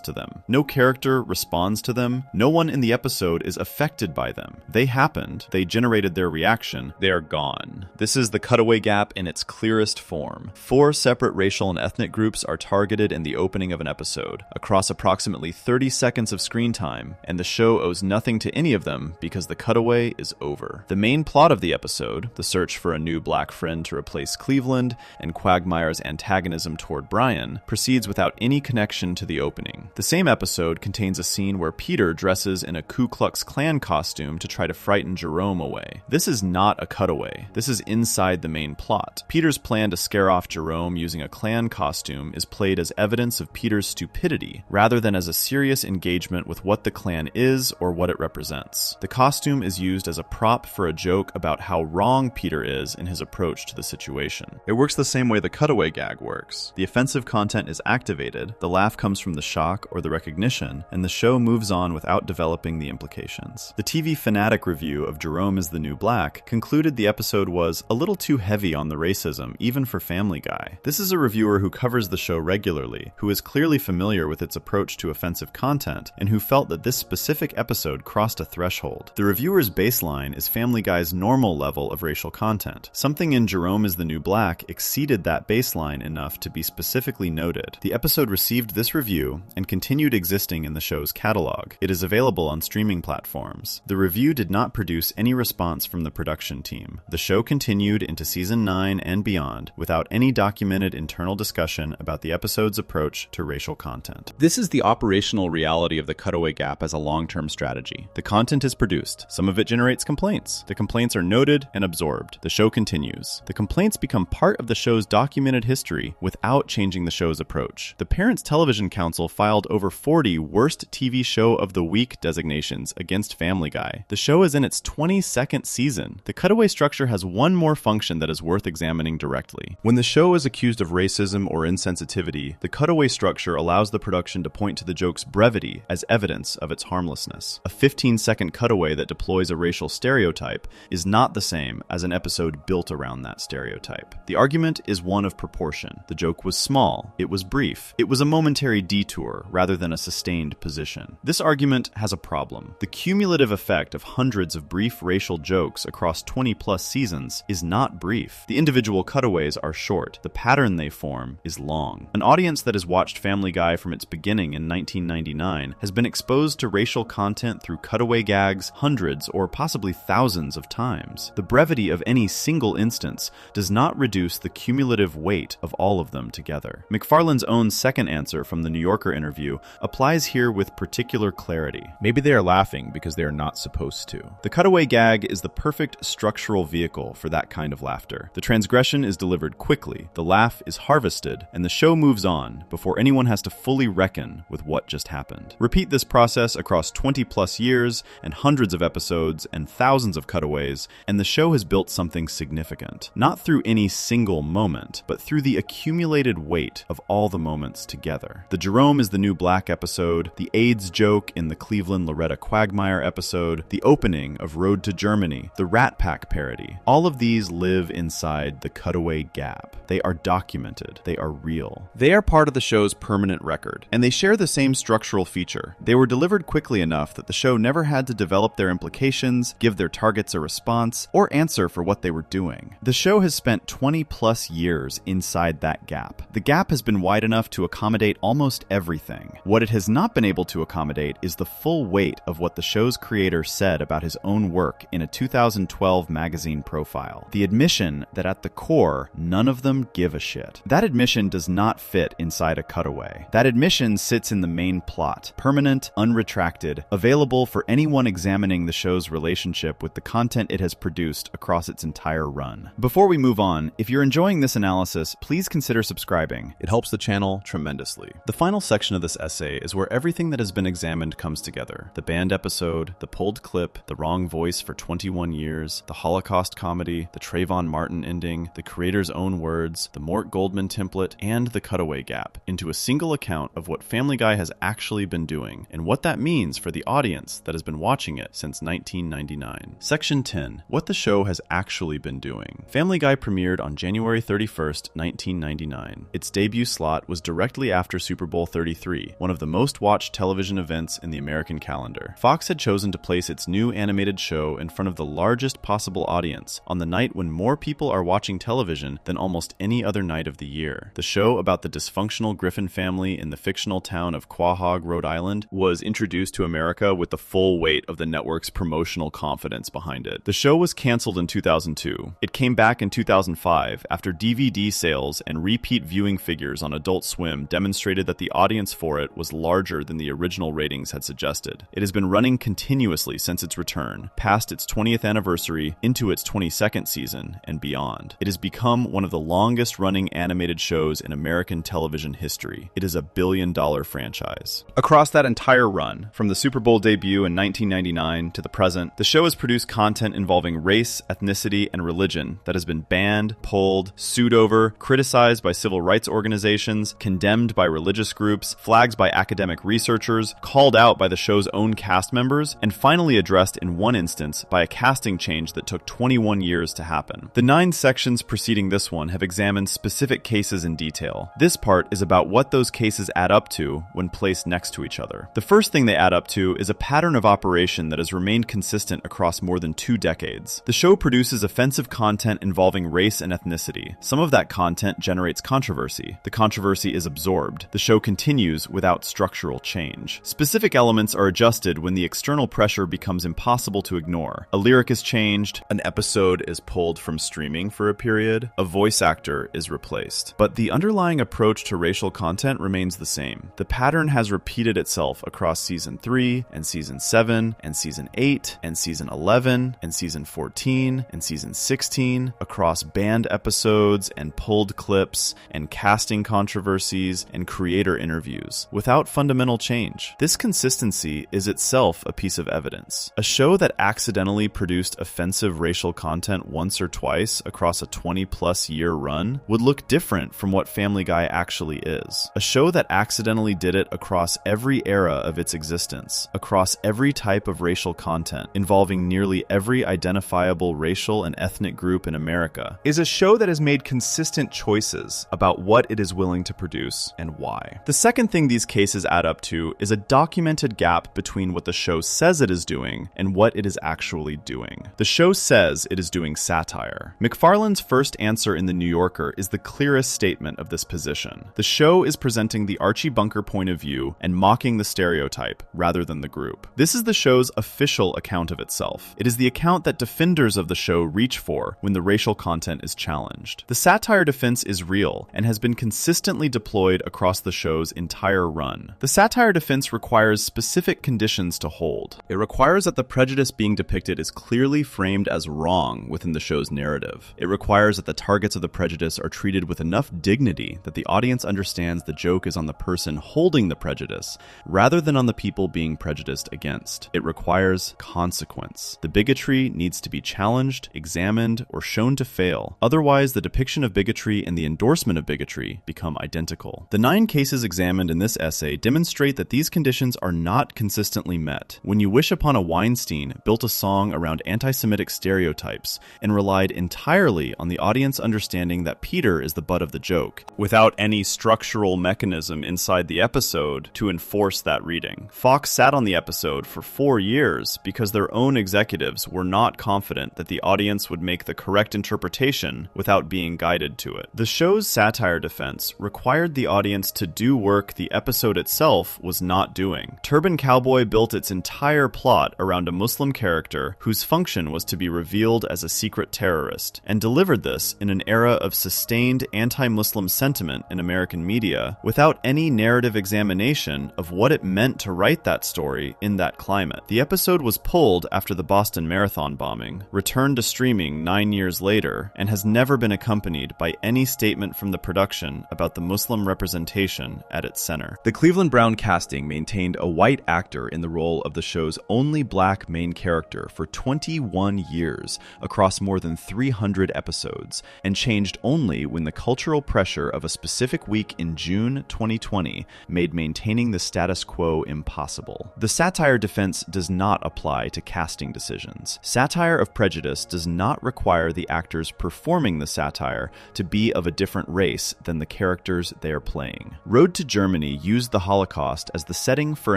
to them. No character responds to them. No one in the episode is affected by them. They happened. They generated their reaction. They are gone. This is the cutaway gap in its clearest form. 4 separate racial and ethnic groups are targeted in the opening of an episode, across approximately 30 seconds of screen time, and the show owes nothing to any of them because the cutaway is over. The main plot of the episode, the search for a new black friend to replace Cleveland, and Quagmire's antagonism toward Brian, proceeds without any connection to the opening. The same episode contains a scene where Peter dresses in a Ku Klux Klan costume to try to frighten Jerome away. This is not a cutaway. This is inside the main plot. Peter's plan to scare off Jerome using a Klan costume is played as evidence of Peter's stupidity, rather than as a serious engagement with what the Klan is or what it represents. The costume is used as a prop for a joke about how wrong Peter is in his approach to the situation. It works the same way the cutaway gag works. The offensive content is activated, the laugh comes from the shock or the recognition, and the show moves on without developing the implications. The TV Fanatic review of Jerome is the New Black concluded the episode was a little too heavy on the racism, even for Family Guy. This is a reviewer who covers the show regularly, who is clearly familiar with its approach to offensive content, and who felt that this specific episode crossed a threshold. The reviewer's baseline is Family Guy's normal level of racial content. Something in Jerome is the New Black exceeded that baseline enough to be specifically noted. The episode received this review and continued existing in the show's catalog. It is available on streaming platforms. The review did not produce any response from the production team. The show continued into season 9 and beyond without any documented internal discussion about the episode's approach to racial content. This is the operational reality of the cutaway gap as a long-term strategy. The content is produced. Some of it generates complaints. The complaints are noted and absorbed. The show continues. The complaints become part of the show's documented history without changing the show's approach. The Parents Television Council filed over 40 Worst TV Show of the Week designations against Family Guy. The show is in its 22nd season. The cutaway structure has one more function that is worth examining directly. When the show is accused of racism or insensitivity, the cutaway structure allows the production to point to the joke's brevity as evidence of its harmlessness. A 15-second cutaway that deploys a racial stereotype is not the same as an episode built around that stereotype. The argument is one of proportion. The joke was small. It was brief. It was a momentary detour rather than a sustained position. This argument has a problem. The cumulative effect of hundreds of brief racial jokes across 20-plus seasons is not brief. The individual cutaways are short. The pattern they form is long. An audience that has watched Family Guy from its beginning in 1999 has been exposed to racial content through cutaway gags hundreds or possibly thousands of times. The brevity of any single instance does not reduce the cumulative weight of all of them together. McFarlane's own second answer from the New Yorker interview applies here with particular clarity. Maybe they are laughing because they are not supposed to. The cutaway gag is the perfect structural vehicle for that kind of laughter. The transgression is delivered quickly, the laugh is harvested, and the show moves on before anyone has to fully reckon with what just happened. Repeat this process across 20-plus years and hundreds of episodes and thousands of cutaways, and the show has built something significant. Not through any single moment, but through the accumulated weight of all the moments together. The Jerome is the New Black episode, the AIDS joke in the Cleveland Loretta Quagmire episode, the opening of Road to Germany, the Rat Pack parody. All of these live inside the cutaway gap. They are documented. They are real. They are part of the show's permanent record, and they share the same structural feature. They were delivered quickly enough that the show never had to develop their implications, give their targets a response, or answer for what they were doing. The show has spent 20-plus years inside that gap. The gap has been wide enough to accommodate almost everything. What it has not been able to accommodate is the full weight of what the show's creator said about his own work in a 2012 magazine profile. The admission that at the core, none of them give a shit. That admission does not fit inside a cutaway. That admission sits in the main plot, permanent, unretracted, available for anyone examining the show's relationship with the content it has produced across its entire run. Before we move on, if you're enjoying this analysis, please consider subscribing. It helps the channel tremendously. The final section of this essay is where everything that has been examined comes together. The band episode, the pulled clip, the wrong voice for 21 years, the Holocaust comedy, the Trayvon Martin ending, the creator's own words, the Mort Goldman template, and the cutaway gap into a single account of what Family Guy has actually been doing and what that means for the audience that has been watching it since 1999. Section 10. What the show has actually been doing. Family Guy premiered on January 31st, 1999. Its debut slot was directly after Super Bowl 33, one of the most watched television events in the American calendar. Fox had chosen to place its new animated show in front of the largest possible audience on the night when more people are watching television than almost any other night of the year. The show about the dysfunctional Griffin family in the fictional town of Quahog, Rhode Island, was introduced to America with the full weight of the network's promotional confidence behind it. The show was canceled in 2002. It came back in 2005 after DVD sales and repeat viewing figures on Adult Swim demonstrated that the audience for it was larger than the original ratings had suggested. It has been running continuously since its return, past its 20th anniversary, into its 22nd season, and beyond. It has become one of the longest-running animated shows in American television history. It is a billion-dollar franchise. Across that entire run, from the Super Bowl debut in 1999 to the present, the show has produced content involving race, ethnicity, and religion that has been banned, pulled, sued over, criticized by civil rights organizations, condemned by religious groups, flagged by academic researchers, called out by the show's own cast members, and finally addressed in one instance by a casting change that took 21 years to happen. The 9 sections preceding this one have examined specific cases in detail. This part is about what those cases add up to when placed next to each other. The first thing they add up to is a pattern of operation that has remained consistent across more than 2 decades. The show produces offensive content involving race and ethnicity. Some of that content generates controversy. The controversy is absorbed. The show continues without structural change. Specific elements are adjusted when the external pressure becomes impossible to ignore. A lyric is changed, an episode is pulled from streaming for a period, a voice actor is replaced. But the underlying approach to racial content remains the same. The pattern has repeated itself across Season 3, and Season 7, and Season 8, and Season 11, and Season 14, and Season 16, across band episodes, and pulled clips, and casting controversies, and creator interviews, without fundamental change. This consistency is itself a piece of evidence. A show that accidentally produced offensive racial content once or twice across a 20-plus year run would look different from what Family Guy actually is. A show that accidentally did it across every era of its existence, across every type of racial content, involving nearly every identifiable racial and ethnic group in America, is a show that has made consistent choices about what it is willing to produce and why. The second thing these cases add up to is a documented gap between what the show says it is doing and what it is actually doing. The show says it is doing satire. McFarlane's first answer in The New Yorker is the clearest statement of this position. The show is presenting the Archie Bunker point of view and mocking the stereotype rather than the group. This is the show's official account of itself. It is the account that defenders of the show reach for when the racial content is challenged. The satire defense is real and has been consistently deployed across the show's entire run. The satire defense requires specific conditions to hold. It requires that the prejudice being depicted is clearly framed as wrong within the show's narrative. It requires that the targets of the prejudice are treated with enough dignity that the audience understands the joke is on the person holding the prejudice rather than on the people being prejudiced against. It requires consequence. The bigotry needs to be challenged, examined, or shown to fail. Otherwise, the depiction of bigotry and the endorsement of bigotry become identical. The 9 cases examined in this essay demonstrate that these conditions are not consistently met. When You Wish Upon a Weinstein built a song around anti-Semitic stereotypes and relied entirely on the audience understanding that Peter is the butt of the joke, without any structural mechanism inside the episode to enforce that reading. Fox sat on the episode for 4 years because their own executives were not confident that the audience would make the correct interpretation without being guided to it. The show's satire defense required the audience to do work the episode itself was not doing. Turban Cowboy built its entire plot around a Muslim character whose function was to be revealed as a secret terrorist, and delivered this in an era of sustained sustained anti-Muslim sentiment in American media without any narrative examination of what it meant to write that story in that climate. The episode was pulled after the Boston Marathon bombing, returned to streaming 9 years later, and has never been accompanied by any statement from the production about the Muslim representation at its center. The Cleveland Brown casting maintained a white actor in the role of the show's only black main character for 21 years across more than 300 episodes, and changed only when the cultural pressure of a specific week in June 2020 made maintaining the status quo impossible. The satire defense does not apply to casting decisions. Satire of prejudice does not require the actors performing the satire to be of a different race than the characters they are playing. Road to Germany used the Holocaust as the setting for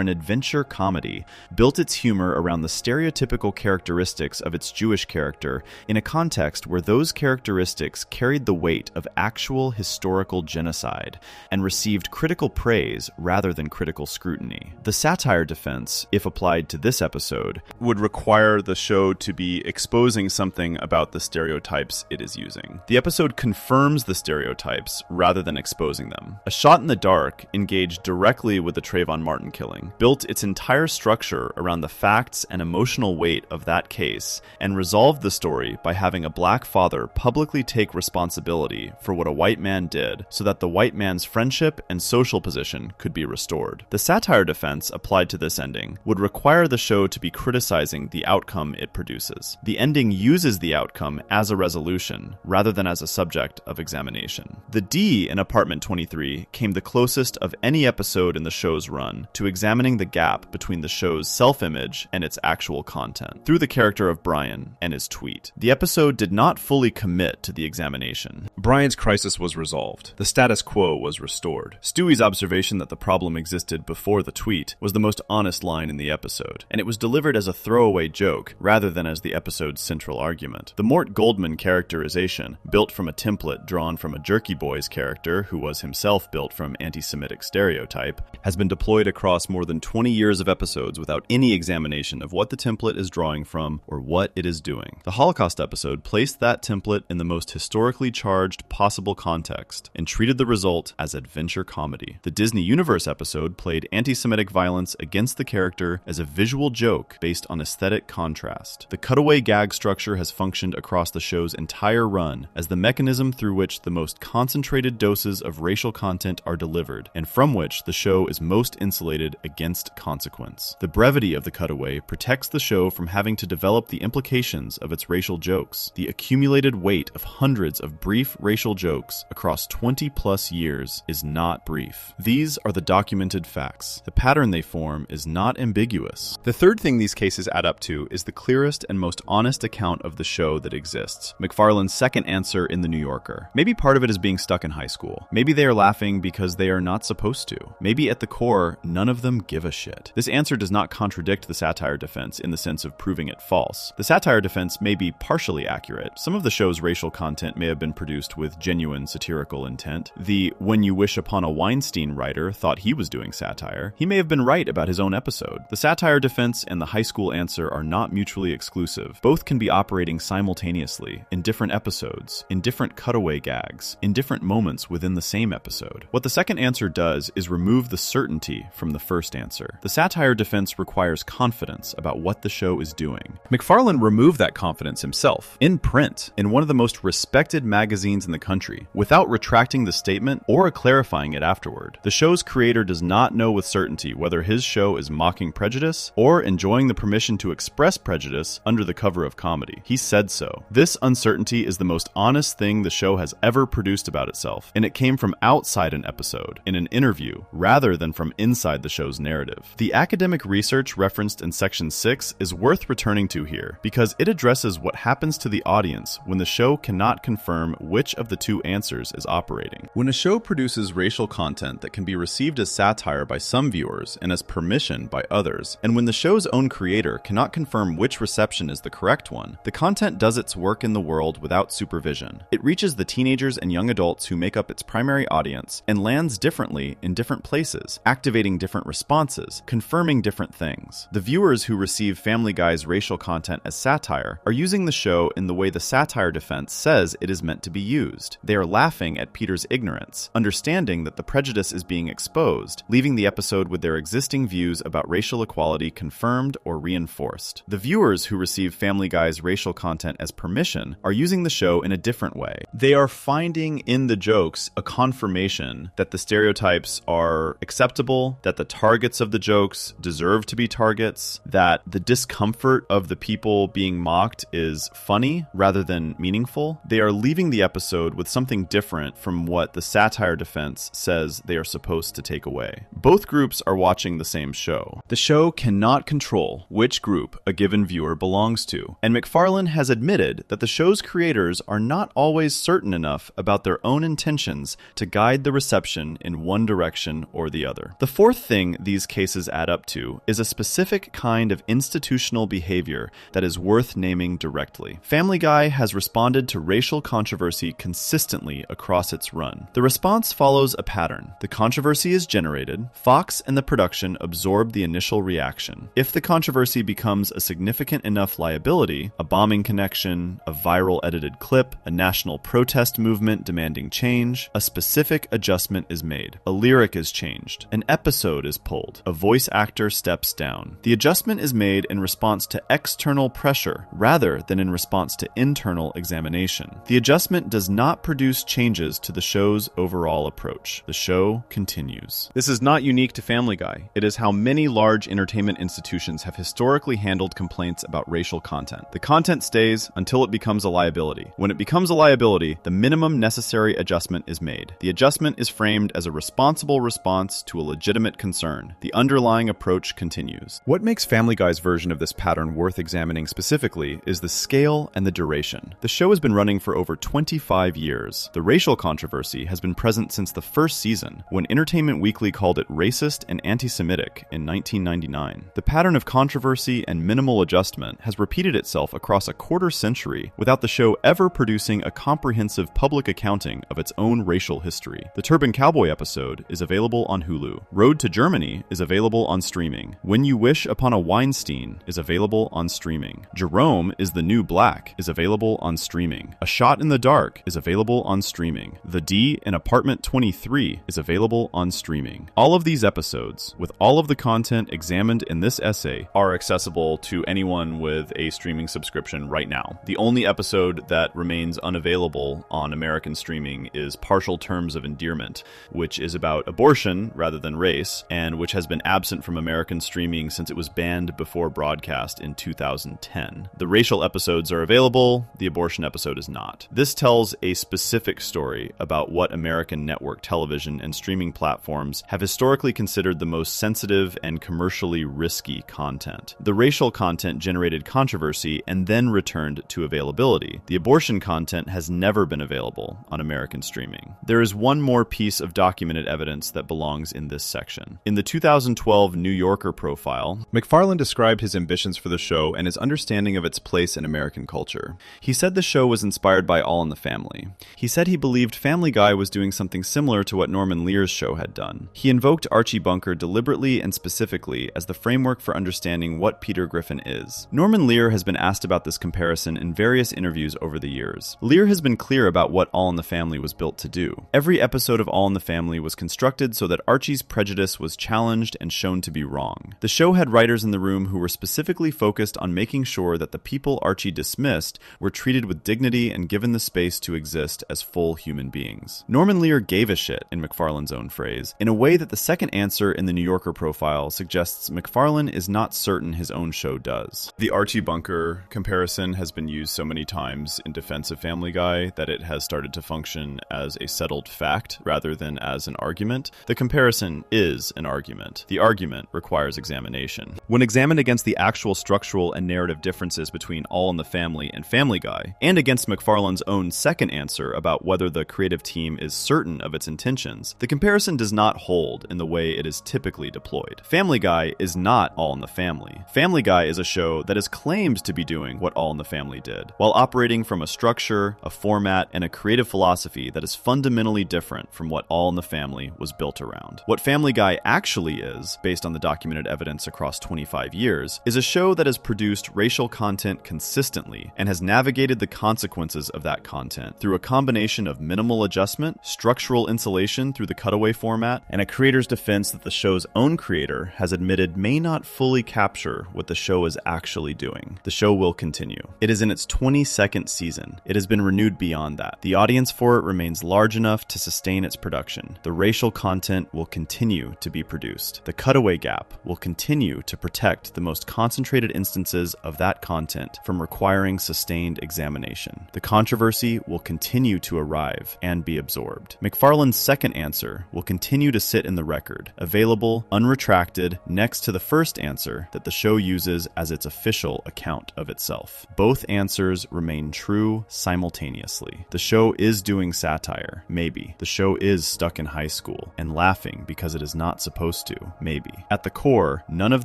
an adventure comedy, built its humor around the stereotypical characteristics of its Jewish character in a context where those characteristics carried the weight of actual historical genocide and received critical praise rather than critical scrutiny. The satire defense, if applied to this episode, would require the show to be exposing something about the stereotypes it is using. The episode confirms the stereotypes rather than exposing them. A Shot in the Dark engaged directly with the Trayvon Martin killing, built its entire structure around the facts and emotional weight of that case, and resolved the story by having a black father publicly take responsibility for what a white man did so that the white man's friendship and social position could be restored. The satire defense applied to this ending would require the show to be criticizing the outcome it produces. The ending uses the outcome as a resolution rather than as a subject of examination. The D in Apartment 23 came the closest of any episode in the show's run to examining the gap between the show's self-image and its actual content through the character of Brian and his tweet. The episode did not fully commit to the examination. Brian's crisis was resolved. The status quo was restored. Stewie's observation that the problem existed before the tweet was the most honest line in the episode, and it was delivered as a throwaway joke rather than as the episode's central argument. The Mort Goldman characterization, built from a template drawn from a Jerky Boys character who was himself built from anti-Semitic stereotype, has been deployed across more than 20 years of episodes without any examination of what the template is drawing from or what it is doing. The Holocaust episode placed that template in the most historically charged possible context and treated the result as adventure comedy. The Disney Universe episode played anti-Semitic violence against the character as a visual joke based on aesthetic contrast. The cutaway gag structure has functioned across the show's entire run as the mechanism through which the most concentrated doses of racial content are delivered, and from which the show is most insulated against consequence. The brevity of the cutaway protects the show from having to develop the implications of its racial jokes. The accumulated weight of hundreds of brief racial jokes across 20+ years is not brief. These are the documented facts. The pattern they form is not ambiguous. The third thing these cases add up to is the clearest and most honest account of the show that exists. McFarlane's second answer in The New Yorker. Maybe part of it is being stuck in high school. Maybe they are laughing because they are not supposed to. Maybe at the core, none of them give a shit. This answer does not contradict the satire defense in the sense of proving it false. The satire defense may be partially accurate. Some of the show's racial content may have been produced with genuine satirical intent. The "When You Wish Upon a Weinstein" writer thought he was doing satire. He may have been right about his own episode. The satire defense and the high school answer are not mutually exclusive. Both can be operating simultaneously in different episodes, in different cutaway gags, in different moments within the same episode. What the second answer does is remove the certainty from the first answer. The satire defense requires confidence about what the show is doing. McFarlane removed that confidence himself, in print, in one of the most respected magazines in the country, without retracting the statement or clarifying it afterward. The show's creator does not know with certainty whether his show is mocking prejudice or enjoying the permission to express prejudice under the cover of comedy. He said so. This uncertainty is the most honest thing the show has ever produced about itself, and it came from outside an episode, in an interview, rather than from inside the show's narrative. The academic research referenced in Section 6 is worth returning to here, because it addresses what happens to the audience when the show cannot confirm which of the two answers is operating. When a show produces racial content that can be received as satire by some viewers and as permission by others, and when the show's own creator cannot confirm which reception is the correct one, the content does its work in the world without supervision. It reaches the teenagers and young adults who make up its primary audience and lands differently in different places, activating different responses, confirming different things. The viewers who receive Family Guy's racial content as satire are using the show in the way the satire defense says it is meant to be used. amused. They are laughing at Peter's ignorance, understanding that the prejudice is being exposed, leaving the episode with their existing views about racial equality confirmed or reinforced. The viewers who receive Family Guy's racial content as permission are using the show in a different way. They are finding in the jokes a confirmation that the stereotypes are acceptable, that the targets of the jokes deserve to be targets, that the discomfort of the people being mocked is funny rather than meaningful. They are leaving the episode with something different from what the satire defense says they are supposed to take away. Both groups are watching the same show. The show cannot control which group a given viewer belongs to, and McFarlane has admitted that the show's creators are not always certain enough about their own intentions to guide the reception in one direction or the other. The fourth thing these cases add up to is a specific kind of institutional behavior that is worth naming directly. Family Guy has responded to racial controversy consistently across its run. The response follows a pattern. The controversy is generated, Fox and the production absorb the initial reaction. If the controversy becomes a significant enough liability, a bombing connection, a viral edited clip, a national protest movement demanding change, a specific adjustment is made. A lyric is changed. An episode is pulled. A voice actor steps down. The adjustment is made in response to external pressure rather than in response to internal examination. The adjustment does not produce changes to the show's overall approach. The show continues. This is not unique to Family Guy. It is how many large entertainment institutions have historically handled complaints about racial content. The content stays until it becomes a liability. When it becomes a liability, the minimum necessary adjustment is made. The adjustment is framed as a responsible response to a legitimate concern. The underlying approach continues. What makes Family Guy's version of this pattern worth examining specifically is the scale and the duration. The show has been running for over 25 years. The racial controversy has been present since the first season, when Entertainment Weekly called it racist and anti-Semitic in 1999. The pattern of controversy and minimal adjustment has repeated itself across a quarter century without the show ever producing a comprehensive public accounting of its own racial history. The Turban Cowboy episode is available on Hulu. Road to Germany is available on streaming. When You Wish Upon a Weinstein is available on streaming. Jerome is the New Black is available on streaming. A Shot in the Dark is available on streaming. The D in Apartment 23 is available on streaming. All of these episodes, with all of the content examined in this essay, are accessible to anyone with a streaming subscription right now. The only episode that remains unavailable on American streaming is Partial Terms of Endearment, which is about abortion rather than race, and which has been absent from American streaming since it was banned before broadcast in 2010. The racial episodes are available, the abortion episode is not. This tells a specific story about what American network television and streaming platforms have historically considered the most sensitive and commercially risky content. The racial content generated controversy and then returned to availability. The abortion content has never been available on American streaming. There is one more piece of documented evidence that belongs in this section. In the 2012 New Yorker profile, McFarlane described his ambitions for the show and his understanding of its place in American culture. He said the show was inspired by All in the Family. He said he believed Family Guy was doing something similar to what Norman Lear's show had done. He invoked Archie Bunker deliberately and specifically as the framework for understanding what Peter Griffin is. Norman Lear has been asked about this comparison in various interviews over the years. Lear has been clear about what All in the Family was built to do. Every episode of All in the Family was constructed so that Archie's prejudice was challenged and shown to be wrong. The show had writers in the room who were specifically focused on making sure that the people Archie dismissed were treated with dignity and given the space to exist as full human beings. Norman Lear gave a shit, in McFarlane's own phrase, in a way that the second answer in the New Yorker profile suggests McFarlane is not certain his own show does. The Archie Bunker comparison has been used so many times in defense of Family Guy that it has started to function as a settled fact rather than as an argument. The comparison is an argument. The argument requires examination. When examined against the actual structural and narrative differences between All in the Family and Family Guy, and against McFarlane's own second answer about whether the creative team is certain of its intentions, the comparison does not hold in the way it is typically deployed. Family Guy is not All in the Family. Family Guy is a show that is claimed to be doing what All in the Family did, while operating from a structure, a format, and a creative philosophy that is fundamentally different from what All in the Family was built around. What Family Guy actually is, based on the documented evidence across 25 years, is a show that has produced racial content consistently and has navigated the consequences of that content content through a combination of minimal adjustment, structural insulation through the cutaway format, and a creator's defense that the show's own creator has admitted may not fully capture what the show is actually doing. The show will continue. It is in its 22nd season. It has been renewed beyond that. The audience for it remains large enough to sustain its production. The racial content will continue to be produced. The cutaway gap will continue to protect the most concentrated instances of that content from requiring sustained examination. The controversy will continue to arrive and be absorbed. McFarlane's second answer will continue to sit in the record, available, unretracted, next to the first answer that the show uses as its official account of itself. Both answers remain true simultaneously. The show is doing satire, maybe. The show is stuck in high school and laughing because it is not supposed to, maybe. At the core, none of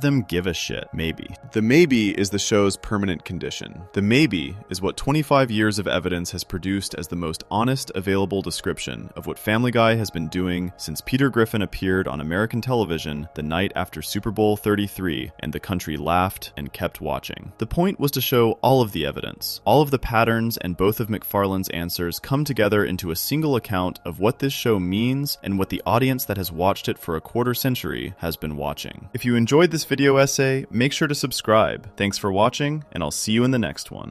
them give a shit, maybe. The maybe is the show's permanent condition. The maybe is what 25 years of evidence has produced as the most honest available description of what Family Guy has been doing since Peter Griffin appeared on American television the night after Super Bowl 33 and the country laughed and kept watching. The point was to show all of the evidence. All of the patterns and both of McFarlane's answers come together into a single account of what this show means and what the audience that has watched it for a quarter century has been watching. If you enjoyed this video essay, make sure to subscribe. Thanks for watching, and I'll see you in the next one.